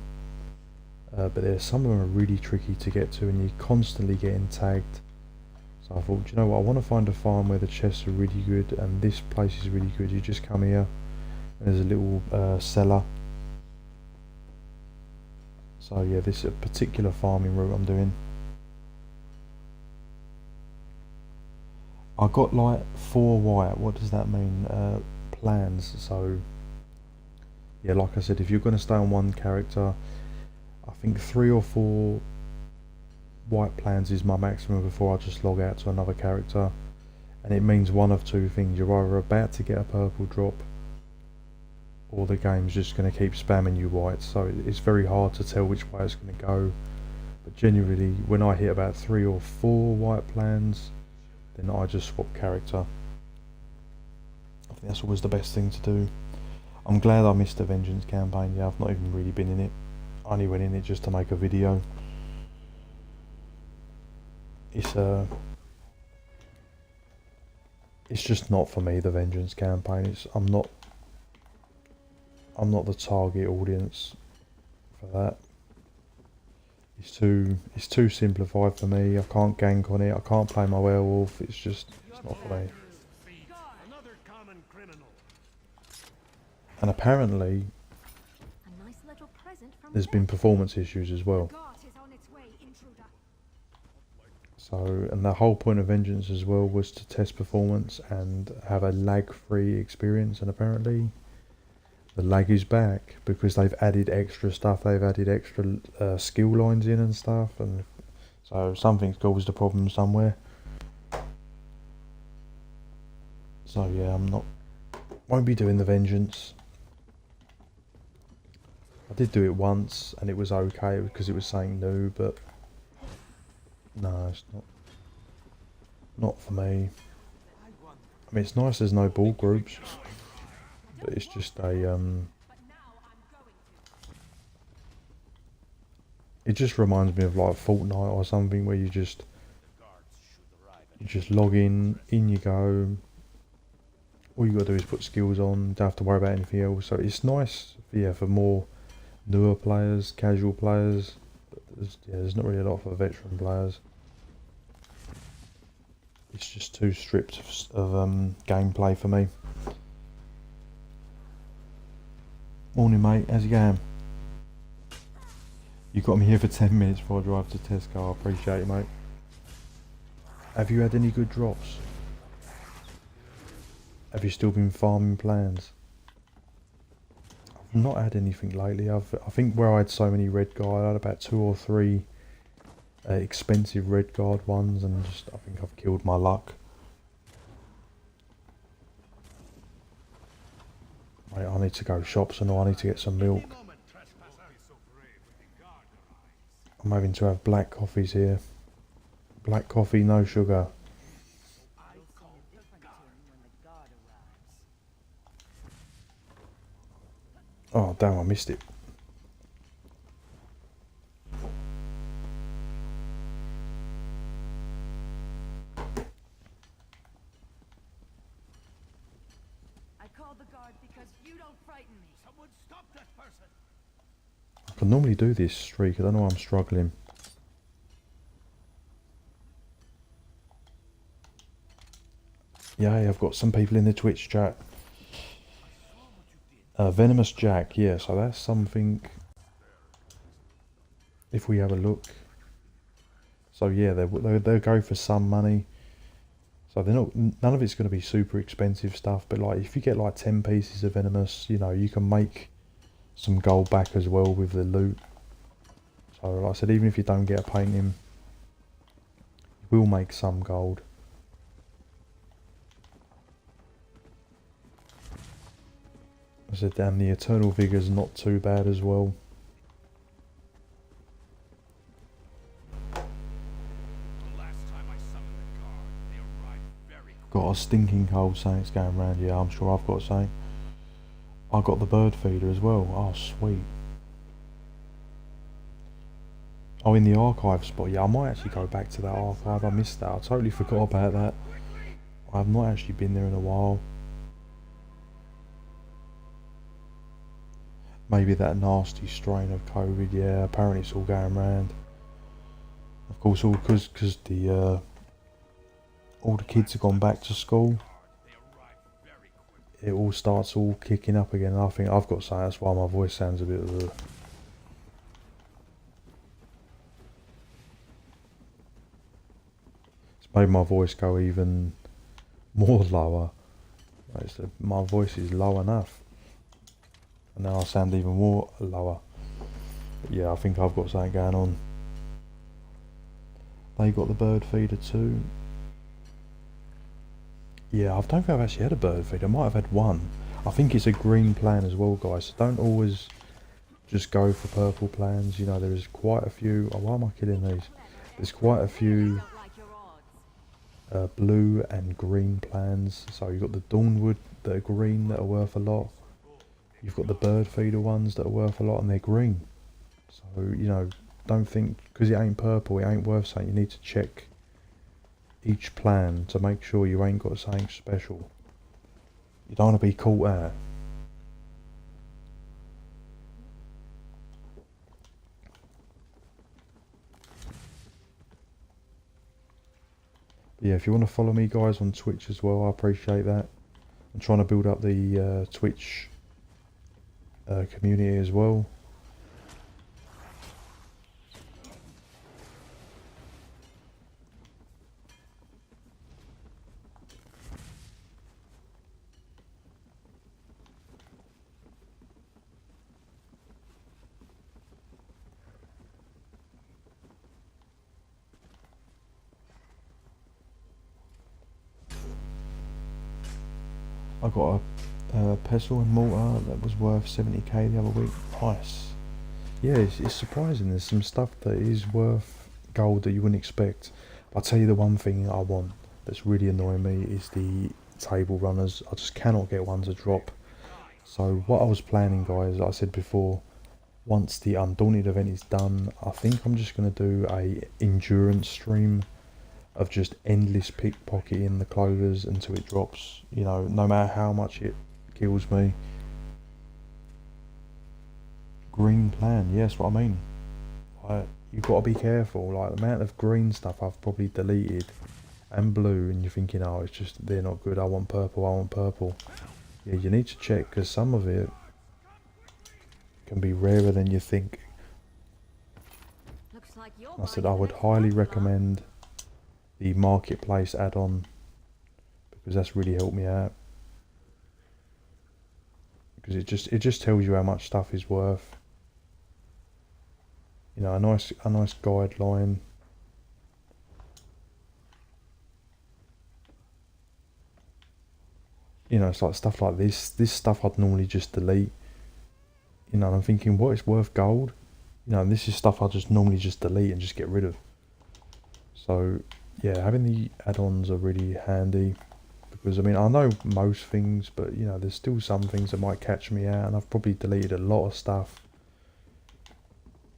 But there's some of them are really tricky to get to, and you're constantly getting tagged. So I thought, you know what, I want to find a farm where the chests are really good, and this place is really good. You just come here, and there's a little cellar. So yeah, this is a particular farming route I'm doing. I got like 4 white. What does that mean? Plans. So yeah, like I said, if you're going to stay on one character, I think 3 or 4 white plans is my maximum before I just log out to another character. And it means one of two things: you're either about to get a purple drop, or the game's just going to keep spamming you white. So it's very hard to tell which way it's going to go. But generally, when I hit about 3 or 4 white plans, then I just swap character. I think that's always the best thing to do. I'm glad I missed the Vengeance campaign. Yeah, I've not even really been in it. I only went in it just to make a video. It's just not for me, the Vengeance campaign. I'm not the target audience for that. It's too simplified for me. I can't gank on it. I can't play my werewolf. It's not for me. Another common criminal. And apparently, A nice little present from there's been performance issues as well. God is on its way, intruder. So, and the whole point of Vengeance as well was to test performance and have a lag-free experience. And apparently, the lag is back because they've added extra stuff. They've added extra skill lines in and stuff, and so something's caused a problem somewhere. So yeah, won't be doing the Vengeance. I did do it once and it was okay because it was something new, but no, it's not for me. I mean, it's nice there's no ball groups, but it's just it just reminds me of like Fortnite or something where you just log in you go. All you gotta do is put skills on, don't have to worry about anything else. So it's nice, yeah, for more newer players, casual players. But there's not really a lot for veteran players. It's just too stripped of gameplay for me. Morning, mate. How's it going? You got me here for 10 minutes before I drive to Tesco. I appreciate it, mate. Have you had any good drops? Have you still been farming plans? I've not had anything lately. I think where I had so many red guard, I had about 2 or 3 expensive red guard ones, and I think I've killed my luck. Mate, I need to go shops and I need to get some milk. I'm having to have black coffees here. Black coffee, no sugar. Oh damn, I missed it. I called the guard because you don't frighten me. Someone stop that person! I can normally do this streak, I don't know why I'm struggling. Yeah, I've got some people in the Twitch chat. Venomous Jack, yeah, so that's something. If we have a look. So yeah, they'll go for some money. So none of it's going to be super expensive stuff, but like if you get like 10 pieces of Venomous, you know, you can make some gold back as well with the loot. So like I said, even if you don't get a painting, you will make some gold. I said, damn, the Eternal Vigor's not too bad as well. Got a stinking cold something's going around. Yeah, I'm sure I've got something. I got the bird feeder as well. Oh, sweet. Oh, in the archive spot. Yeah, I might actually go back to that archive. I missed that. I totally forgot about that. I've not actually been there in a while. Maybe that nasty strain of COVID. Yeah, apparently it's all going around. Of course, all because all the kids have gone back to school. It all starts all kicking up again. I think I've got to say that's why my voice sounds a bit of a... It's made my voice go even more lower. My voice is low enough. And now I sound even more lower. But yeah, I think I've got something going on. They got the bird feeder too. Yeah, I don't think I've actually had a bird feeder. I might have had one. I think it's a green plan as well, guys. So don't always just go for purple plans. You know, there is quite a few. Oh, why am I killing these? There's quite a few blue and green plans. So you've got the Dawnwood that are green that are worth a lot. You've got the bird feeder ones that are worth a lot and they're green. So, you know, don't think because it ain't purple, it ain't worth something. You need to check each plan to make sure you ain't got something special. You don't want to be caught out. But yeah, if you want to follow me guys on Twitch as well, I appreciate that. I'm trying to build up the Twitch community as well. I got a pestle and mortar that was worth 70k the other week. Nice. Yeah, it's surprising. There's some stuff that is worth gold that you wouldn't expect. But I'll tell you the one thing I want that's really annoying me is the table runners. I just cannot get one to drop. So what I was planning, guys, like I said before, once the Undaunted event is done, I think I'm just going to do a endurance stream of just endless pickpocketing the clovers until it drops. You know, no matter how much it kills me. Green plan, yes, what I mean. Like, you've got to be careful. Like, the amount of green stuff I've probably deleted and blue, and you're thinking, oh, it's just they're not good. I want purple. I want purple. Yeah, you need to check because some of it can be rarer than you think. Looks like I said I would highly recommend the marketplace add-on because that's really helped me out. Because it just tells you how much stuff is worth. You know, a nice guideline. You know, it's like stuff like this. This stuff I'd normally just delete. You know, and I'm thinking, what is worth gold? You know, and this is stuff I just normally just delete and just get rid of. So, yeah, having the add-ons are really handy. Because, I mean, I know most things, but, you know, there's still some things that might catch me out. And I've probably deleted a lot of stuff.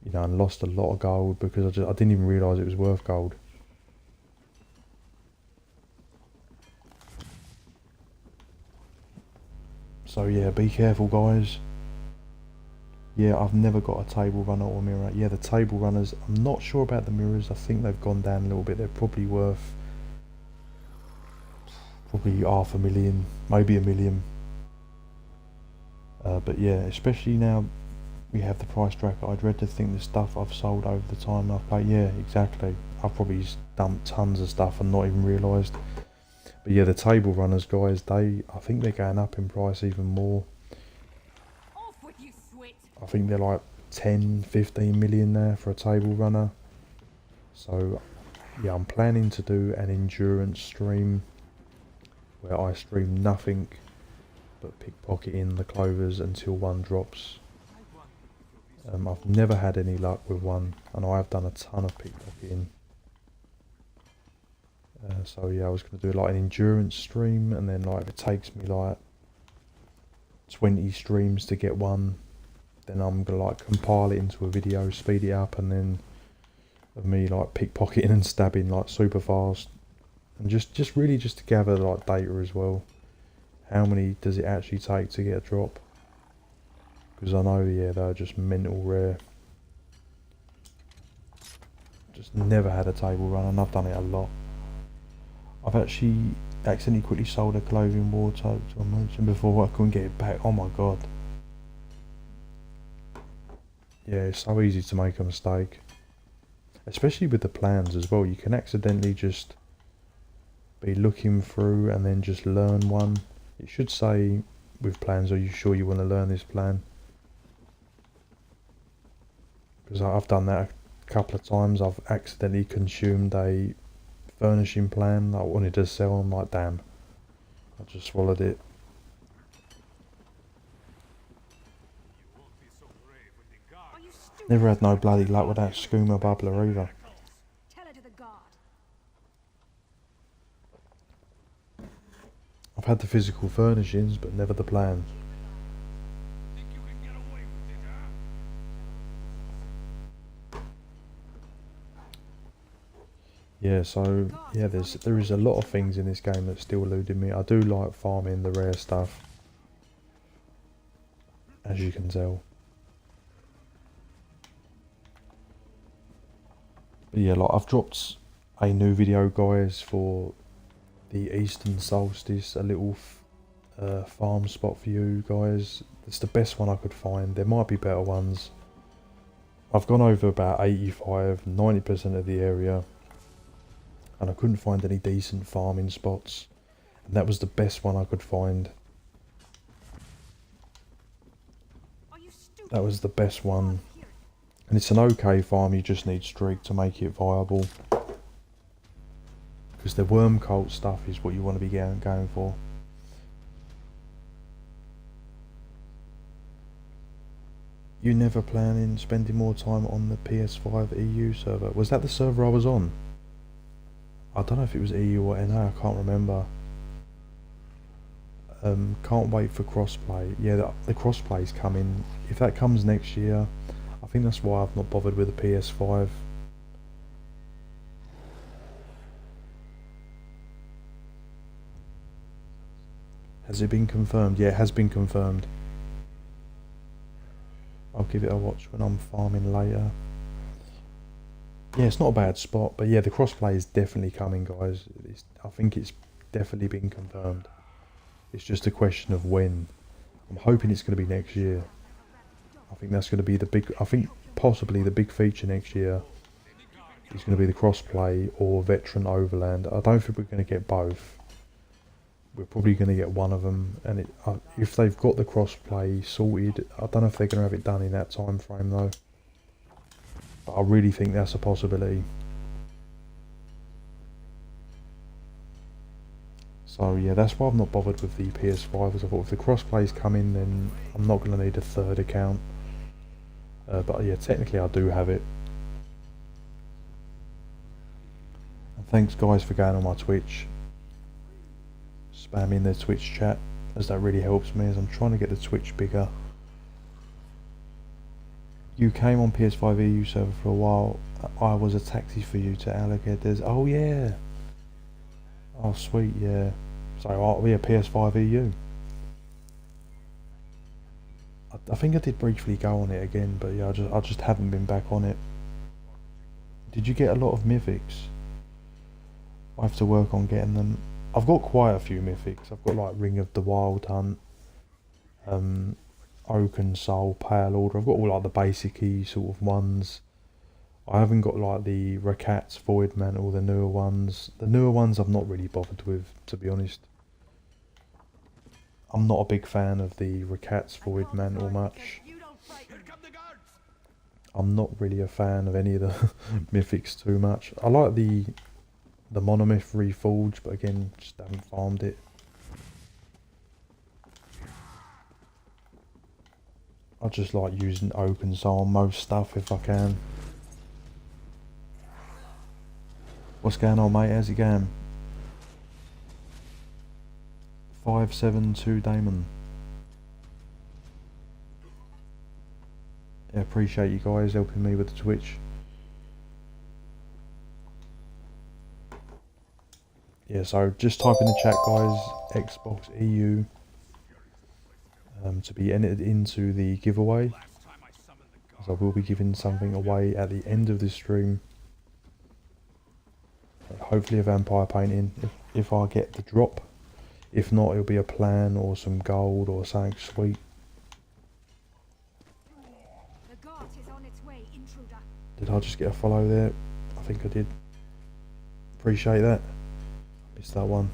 You know, and lost a lot of gold because I didn't even realise it was worth gold. So yeah, be careful guys. Yeah, I've never got a table runner or mirror. Yeah, the table runners, I'm not sure about the mirrors. I think they've gone down a little bit. They're probably worth probably 500,000, maybe 1 million. But yeah, especially now we have the price tracker. I'd dread to think the stuff I've sold over the time I've played. Yeah, exactly. I've probably dumped tons of stuff and not even realised. But yeah, the table runners, guys, I think they're going up in price even more. Off with you, Swit. I think they're like 10, 15 million there for a table runner. So yeah, I'm planning to do an endurance stream where I stream nothing but pickpocketing the clovers until one drops. I've never had any luck with one, and I have done a ton of pickpocketing. So yeah, I was going to do like an endurance stream, and then like if it takes me like 20 streams to get one, then I'm going to like compile it into a video, speed it up, and then of me like pickpocketing and stabbing like super fast, and just really just to gather like data as well. How many does it actually take to get a drop? Because I know, yeah, they're just mental rare. Just never had a table run, and I've done it a lot. I've actually accidentally quickly sold a clothing wardrobe to a merchant before. I couldn't get it back. Oh my god. Yeah, it's so easy to make a mistake. Especially with the plans as well. You can accidentally just be looking through and then just learn one. It should say with plans, are you sure you want to learn this plan? Because I've done that a couple of times. I've accidentally consumed a furnishing plan that I wanted to sell. I'm like, damn, I just swallowed it. Never had no bloody luck with that skooma bubbler either. Tell it to the guard. I've had the physical furnishings, but never the plans. Yeah, so yeah, there is a lot of things in this game that still eluding me. I do like farming the rare stuff, as you can tell. But yeah, like I've dropped a new video, guys, for the Eastern Solstice, a little farm spot for you guys. It's the best one I could find. There might be better ones. I've gone over about 85–90% of the area, and I couldn't find any decent farming spots, and that was the best one I could find. That was the best one, and it's an okay farm. You just need streak to make it viable, because the worm cult stuff is what you want to be going for. You never planning spending more time on the PS5 EU server? Was that the server I was on? I don't know if it was EU or NA, I can't remember. Can't wait for crossplay. Yeah, the crossplay is coming. If that comes next year, I think that's why I've not bothered with the PS5. Has it been confirmed? Yeah, it has been confirmed. I'll give it a watch when I'm farming later. Yeah, it's not a bad spot, but yeah, the crossplay is definitely coming, guys. I think it's definitely been confirmed. It's just a question of when. I'm hoping it's going to be next year. I think that's going to be the big... I think possibly the big feature next year is going to be the crossplay or Veteran Overland. I don't think we're going to get both. We're probably going to get one of them, and if they've got the crossplay sorted, I don't know if they're going to have it done in that time frame though. But I really think that's a possibility. So yeah, that's why I'm not bothered with the PS5, because I thought if the crossplay's coming, then I'm not going to need a third account. But yeah, technically I do have it. And thanks guys for going on my Twitch, spamming the Twitch chat, as that really helps me as I'm trying to get the Twitch bigger. You came on PS5 EU server for a while. I was a taxi for you to Alligators. Oh yeah. Oh sweet, yeah. So I'll be a PS5 EU. I think I did briefly go on it again, but yeah, I just haven't been back on it. Did you get a lot of mythics? I have to work on getting them. I've got quite a few mythics. I've got like Ring of the Wild Hunt, Oaken Soul, Pale Order. I've got all like the basic-y sort of ones. I haven't got like the Rakat's Void Mantle, the newer ones. The newer ones I've not really bothered with, to be honest. I'm not a big fan of the Rakat's Void Mantle much. I'm not really a fan of any of the mythics too much. I like the Monomyth Reforged, but again, just haven't farmed it. I just like using Oaken Soul on most stuff if I can. What's going on, mate? How's it going? 572 Damon. Yeah, appreciate you guys helping me with the Twitch. Yeah, so just type in the chat, guys, Xbox EU, to be entered into the giveaway, as I will be giving something away at the end of this stream. Hopefully a vampire painting, if I get the drop. If not, it'll be a plan or some gold or something sweet. The guard is on its way, intruder. Did I just get a follow there? I think I did. Appreciate that. It's that one.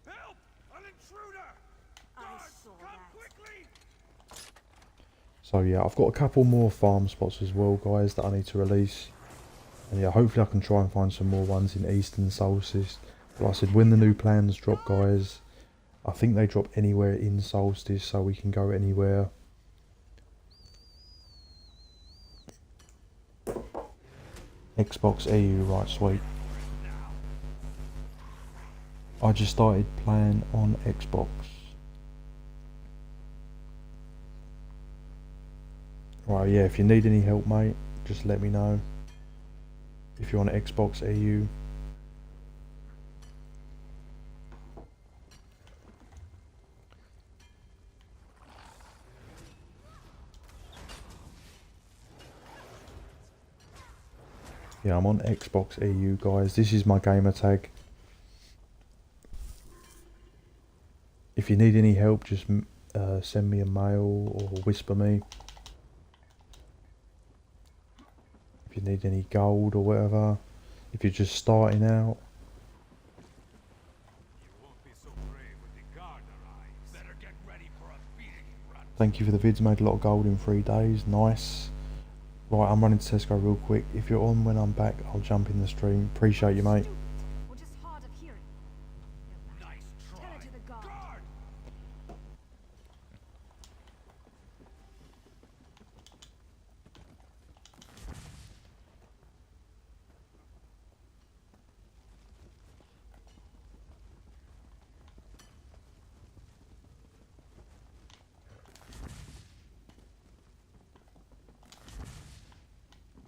Help! An intruder! Guards, come quickly! So yeah, I've got a couple more farm spots as well, guys, that I need to release. And yeah, hopefully I can try and find some more ones in Eastern Solstice. But like I said, when the new plans drop, guys, I think they drop anywhere in Solstice, so we can go anywhere. Xbox EU, right, sweet. I just started playing on Xbox. Right, yeah, if you need any help, mate, just let me know. If you're on Xbox EU. Yeah, I'm on Xbox EU, guys. This is my gamer tag. If you need any help, just send me a mail or whisper me. If you need any gold or whatever. If you're just starting out. You won't be so brave when the guard arrives. Better get ready for a beating, run. Thank you for the vids. Made a lot of gold in 3 days. Nice. Right, I'm running to Tesco real quick. If you're on when I'm back, I'll jump in the stream. Appreciate you, mate. Or just hard of hearing. Nice try. Tell it to the guard. Guard!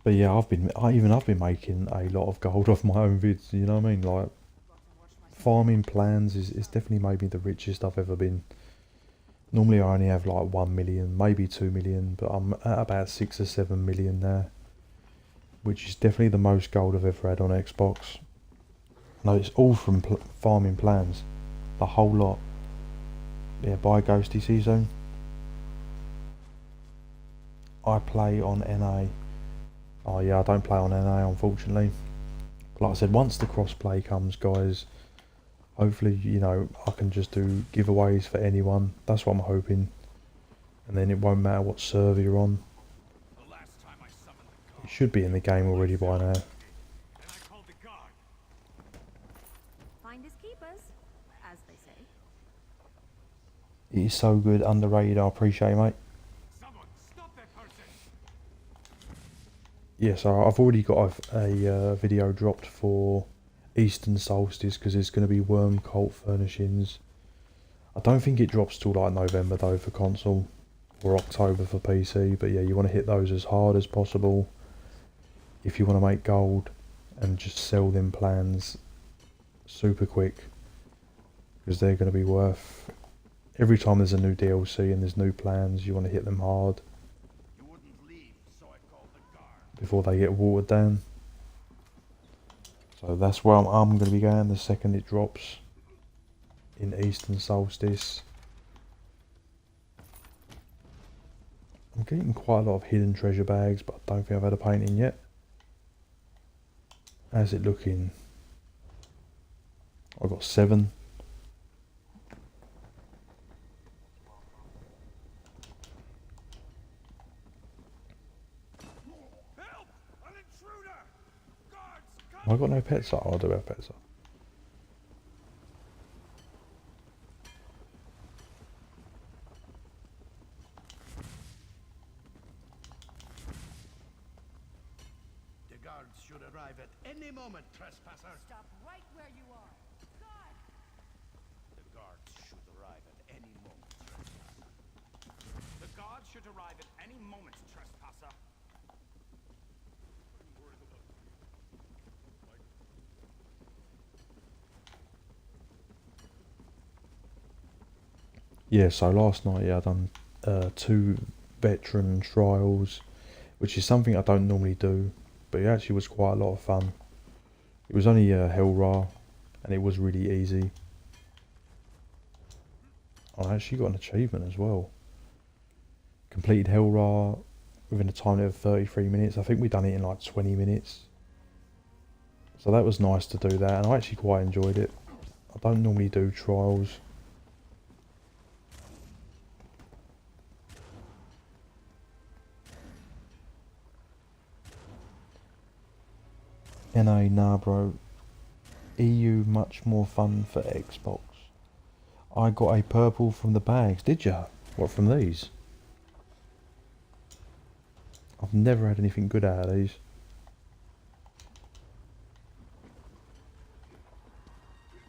But yeah, I've been making a lot of gold off my own vids. You know what I mean? Like, farming plans is definitely made me the richest I've ever been. Normally I only have like 1 million, maybe 2 million, but I'm at about 6 or 7 million now, which is definitely the most gold I've ever had on Xbox. No, it's all from farming plans, the whole lot. Yeah, bye Ghosty, see you soon. I play on NA. Oh yeah, I don't play on NA, unfortunately. But like I said, once the crossplay comes, guys, hopefully, you know, I can just do giveaways for anyone. That's what I'm hoping. And then it won't matter what server you're on. The last time I summoned the guard, It should be in the game already by now. and I called the guard. Finders keepers, as they say. It is so good, underrated, I appreciate it, mate. Someone stop that person! Yeah, so I've already got a video dropped for Eastern Solstice because there's going to be Worm Cult furnishings. I don't think it drops till like November though for console, or October for PC, but yeah, you want to hit those as hard as possible if you want to make gold and just sell them plans super quick, because they're going to be worth, every time there's a new DLC and there's new plans, you want to hit them hard You wouldn't leave, so I called the guard. before they get watered down. So that's where I'm going to be going the second it drops in Eastern Solstice. I'm getting quite a lot of hidden treasure bags, but I don't think I've had a painting yet. How's it looking? I've got 7. Help! An intruder! Guards, come! Have I got no pets? Oh, I do have pets. The guards should arrive at any moment, trespasser. Stop right where you are. Guard! The guards should arrive at any moment, trespasser. The guard should arrive at any moment, trespasser. Yeah, so last night, yeah, I done 2 veteran trials, which is something I don't normally do, but it actually was quite a lot of fun. It was only Hell Ra, and it was really easy. I actually got an achievement as well. Completed Hell Ra, within a time limit of 33 minutes. I think we done it in like 20 minutes. So that was nice to do that, and I actually quite enjoyed it. I don't normally do trials. NA, nah bro. EU much more fun for Xbox. I got a purple from the bags. Did ya? What, from these? I've never had anything good out of these.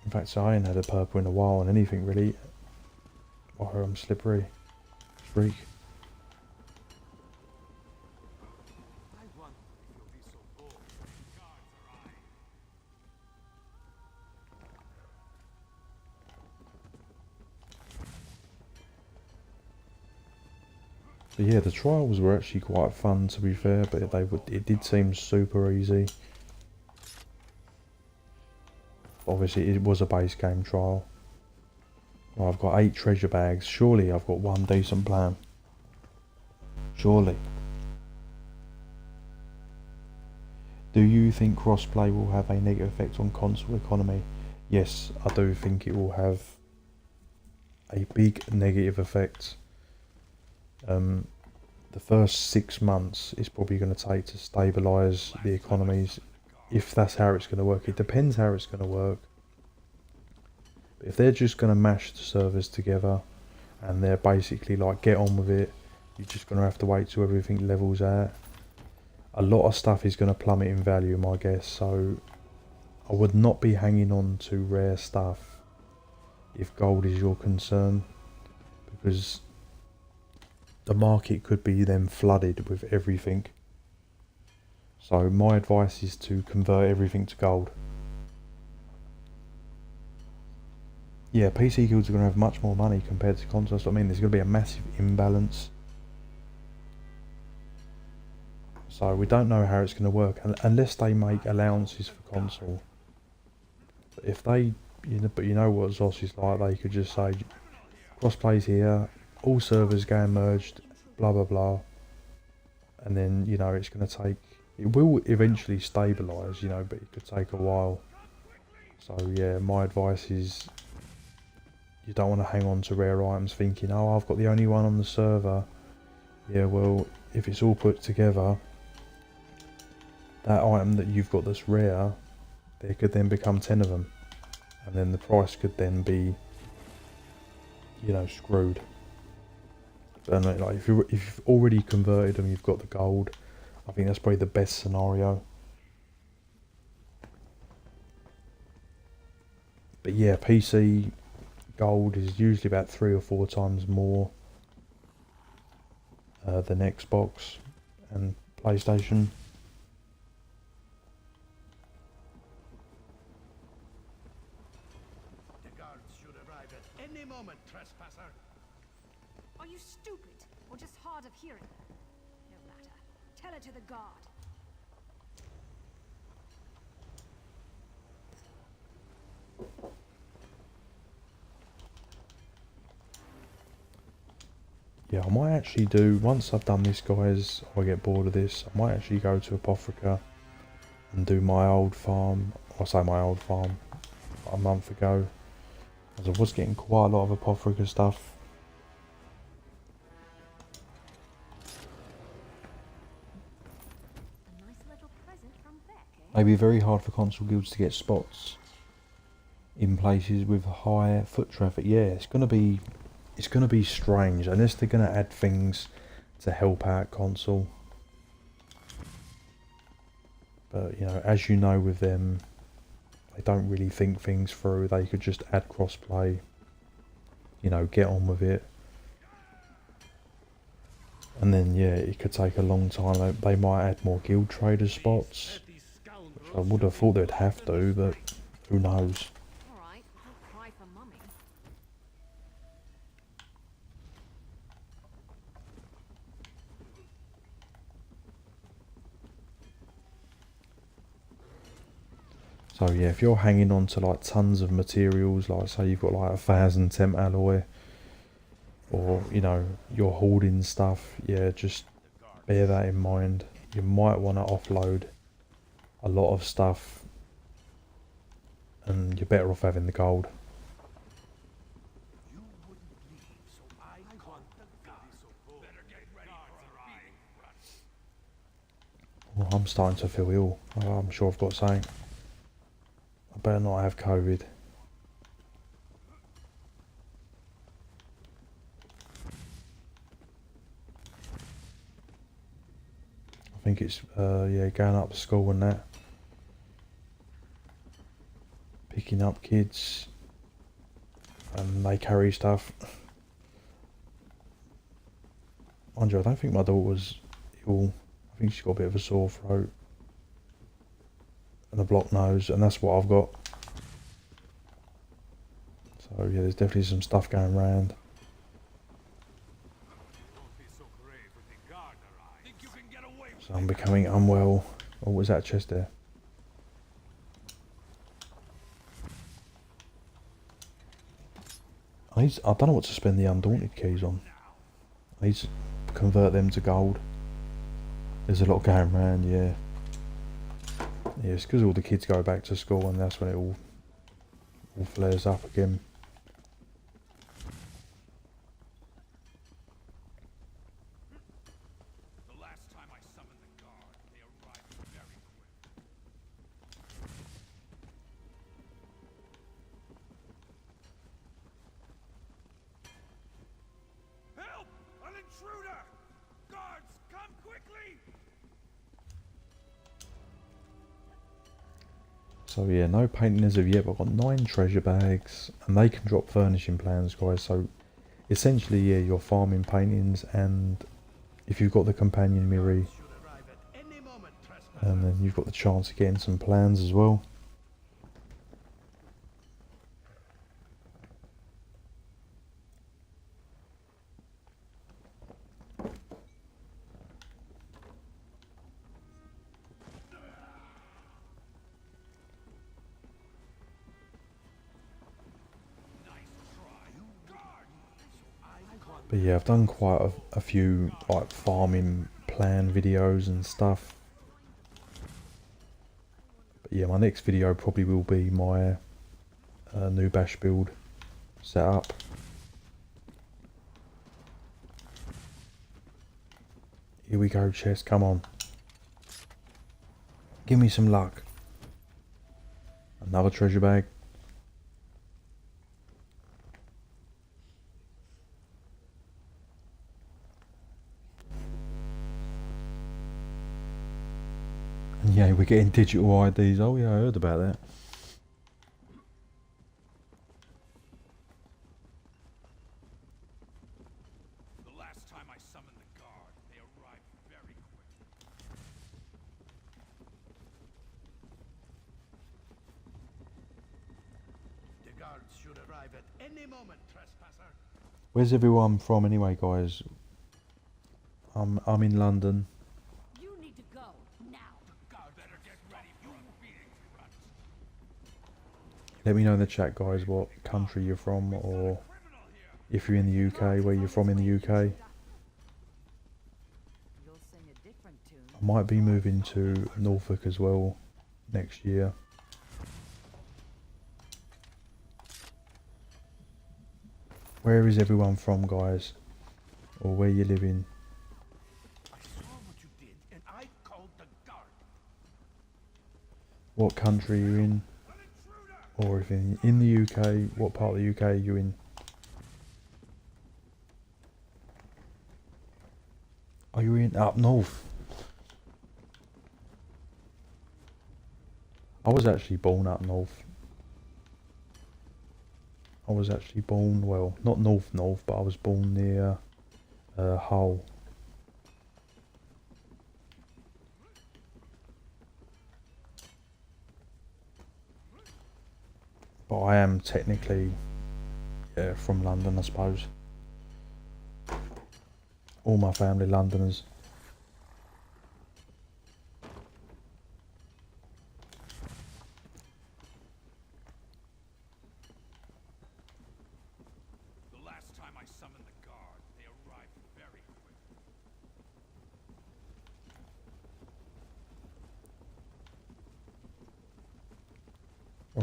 In fact, so I ain't had a purple in a while on anything really. Or I'm slippery. Freak. So yeah, the trials were actually quite fun to be fair, but it did seem super easy. Obviously it was a base game trial. Well, I've got 8 treasure bags. Surely I've got one decent plan. Surely. Do you think crossplay will have a negative effect on console economy? Yes, I do think it will have a big negative effect. The first 6 months is probably going to take to stabilise the economies, if that's how it's going to work. It depends how it's going to work. But if they're just going to mash the servers together and they're basically like get on with it, you're just going to have to wait till everything levels out. A lot of stuff is going to plummet in value, my guess, so I would not be hanging on to rare stuff if gold is your concern, because the market could be then flooded with everything. So my advice is to convert everything to gold. Yeah, PC guilds are going to have much more money compared to consoles. I mean, there's going to be a massive imbalance. So we don't know how it's going to work unless they make allowances for console. But if they, but you know what Zos is like, they could just say crossplay's here, all servers getting merged, blah blah blah, and then it's going to take. It will eventually stabilise, but it could take a while. So yeah, my advice is you don't want to hang on to rare items thinking, oh, I've got the only one on the server. Yeah, well, if it's all put together, that item that you've got that's rare, there could then become 10 of them, and then the price could then be, screwed. And like if you've already converted and you've got the gold, I think that's probably the best scenario. But yeah, PC gold is usually about 3 or 4 times more than Xbox and PlayStation. The guards should arrive at any moment, trespasser. Are you stupid or just hard of hearing? No matter. Tell it to the guard. Yeah, I might actually do, once I've done this, guys, or I get bored of this, I might actually go to Apotheca and do my old farm. I say my old farm, a month ago, as I was getting quite a lot of Apotheca stuff. A nice little present from Beck, eh? Maybe very hard for console guilds to get spots in places with high foot traffic. Yeah, it's gonna be strange unless they're gonna add things to help out console. But as you know with them, they don't really think things through. They could just add crossplay, get on with it. And then yeah, it could take a long time. They might add more guild trader spots, which I would have thought they'd have to, but who knows. Alright, don't cry for mummy. So yeah, if you're hanging on to like tons of materials, like say you've got like 1,000 temp alloy, or you're hoarding stuff, yeah, just bear that in mind. You might want to offload a lot of stuff, and you're better off having the gold. You wouldn't leave, so I called the guards. Better get ready for a beating, Well, I'm starting to feel ill. I'm sure I've got something. I better not have COVID. I think it's yeah, going up to school and that. Picking up kids and they carry stuff. Mind you, I don't think my daughter's ill. I think she's got a bit of a sore throat and a blocked nose, and that's what I've got. So yeah, there's definitely some stuff going around. So I'm becoming unwell. Oh, was that a chest there? I don't know what to spend the Undaunted keys on. I need to convert them to gold. There's a lot going around, yeah. Yeah, it's because all the kids go back to school and that's when it all flares up again. The last time I summoned the guard, they arrived very quick. Help! An intruder! Guards, come quickly! So yeah, no painting as of yet, but I've got 9 treasure bags, and they can drop furnishing plans, guys. So essentially, yeah, you're farming paintings, and if you've got the companion Miri, and then you've got the chance of getting some plans as well. But yeah, I've done quite a few like farming plan videos and stuff. But yeah, my next video probably will be my new bash build setup. Here we go, chest, come on. Give me some luck. Another treasure bag. And yeah, we're getting digital IDs. Oh yeah, I heard about that. The last time I summoned the guard, they arrived very quick. The guards should arrive at any moment, trespasser. Where's everyone from anyway, guys? I'm in London. You need to go now. Guard, better get ready for a beating, runt. Let me know in the chat, guys, what country you're from, or if you're in the UK, where you're from in the UK. You'll sing a different tune. I might be moving to Norfolk as well next year. Where is everyone from, guys? Or where you living? I saw what you did, and I called the guard. What country are you in? Or if in the UK, what part of the UK are you in? Are you in up north? I was actually born up north. I was actually born, well, not north, but I was born near Hull. But I am technically, yeah, from London, I suppose. All my family Londoners. The last time I summoned the guard, they arrived very quick.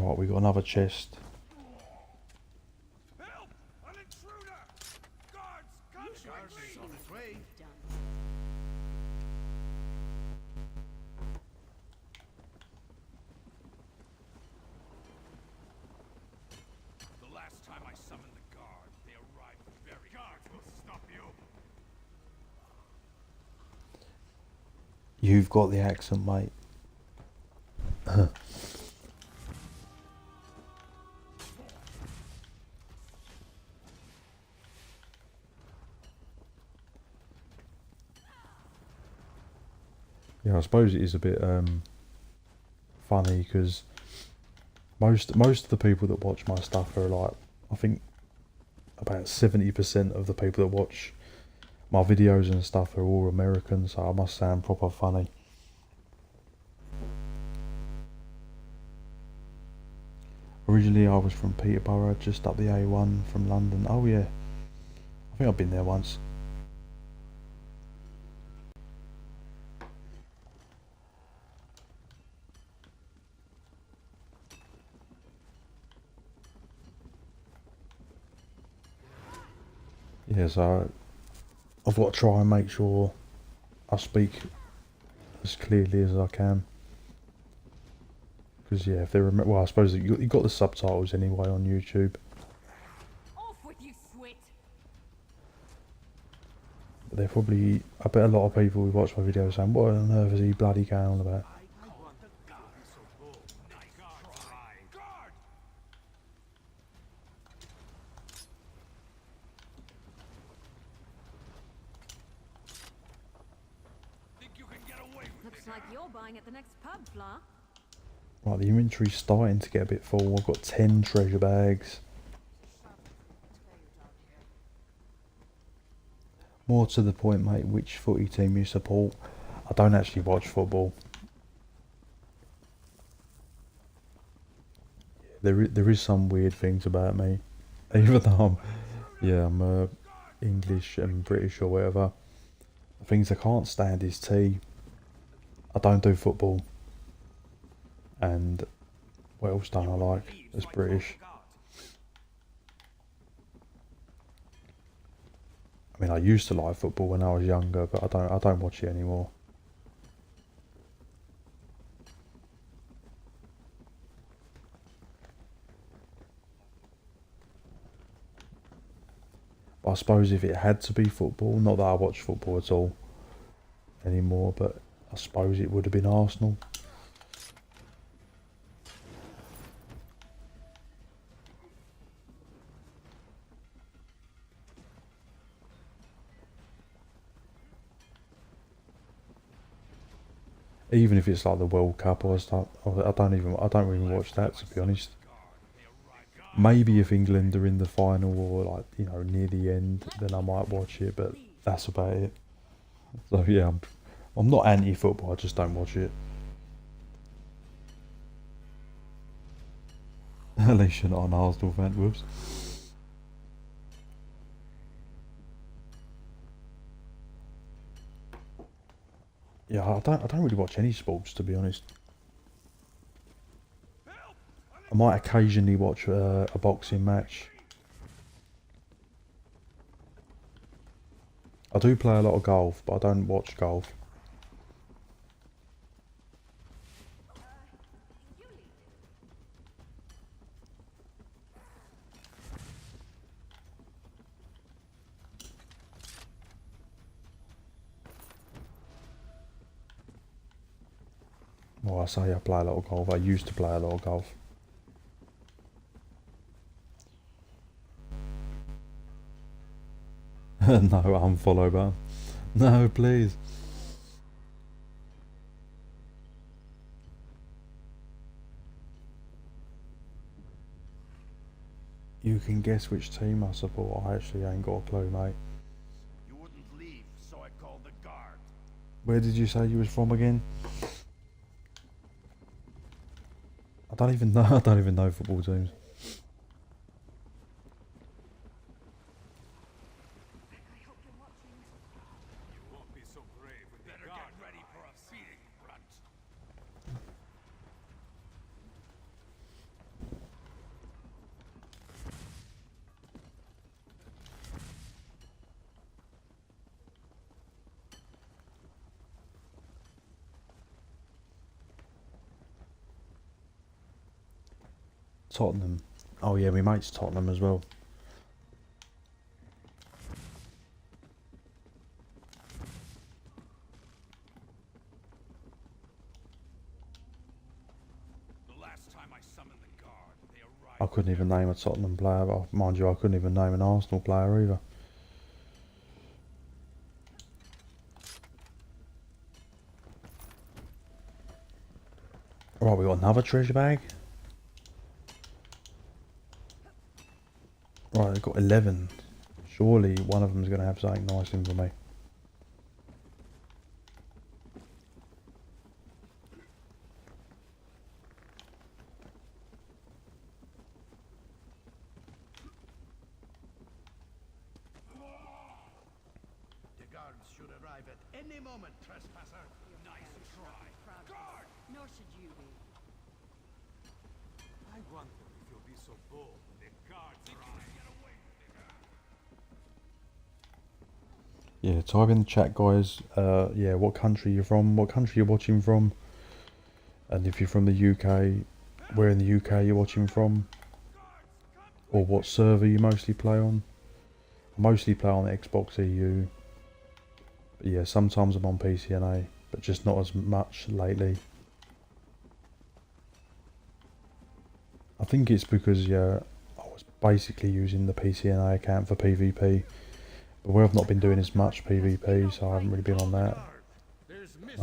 Right, we got another chest. Help! An intruder! Guards, come quickly! On its way. The last time I summoned the guard, they arrived very... Guards will stop you! You've got the accent, mate. Yeah, I suppose it is a bit funny because most of the people that watch my stuff are like, I think about 70% of the people that watch my videos and stuff are all American, so I must sound proper funny. Originally I was from Peterborough, just up the A1 from London. Oh yeah, I think I've been there once. Yeah, so I've got to try and make sure I speak as clearly as I can. Because yeah, if they remember, well, I suppose you got the subtitles anyway on YouTube. Off with you, Swit! But they're probably, I bet a lot of people who watch my videos saying, what on earth is he bloody going on about? Guard! Think you can get away with Looks like you're buying at the next pub, Fla. Right, the inventory's starting to get a bit full. I've got 10 treasure bags. More to the point, mate, which footy team you support? I don't actually watch football. There is some weird things about me. Even though I'm English and British or whatever. The things I can't stand is tea. I don't do football. And what else don't I like as British? I mean, I used to like football when I was younger, but I don't watch it anymore. But I suppose if it had to be football, not that I watch football at all anymore, but I suppose it would have been Arsenal. Even if it's like the World Cup or stuff, I don't even watch that, to be honest. Maybe if England are in the final or like, you know, near the end, then I might watch it, but that's about it. So yeah, I'm not anti-football, I just don't watch it. At least you're not an Arsenal fan, whoops. Yeah, I don't really watch any sports, to be honest. I might occasionally watch a boxing match. I do play a lot of golf, but I don't watch golf. Well, I say I play a lot of golf. I used to play a lot of golf. No, unfollow button. No, please. You can guess which team I support. I actually ain't got a clue, mate. You wouldn't leave, so I called the guard. Where did you say you was from again? I don't even know. I don't even know football teams. You won't be so brave with the guard. Better get ready for a feeding, runt. Tottenham. Oh yeah, my mate's Tottenham as well. The last time I summoned the guard, they arrived. I couldn't even name a Tottenham player, but mind you, I couldn't even name an Arsenal player either. Right, we got another treasure bag. Right, I've got 11. Surely one of them's going to have something nice in for me. The guards should arrive at any moment, trespasser. Nice try. Guard! Nor should you be. I wonder if you'll be so bold when the guards arrive. Get away, nigger. Yeah, type in the chat, guys. Yeah, what country you're from, what country you're watching from, and if you're from the UK, where in the UK you're watching from, or what server you mostly play on. I mostly play on Xbox EU, but yeah, sometimes I'm on PCNA, but just not as much lately. I think it's because yeah, I was basically using the PCNA account for PvP. But where I've not been doing as much PvP, so I haven't really been on that.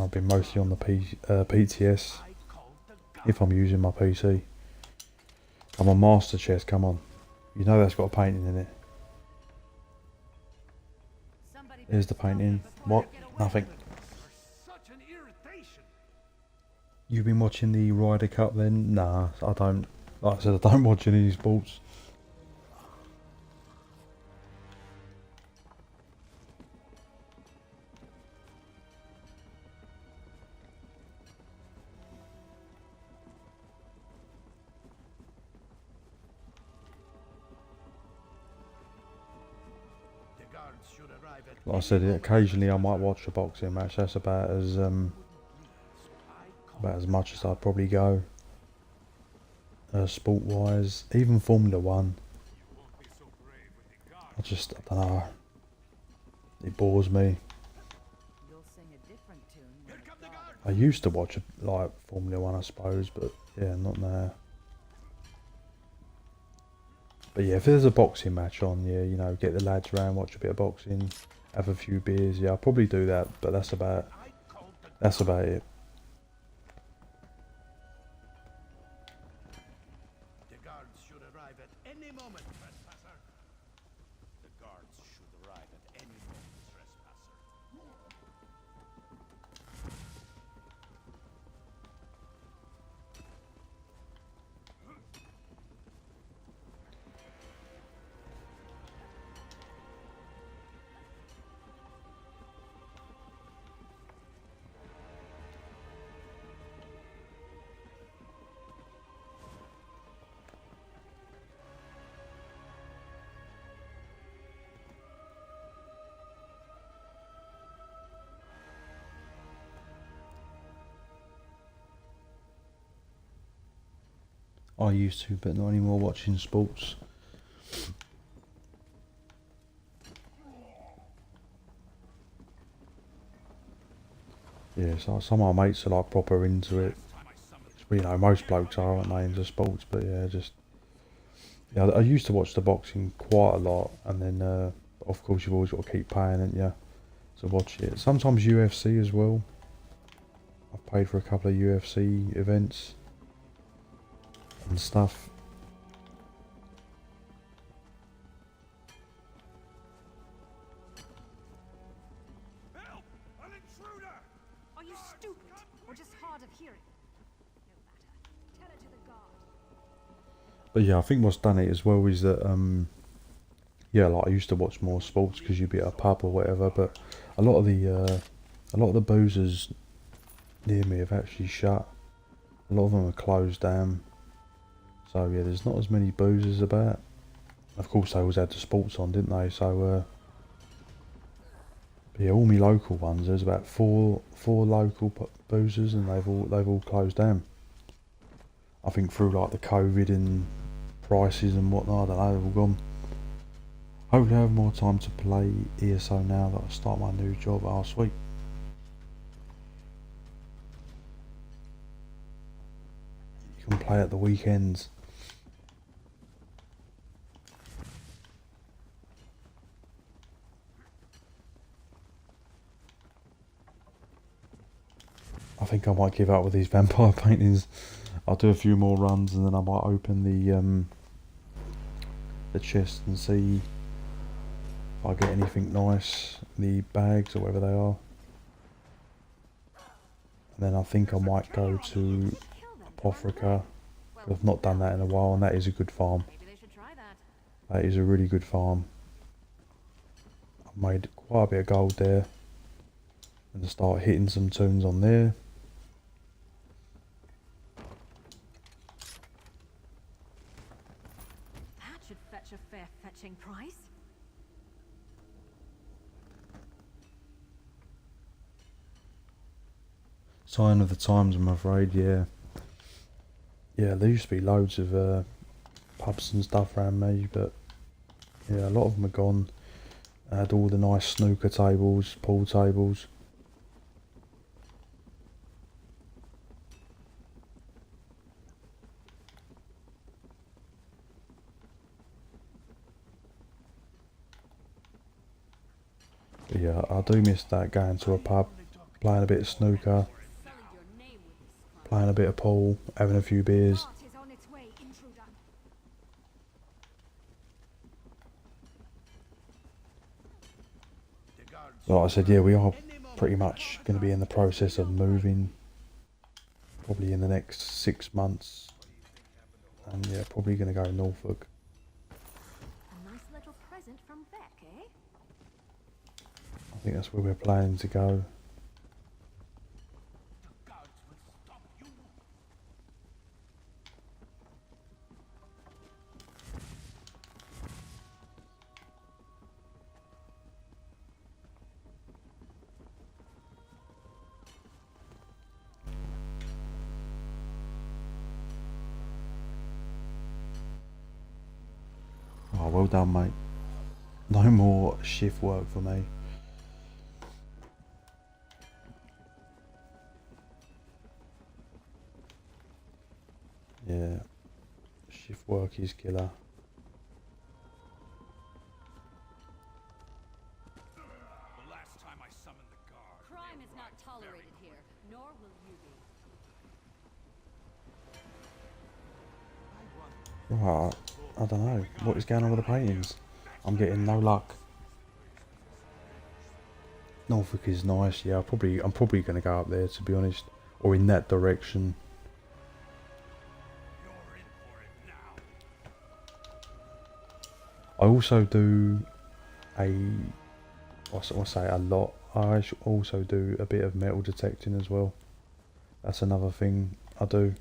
I've been mostly on the PTS, if I'm using my PC. I'm on Master Chest, come on. You know that's got a painting in it. Here's the painting. What? Nothing. Such an irritation. You've been watching the Ryder Cup then? Nah, I don't. Like I said, I don't watch any sports. Like I said, occasionally I might watch a boxing match. That's about as much as I'd probably go. Sport wise, even Formula 1. I don't know. It bores me. You'll sing a different tune when the guard I used to watch like Formula 1, I suppose, but yeah, not now. But yeah, if there's a boxing match on, yeah, you know, get the lads around, watch a bit of boxing, have a few beers. Yeah, I'll probably do that, but that's about it. The guards should arrive at any moment, trespasser. The guards should arrive at any moment, trespasser. I used to, but not anymore, watching sports. Yeah, so some of my mates are like proper into it. You know, most blokes are, aren't they, into sports, but yeah, yeah, I used to watch the boxing quite a lot, and then of course you've always got to keep paying, haven't you, to watch it. Sometimes UFC as well. I've paid for a couple of UFC events and stuff. Help! An intruder! Are you stupid or just hard of hearing? No matter. Tell it to the guard. But yeah, I think what's done it as well is that yeah, like I used to watch more sports because you'd be at a pub or whatever, but a lot of the boozers near me have actually shut. A lot of them are closed down. So yeah, there's not as many boozers about. Of course, they always had the sports on, didn't they? So but yeah, all my local ones. There's about four local boozers, and they've all closed down. I think through like the COVID and prices and whatnot, I don't know, they've all gone. Hopefully I have more time to play ESO now that I start my new job. Oh, sweet. You can play at the weekends. I think I might give up with these vampire paintings. I'll do a few more runs and then I might open the chest and see if I get anything nice, the bags or whatever they are. And then I think I might go to Apothrica. I've not done that in a while and that is a good farm. That is a really good farm. I've made quite a bit of gold there. And start hitting some tunes on there. That should fetch a fair fetching price. Sign of the times, I'm afraid, yeah. Yeah, there used to be loads of pubs and stuff around me, but yeah, a lot of them are gone. I had all the nice snooker tables, pool tables. But yeah, I do miss that, going to a pub, playing a bit of snooker, playing a bit of pool, having a few beers. Like I said, yeah, we are pretty much going to be in the process of moving, probably in the next 6 months, and yeah, probably going to go to Norfolk. A nice little present from Beck, eh? I think that's where we're planning to go. Oh, well done, mate. No more shift work for me. Yeah, shift work is killer. The last time I summoned the guard, Crime is not tolerated here, nor will you be. Right, I don't know. What is going on with the paintings? I'm getting no luck. Norfolk is nice, yeah. I'm probably going to go up there, to be honest, or in that direction. you're in for it now. I also do I say a lot. I also do a bit of metal detecting as well. That's another thing I do.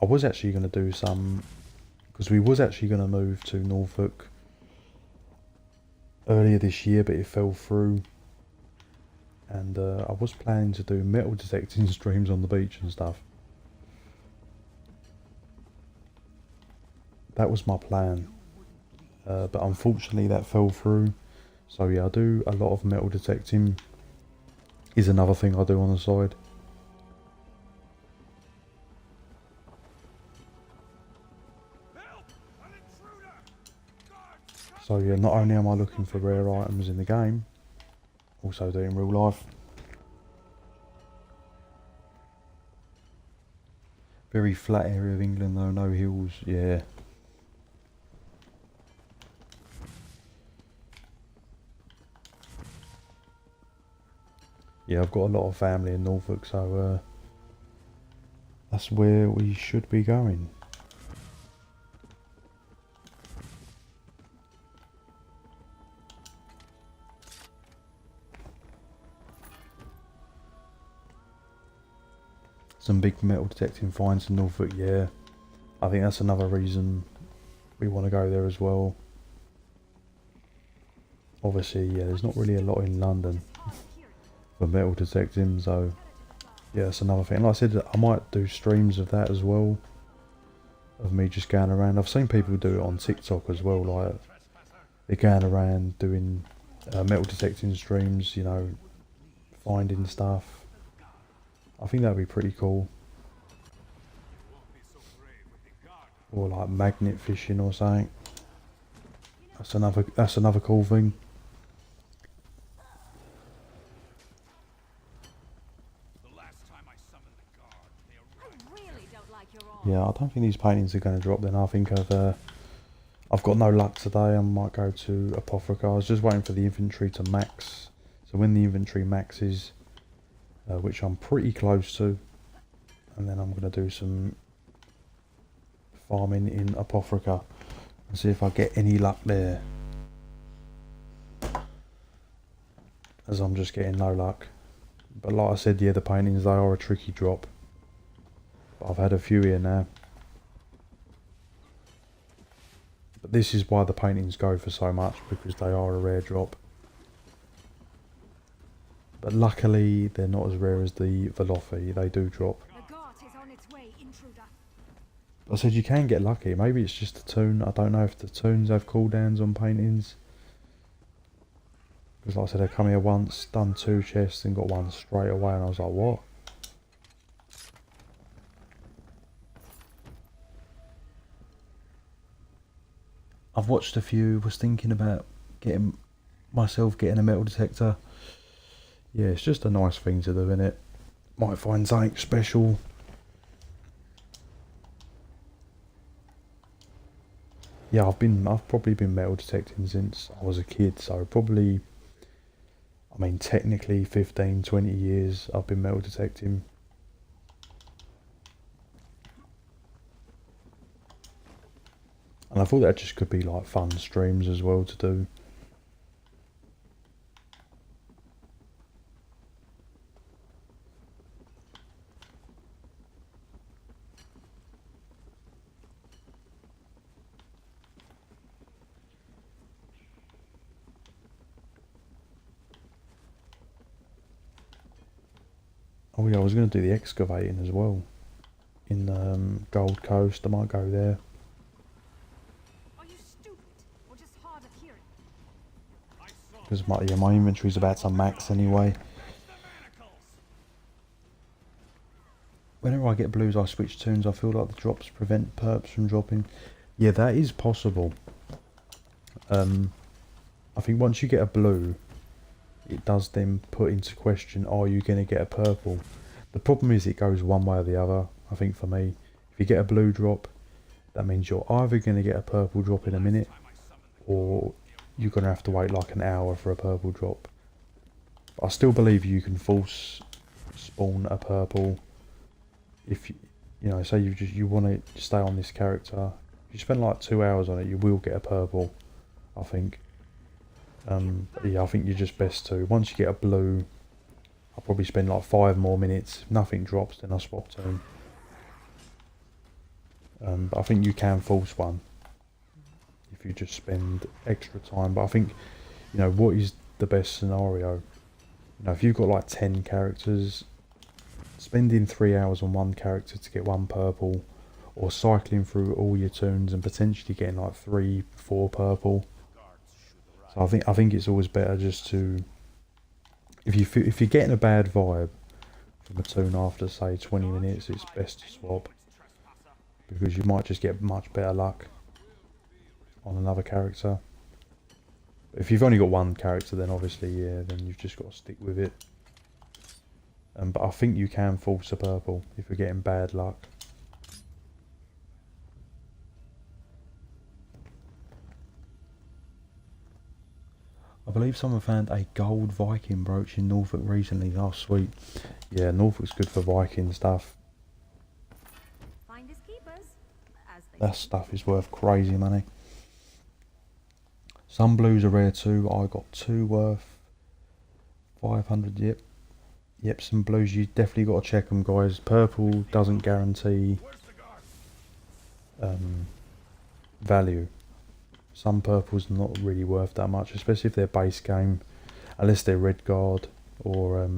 I was actually going to do some, because we was actually going to move to Norfolk earlier this year, but it fell through. And I was planning to do metal detecting streams on the beach and stuff. That was my plan. But unfortunately that fell through. So yeah, I do a lot of metal detecting. Is another thing I do on the side. So yeah, not only am I looking for rare items in the game, also do it in real life. Very flat area of England though, no hills, yeah. Yeah, I've got a lot of family in Norfolk, so that's where we should be going. Some big metal detecting finds in Norfolk, yeah. I think that's another reason we want to go there as well. Obviously, yeah, there's not really a lot in London for metal detecting, so yeah, that's another thing. Like I said, I might do streams of that as well. of me just going around. I've seen people do it on TikTok as well, like they're going around doing metal detecting streams, you know, finding stuff. I think that'd be pretty cool. Or like magnet fishing or something. That's another cool thing. Yeah, I don't think these paintings are going to drop then. I think I've got no luck today. I might go to Apotheca. I was just waiting for the inventory to max. So when the inventory maxes, which I'm pretty close to, and then I'm going to do some farming in Apotheca and see if I get any luck there. As I'm just getting no luck. But like I said, yeah, the paintings, they are a tricky drop. But I've had a few here now. But this is why the paintings go for so much, because they are a rare drop. But luckily, they're not as rare as the Velothi. They do drop. I said you can get lucky. Maybe it's just a toon. I don't know if the toons have cooldowns on paintings. Because like I said, I come here once, done 2 chests and got one straight away, and I was like, what? I've watched a few, was thinking about getting a metal detector. Yeah, it's just a nice thing to do, innit? Might find something special. Yeah, I've probably been metal detecting since I was a kid, so probably, I mean, technically 15, 20 years I've been metal detecting. And I thought that just could be like fun streams as well to do. Oh yeah, I was going to do the excavating as well. In Gold Coast, I might go there. Because my inventory's about to max anyway. Whenever I get blues, I switch toons. I feel like the drops prevent perps from dropping. Yeah, that is possible. I think once you get a blue, it does then put into question, are you going to get a purple? The problem is it goes one way or the other, I think for me. If you get a blue drop, that means you're either going to get a purple drop in a minute, or you're going to have to wait like an hour for a purple drop. But I still believe you can force spawn a purple if you know, say you want to stay on this character. If you spend like 2 hours on it, you will get a purple, I think. Yeah, I think you're just best to, once you get a blue, I'll probably spend like 5 more minutes. If nothing drops, then I'll swap to them. But I think you can force one if you just spend extra time. But I think, you know, what is the best scenario? You know, if you've got like 10 characters, spending 3 hours on one character to get one purple, or cycling through all your toons and potentially getting like 3, 4 purple. So I think it's always better just to, if you're getting a bad vibe from a toon after say 20 minutes, it's best to swap, because you might just get much better luck on another character. But if you've only got one character, then obviously, yeah, then you've just got to stick with it. But I think you can force a purple if you're getting bad luck. I believe someone found a gold Viking brooch in Norfolk recently. Oh, sweet. Yeah, Norfolk's good for Viking stuff. That stuff is worth crazy money. Some blues are rare too. I got 2 worth 500, yep. Yep, some blues, you definitely got to check them, guys. Purple doesn't guarantee value. Some purple's not really worth that much, especially if they're base game, unless they're red guard or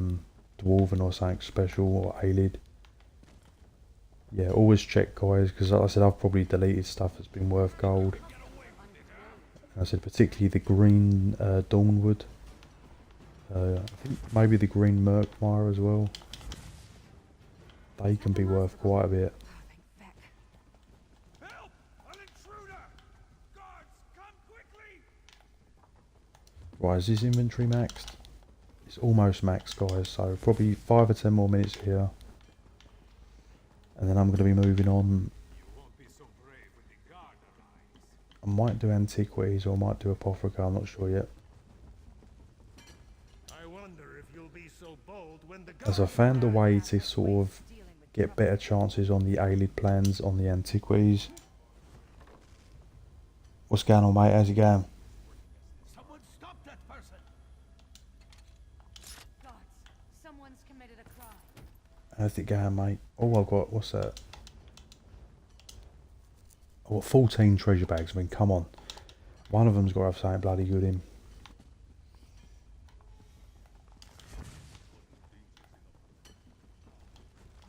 dwarven or something special, or Aelid. Yeah, always check, guys, because like I said, I've probably deleted stuff that's been worth gold. And I said particularly the green Dawnwood. I think maybe the green Murkmire as well. They can be worth quite a bit. Help! An intruder! Guards, come quickly! Right, is this inventory maxed? It's almost maxed, guys, so probably 5 or 10 more minutes here. And then I'm going to be moving on. You won't be so brave when the guard arrives. I might do antiquities or I might do apothecary, I'm not sure yet. I wonder if you'll be so bold when the As I found a way to sort of get better chances on the Aelid plans on the antiquities. What's going on, mate? How's it going? Someone stop that person! Gods, someone's committed a crime. How's it going, mate? Oh, I've got, what's that? I've got 14 treasure bags. I mean, come on. One of them's got to have something bloody good in.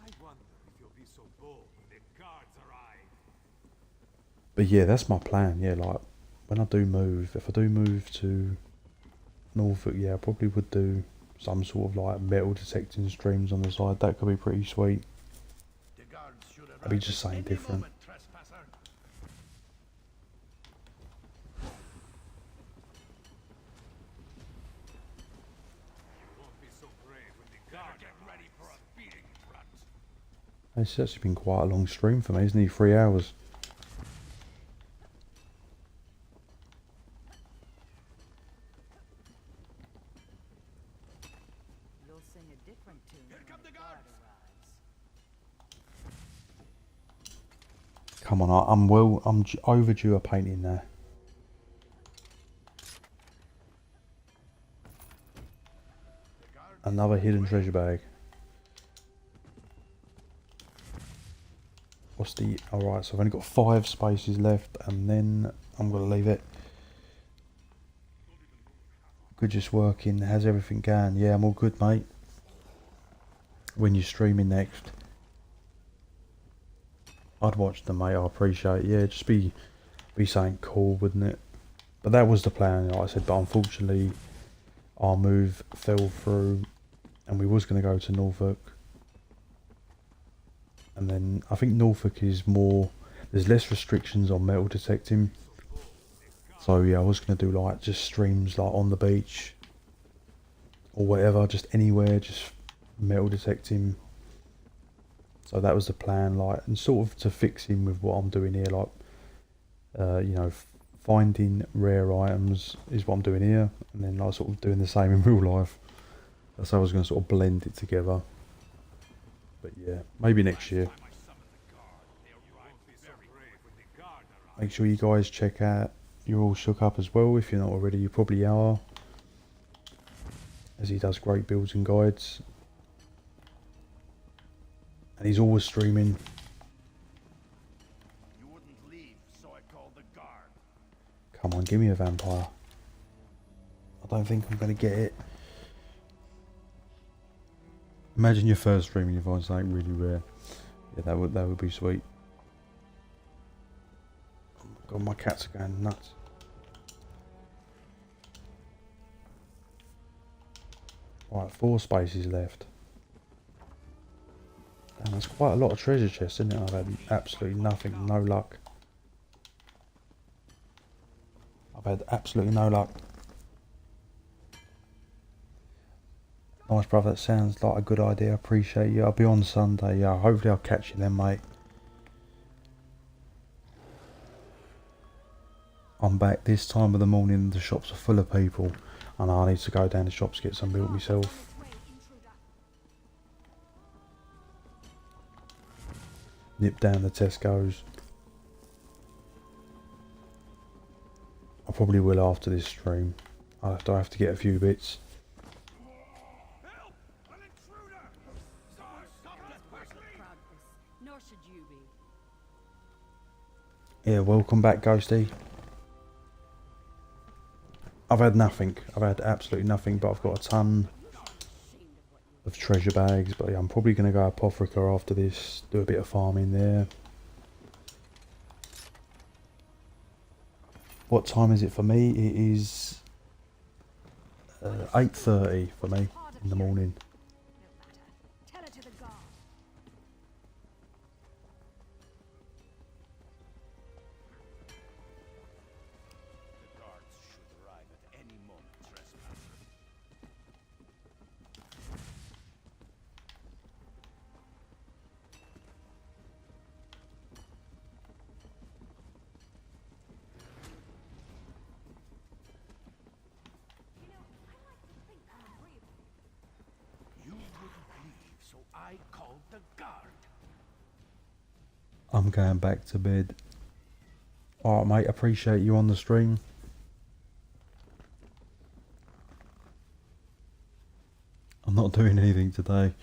I wonder if you'll be so bold when the guards arrive. But yeah, that's my plan. Yeah, like, when I do move, if I do move to Norfolk, yeah, I probably would do some sort of like metal detecting streams on the side. That could be pretty sweet. The guards should arrive. I'd be just saying any different. moment, trespasser. You won't be so brave when the guard get ready for a beating, brat. It's actually been quite a long stream for me, isn't it? 3 hours. You'll sing a different tune Here when come the the guard guards. arrives. Come on, I'm overdue a painting there. Another hidden treasure bag. What's the... Alright, so I've only got 5 spaces left and then I'm going to leave it. Good, just working. How's everything going? Yeah, I'm all good, mate. When you're streaming next, I'd watch them, mate. I appreciate it. Yeah, just be something cool, wouldn't it? But that was the plan, like I said. But unfortunately, our move fell through, and we was going to go to Norfolk. And then I think Norfolk is more. There's less restrictions on metal detecting. So yeah, I was going to do like just streams like on the beach or whatever, just anywhere, just metal detecting. So that was the plan, like, and sort of to fix in with what I'm doing here, like, you know, finding rare items is what I'm doing here, and then like sort of doing the same in real life. That's how I was going to sort of blend it together. But yeah, maybe next year. Make sure you guys check out You're All Shook Up as well. If you're not already, you probably are, as he does great builds and guides. And he's always streaming. You wouldn't leave, so I called the guard. Come on, give me a vampire. I don't think I'm going to get it. Imagine your first stream and you find something really rare. Yeah, that would be sweet. Oh my god, my cats are going nuts. Right, 4 spaces left. And that's quite a lot of treasure chests, isn't it? I've had absolutely nothing, no luck. I've had absolutely no luck. Nice, brother, that sounds like a good idea. I appreciate you. I'll be on Sunday. Yeah, hopefully I'll catch you then, mate. I'm back this time of the morning. The shops are full of people. And I need to go down the shops to get some built myself. Nip down the Tesco's. I probably will after this stream. I have to get a few bits. Help! An intruder! Someone stop that person! Proud of this, nor should you be. Yeah, welcome back, Ghosty. I've had nothing. I've had absolutely nothing, but I've got a ton of treasure bags, but yeah, I'm probably going to go Apotheca after this, do a bit of farming there. What time is it for me? It is 8:30 for me in the morning. Tell it to the guard. The guards should arrive at any moment, trespasser. You know, I like to think I'm agreeable. You wouldn't leave, so I called the guard. I'm going back to bed. Alright mate, appreciate you on the stream. I'm not doing anything today.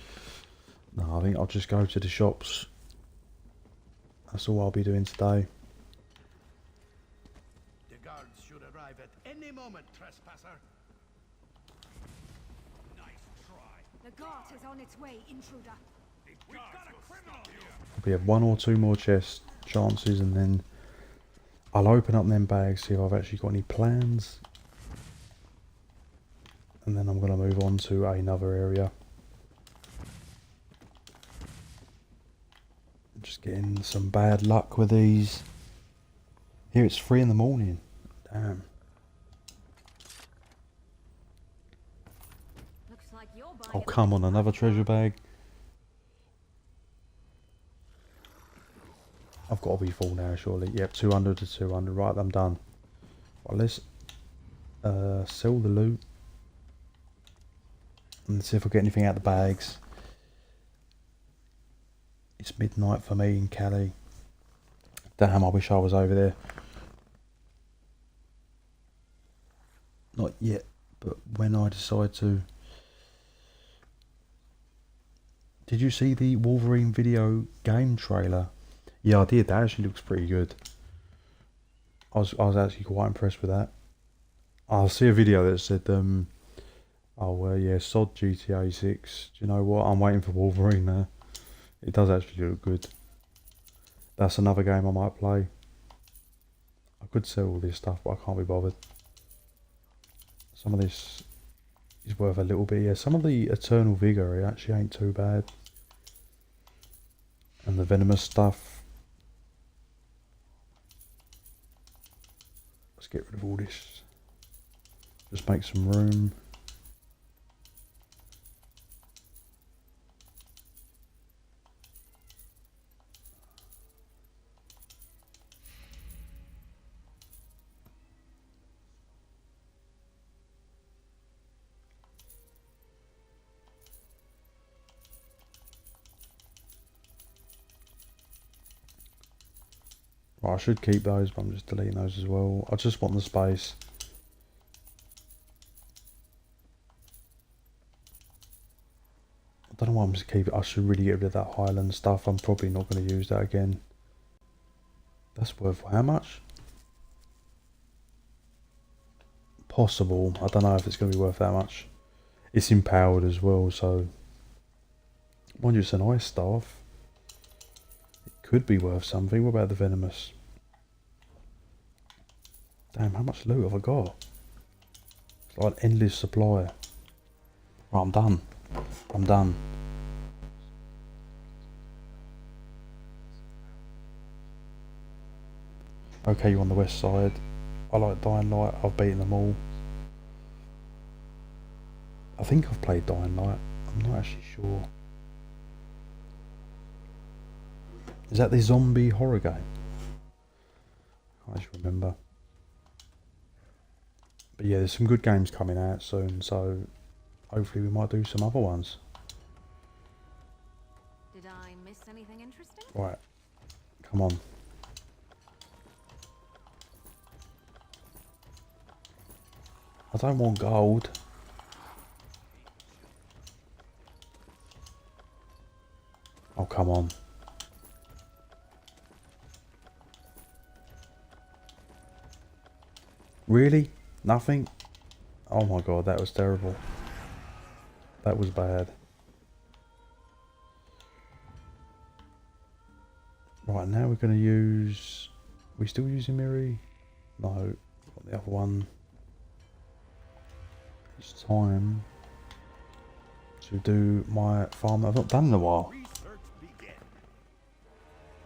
No, I think I'll just go to the shops. That's all I'll be doing today. The guards should arrive at any moment, trespasser. Nice try. The guard is on its way, intruder. We've got a criminal here. We have 1 or 2 more chest chances and then I'll open up them bags, see if I've actually got any plans. And then I'm going to move on to another area. Just getting some bad luck with these. Here it's 3 in the morning. Damn. Looks like you're buying Oh a come on, another treasure bag. I've got to be full now surely. Yep, 200 to 200. Right, I'm done. Right, let's sell the loot. And see if I get anything out of the bags. It's midnight for me in Cali. Damn, I wish I was over there. Not yet, but when I decide to. Did you see the Wolverine video game trailer? Yeah, I did. That actually looks pretty good. I was actually quite impressed with that. I see a video that said, oh yeah, sod GTA 6. Do you know what? I'm waiting for Wolverine now. It does actually look good. That's another game I might play. I could sell all this stuff, but I can't be bothered. Some of this is worth a little bit. Yeah, some of the Eternal Vigor, it actually ain't too bad. And the venomous stuff. Let's get rid of all this. Just make some room. Right, I should keep those, but I'm just deleting those as well. I just want the space. I don't know why I'm just keeping it. I should really get rid of that Highland stuff. I'm probably not going to use that again. That's worth how much? Possible. I don't know if it's going to be worth that much. It's empowered as well, so... Mind you, it's an ice staff. Could be worth something. What about the venomous? Damn, how much loot have I got? It's like an endless supply. Right, I'm done. I'm done. Okay, you're on the west side. I like Dying Light. I've beaten them all. I think I've played Dying Light. I'm not actually sure. Is that the zombie horror game? I just remember. But yeah, there's some good games coming out soon, so hopefully we might do some other ones. Did I miss anything interesting? Right, come on. I don't want gold. Oh, come on. Really? Nothing? Oh my god, that was terrible. That was bad. Right, now we're going to use... we still using Miri? No. Got the other one. It's time to do my farm that I've not done in a while.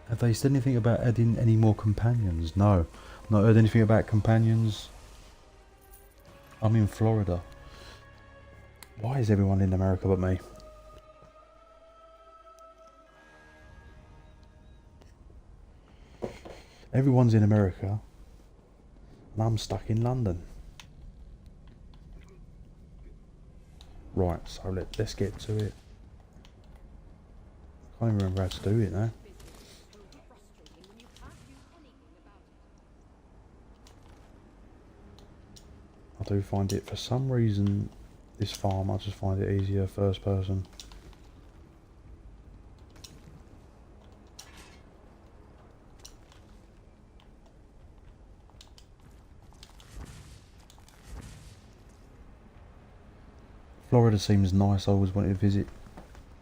Have they said anything about adding any more companions? No. Not heard anything about companions. I'm in Florida. Why is everyone in America but me? Everyone's in America and I'm stuck in London. Right, so let's get to it. I can't even remember how to do it now. I do find it, for some reason, this farm, I just find it easier first person. Florida seems nice. I always wanted to visit.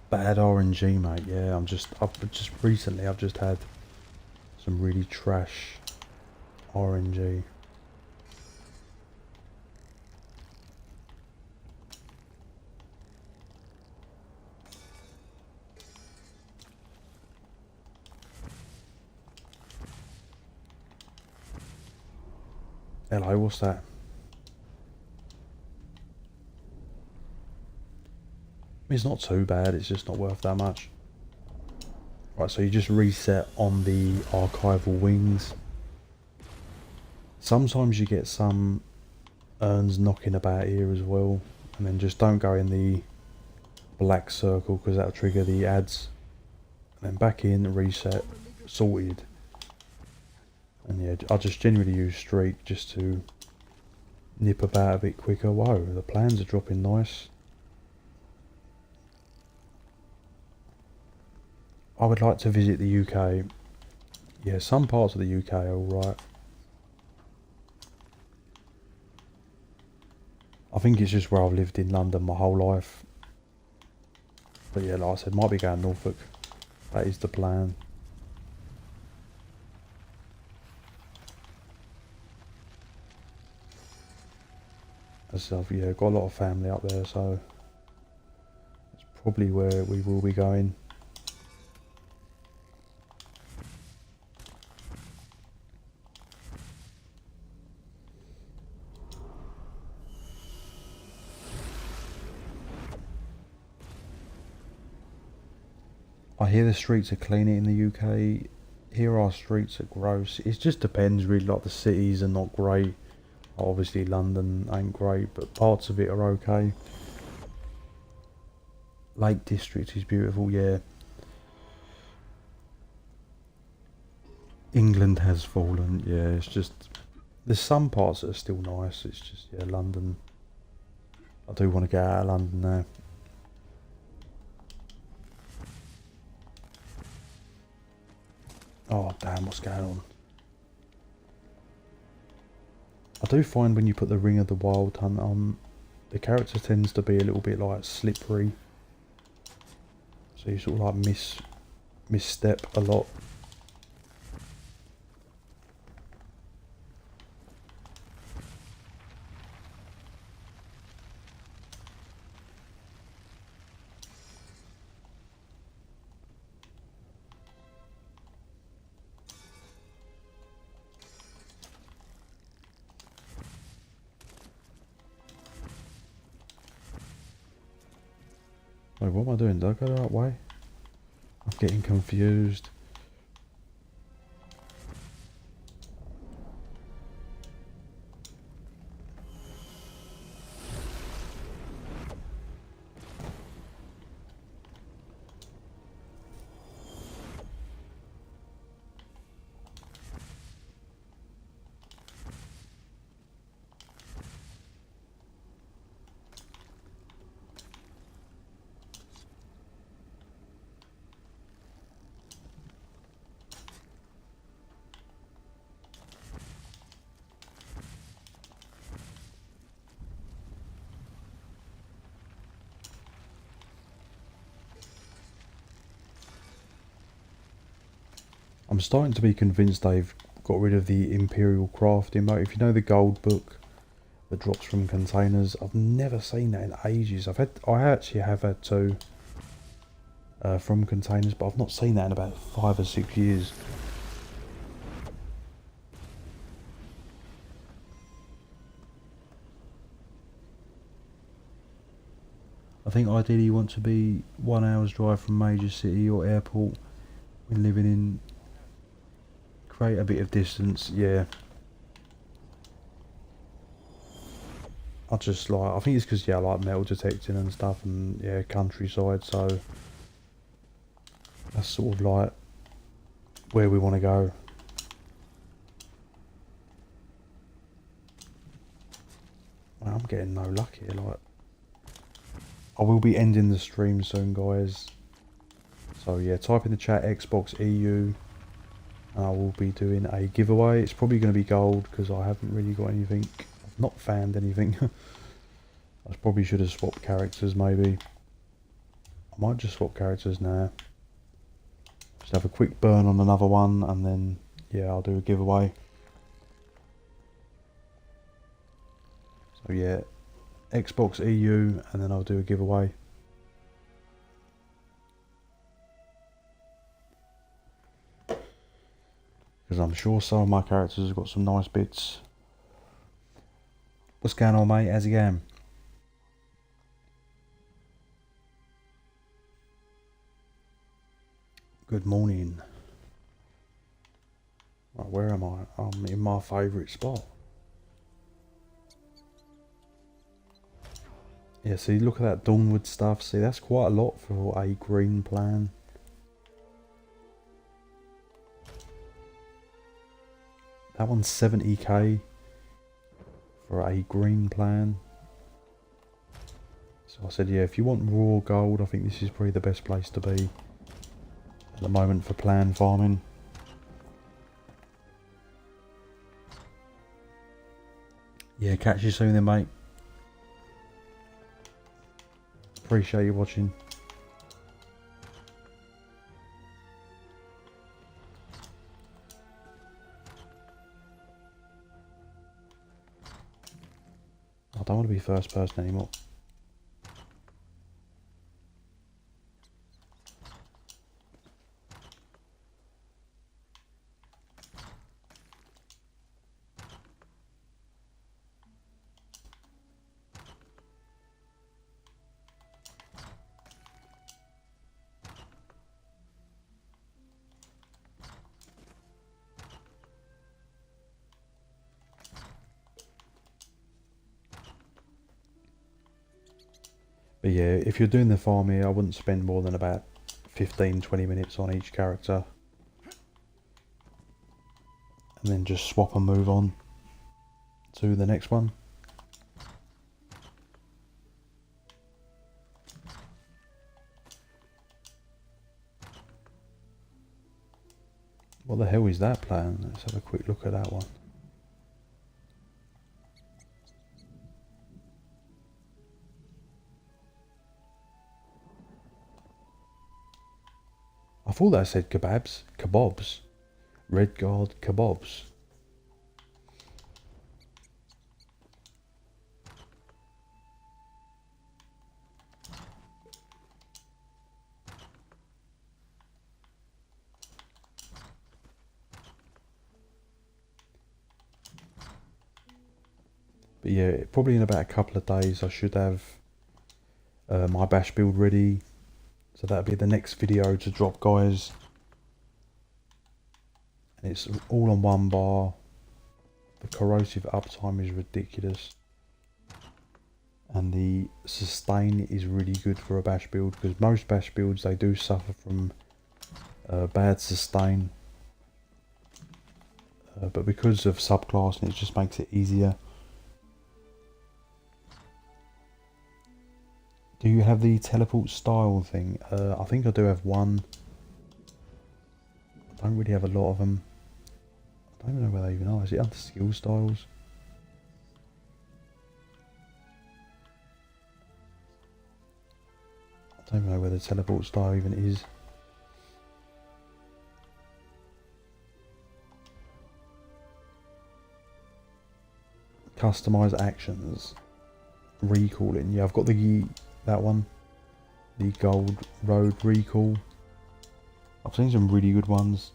Bad RNG, mate. Yeah, I've just recently I've just had some really trash RNG. Hello, what's that? It's not too bad, it's just not worth that much. Right, so you just reset on the archival wings. Sometimes you get some urns knocking about here as well. And then just don't go in the black circle because that'll trigger the ads. And then back in, reset, sorted. And yeah, I just generally use streak just to nip about a bit quicker. Whoa, the plans are dropping nice. I would like to visit the UK. Yeah, some parts of the UK are alright. I think it's just where I've lived in London my whole life. But yeah, like I said, might be going Norfolk. That is the plan. As I've got a lot of family up there, so it's probably where we will be going. I hear the streets are cleaner in the UK. Here our streets are gross. It just depends really, like the cities are not great. Obviously London ain't great, but parts of it are okay. Lake District is beautiful, yeah. England has fallen, yeah, it's just... there's some parts that are still nice, it's just, yeah, London. I do want to get out of London now. Oh damn, what's going on? I do find when you put the Ring of the Wild Hunt on, the character tends to be a little bit like slippery. So you sort of like misstep a lot. Wait, what am I doing? Did I go the right way? I'm getting confused. I'm starting to be convinced they've got rid of the Imperial crafting mode. If you know the gold book that drops from containers, I've never seen that in ages. I actually have had two from containers, but I've not seen that in about 5 or 6 years. I think ideally you want to be 1 hour's drive from major city or airport when living in. Create a bit of distance, yeah. I think it's because, yeah, I like metal detecting and stuff, and yeah, countryside, so that's sort of like where we want to go. Well, I'm getting no luck here, like. I will be ending the stream soon, guys. So yeah, type in the chat Xbox EU, and I will be doing a giveaway. It's probably going to be gold because I haven't really got anything. I've not found anything. I probably should have swapped characters, maybe. I might just swap characters now. Just have a quick burn on another one, and then yeah, I'll do a giveaway. So yeah, Xbox EU, and then I'll do a giveaway. Because I'm sure some of my characters have got some nice bits. What's going on, mate? How's it going? Good morning. Right, where am I? I'm in my favourite spot. Yeah, see, look at that Dawnwood stuff. See, that's quite a lot for a green plan. That one's 70k for a green plan. So I said, yeah, if you want raw gold, I think this is probably the best place to be at the moment for plan farming. Yeah, catch you soon then, mate. Appreciate you watching. I don't want to be first person anymore. But yeah, if you're doing the farm here, I wouldn't spend more than about 15-20 minutes on each character. And then just swap and move on to the next one. What the hell is that plan? Let's have a quick look at that one. I thought that said kebabs. Kebabs. Red Guard kebabs. But yeah, probably in about a couple of days I should have my bash build ready. So that'll be the next video to drop, guys. And it's all on one bar. The corrosive uptime is ridiculous. And the sustain is really good for a bash build, because most bash builds, they do suffer from bad sustain. But because of subclassing, it just makes it easier. Do you have the teleport style thing? I think I do have one. I don't really have a lot of them. I don't even know where they even are. Is it under skill styles? I don't even know where the teleport style even is. customize actions. Recalling. Yeah, I've got that one. The Gold Road Recall. I've seen some really good ones.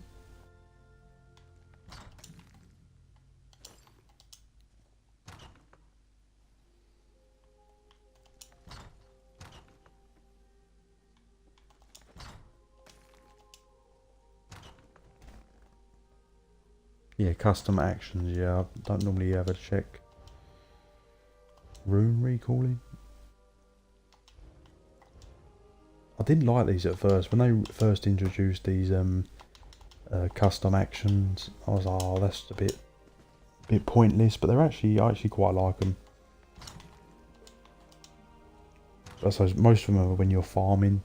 Yeah, custom actions, yeah, I don't normally ever check. Rune recalling? I didn't like these at first. When they first introduced these custom actions, I was like, oh, that's a bit pointless, but I actually quite like them. I suppose most of them are when you're farming.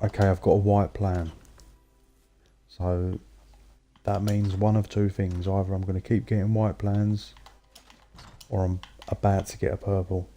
Okay, I've got a white plan. So that means one of two things. Either I'm going to keep getting white plans, or I'm about to get a purple.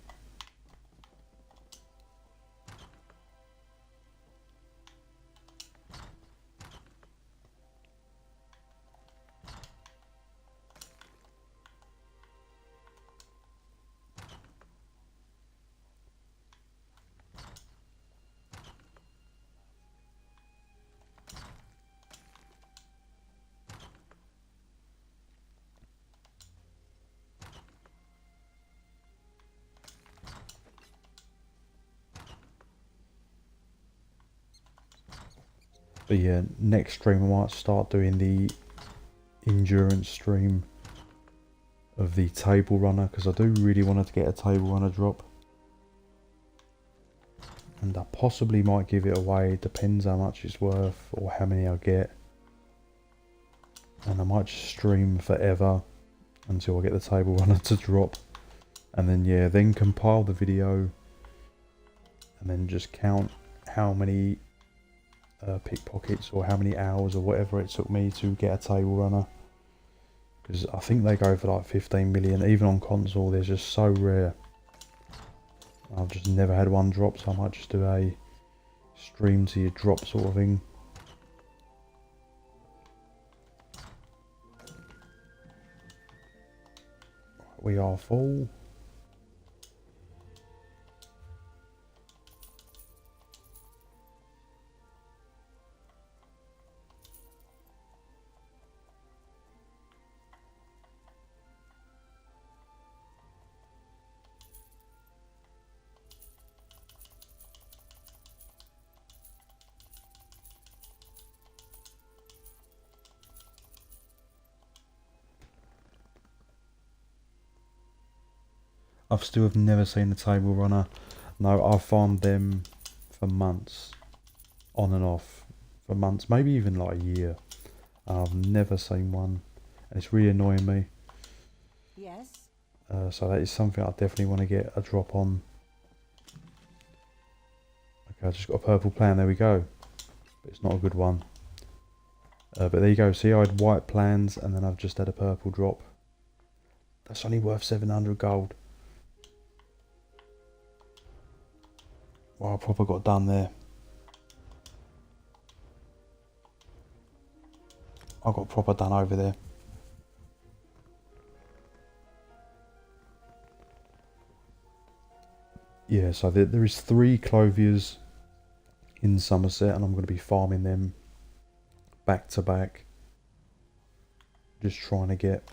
But yeah, next stream I might start doing the endurance stream of the table runner, because I do really want to get a table runner drop. And I possibly might give it away, depends how much it's worth or how many I get. And I might just stream forever until I get the table runner to drop. And then yeah, then compile the video and then just count how many pickpockets or how many hours or whatever it took me to get a table runner. Because I think they go for like 15 million, even on console. They're just so rare. I've just never had one drop, so I might just do a stream to your drop sort of thing. We are full. I've still have never seen a table runner. No, I've farmed them for months, on and off, for months, maybe even like a year. I've never seen one, and it's really annoying me. Yes? So that is something I definitely want to get a drop on. Okay, I just got a purple plan, there we go. But it's not a good one. But there you go, see I had white plans and then I've just had a purple drop. That's only worth 700 gold. Wow, I proper got done there. I got proper done over there. Yeah, so there is 3 clothiers in Somerset, and I'm going to be farming them back to back. Just trying to get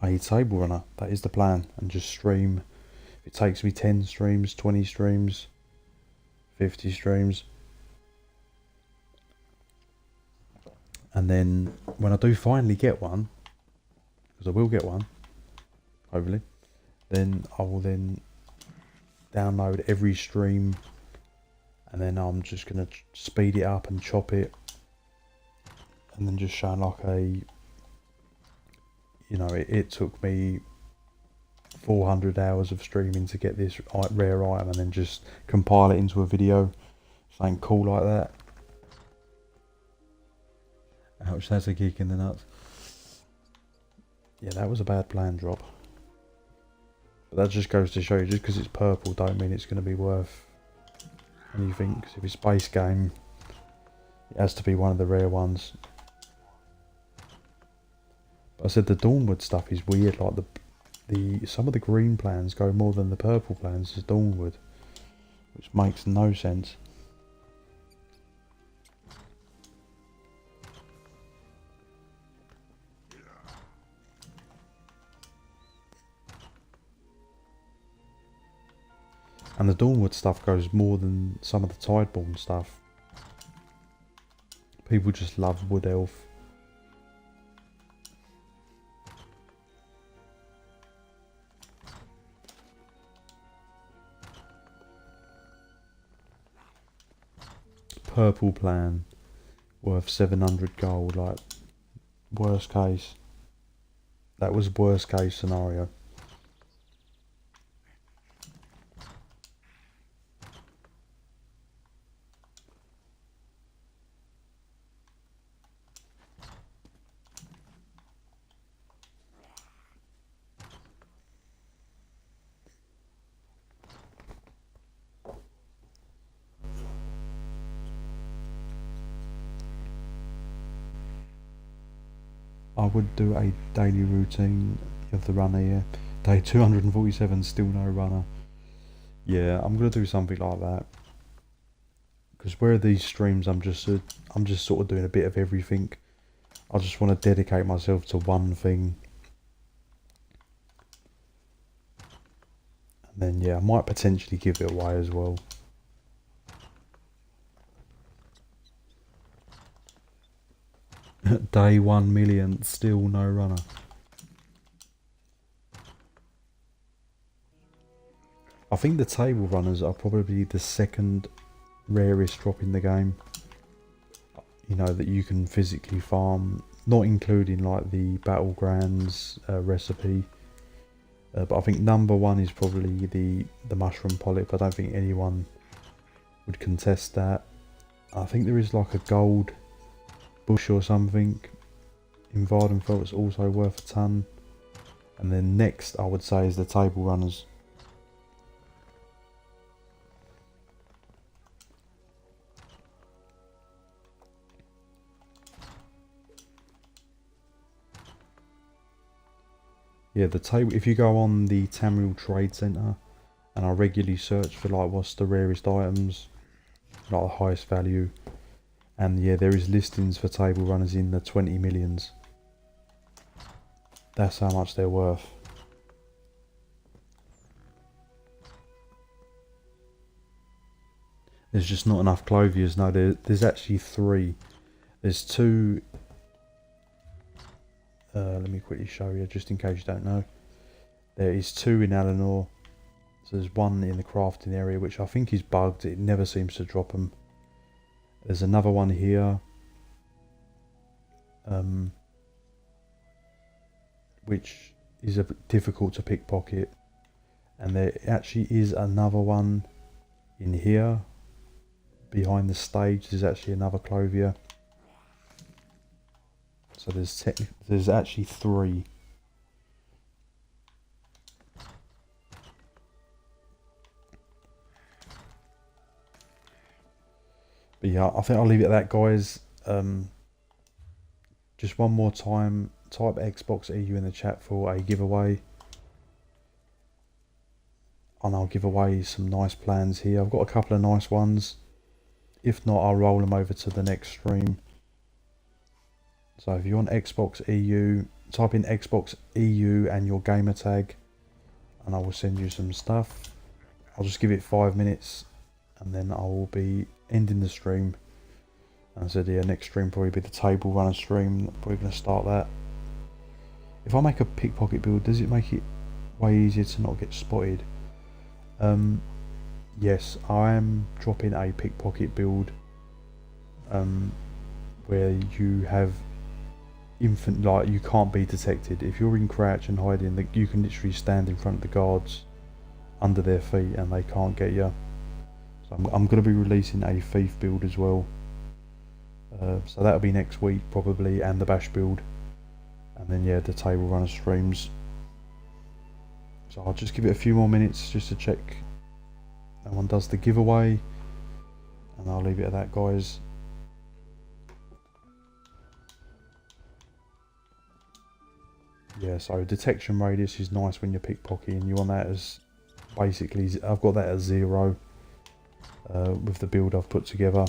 a table runner. That is the plan, and just stream. If it takes me 10 streams, 20 streams, 50 streams. And then when I do finally get one, because I will get one, hopefully, then I will then download every stream, and then I'm just going to speed it up and chop it, and then just show like a, you know, it took me 400 hours of streaming to get this rare item, and then just compile it into a video, something cool like that. Ouch, that's a kick in the nuts. Yeah, that was a bad plan drop. But that just goes to show you, just because it's purple don't mean it's going to be worth anything. Because if it's base game, It has to be one of the rare ones. But I said the Dawnwood stuff is weird. Like the some of the green plans go more than the purple plans as Dawnwood, which makes no sense. And the Dawnwood stuff goes more than some of the Tideborn stuff. People just love Wood Elf. Purple plan worth 700 gold, like worst case. That was worst case scenario. I would do a daily routine of the runner, yeah. Day 247, still no runner. Yeah, I'm gonna do something like that. Because where these streams, I'm just sort of doing a bit of everything. I just want to dedicate myself to one thing. And then yeah, I might potentially give it away as well. Day 1 million, still no runner. I think the table runners are probably the second rarest drop in the game. You know, that you can physically farm, not including like the battlegrounds recipe. But I think number 1 is probably the mushroom polyp. I don't think anyone would contest that. I think there is like a gold bush or something in Vardenfell that's also worth a ton. And then next I would say is the table runners. Yeah, the table, if you go on the Tamriel Trade Centre, and I regularly search for like what's the rarest items, like the highest value, and yeah, there is listings for table runners in the 20 millions. That's how much they're worth. There's just not enough clothiers. No, there's actually 3. There's 2. Let me quickly show you, just in case you don't know. There is 2 in Alinor. So there's 1 in the crafting area, which I think is bugged. It never seems to drop them. There's another one here. Which is a bit difficult to pickpocket. And there actually is another one in here. Behind the stage, there's actually another clothier. So there's actually 3. But yeah, I think I'll leave it at that, guys. Just one more time, type Xbox EU in the chat for a giveaway. And I'll give away some nice plans here. I've got a couple of nice ones. If not, I'll roll them over to the next stream. So if you're on Xbox EU, type in Xbox EU and your gamer tag, and I will send you some stuff. I'll just give it 5 minutes, and then I will be ending the stream. And I said, yeah, next stream probably be the table runner stream. Probably going to start that. If I make a pickpocket build, does it make it way easier to not get spotted? Yes, I am dropping a pickpocket build where you have like you can't be detected. If you're in crouch and hiding, you can literally stand in front of the guards under their feet and they can't get you. So I'm going to be releasing a thief build as well. So that'll be next week probably, and the bash build, and then yeah, the table runner streams. So I'll just give it a few more minutes just to check no one does the giveaway, and I'll leave it at that, guys. Yeah, so detection radius is nice when you're pickpocketing. You want that as basically, I've got that as 0 with the build I've put together.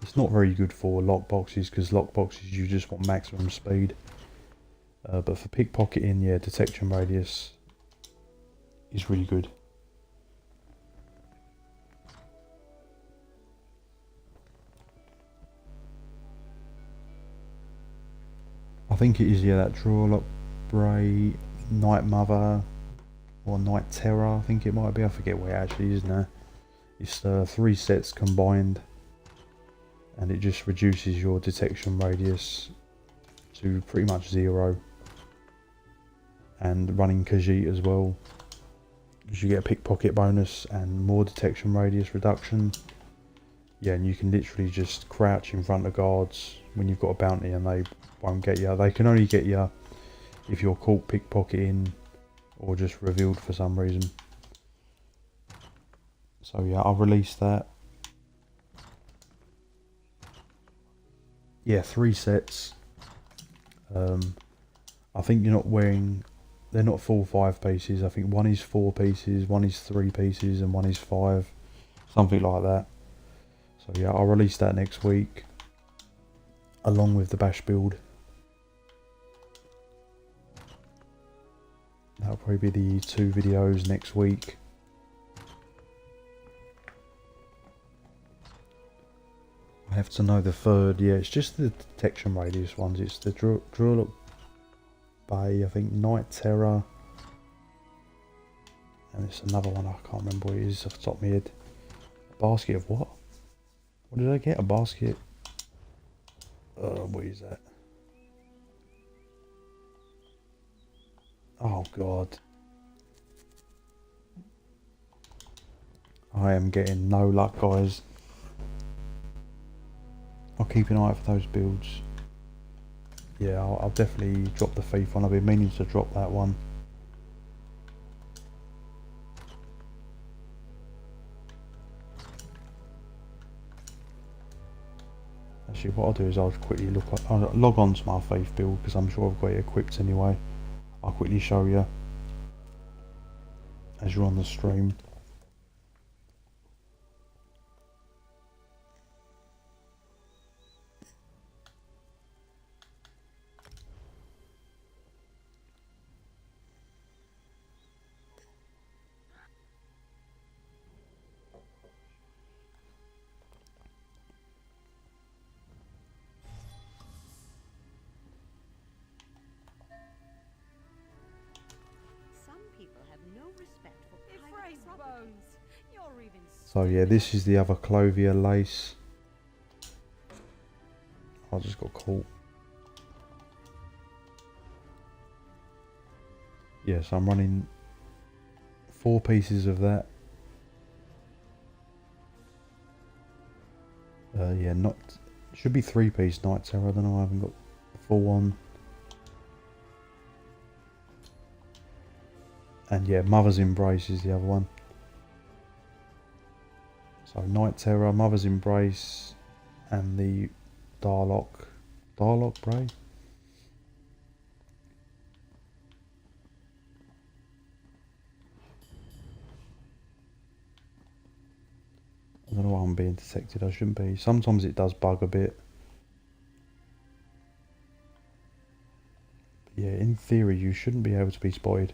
It's not very good for lockboxes because lockboxes you just want maximum speed. But for pickpocketing, yeah, detection radius is really good. I think it is, yeah, that Draw Lock Bray, Night Mother, or Night Terror, I think it might be. I forget what it actually is now. It's 3 sets combined, and it just reduces your detection radius to pretty much 0. And running Khajiit as well, because you get a pickpocket bonus and more detection radius reduction. Yeah, and you can literally just crouch in front of guards when you've got a bounty and they won't get you. They can only get you if you're caught pickpocketing or just revealed for some reason. So yeah, I'll release that. Yeah, 3 sets. I think you're not wearing... They're not full 5 pieces. I think one is 4 pieces, one is 3 pieces, and one is 5. Something like that. So yeah, I'll release that next week, along with the bash build. That'll probably be the 2 videos next week. I have to know the third. Yeah, it's just the detection radius ones. It's the Draw Lock Bay, I think, Night Terror, and it's another one, I can't remember what it is off the top of my head. A basket of what? What did I get? A basket? What is that? Oh god. I am getting no luck, guys. I'll keep an eye out for those builds. Yeah, I'll definitely drop the Thief one. I've been meaning to drop that one. Actually, what I'll do is I'll quickly I'll log on to my Thief build because I'm sure I've got it equipped anyway. I'll quickly show you as you're on the stream. So yeah, this is the other Clovia lace. I just got caught. Yes, I'm running 4 pieces of that. Yeah, not should be 3-piece Night Terror. I don't know. I haven't got the full one. And yeah, Mother's Embrace is the other one. So Night Terror, Mother's Embrace, and the Darlock Bray. I don't know why I'm being detected. I shouldn't be. Sometimes it does bug a bit. But yeah, in theory you shouldn't be able to be spotted.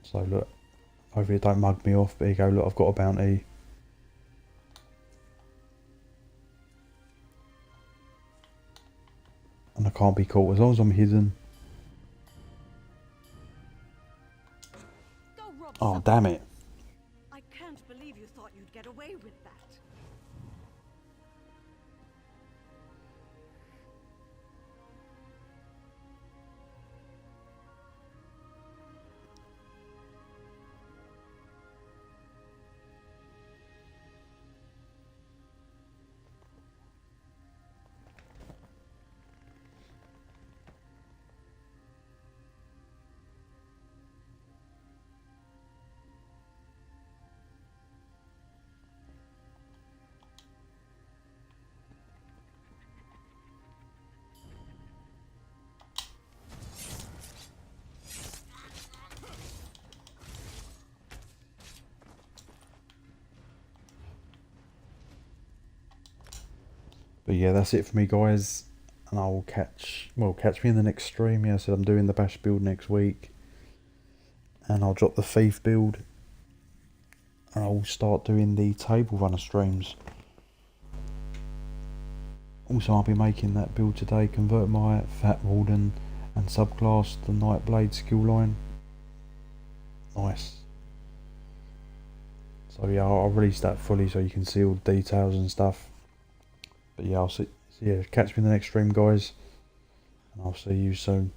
So look, hopefully it don't mug me off. There you go, look, I've got a bounty. And I can't be caught as long as I'm hidden. Oh, damn it. I can't believe you thought you'd get away with that. But yeah, that's it for me, guys. And I'll catch me in the next stream. Yeah, I said I'm doing the bash build next week. And I'll drop the thief build. And I'll start doing the table runner streams. Also, I'll be making that build today. Convert my Fat Warden and subclass the Nightblade skill line. Nice. So yeah, I'll release that fully so you can see all the details and stuff. But yeah, I'll see. Yeah, catch me in the next stream, guys. And I'll see you soon.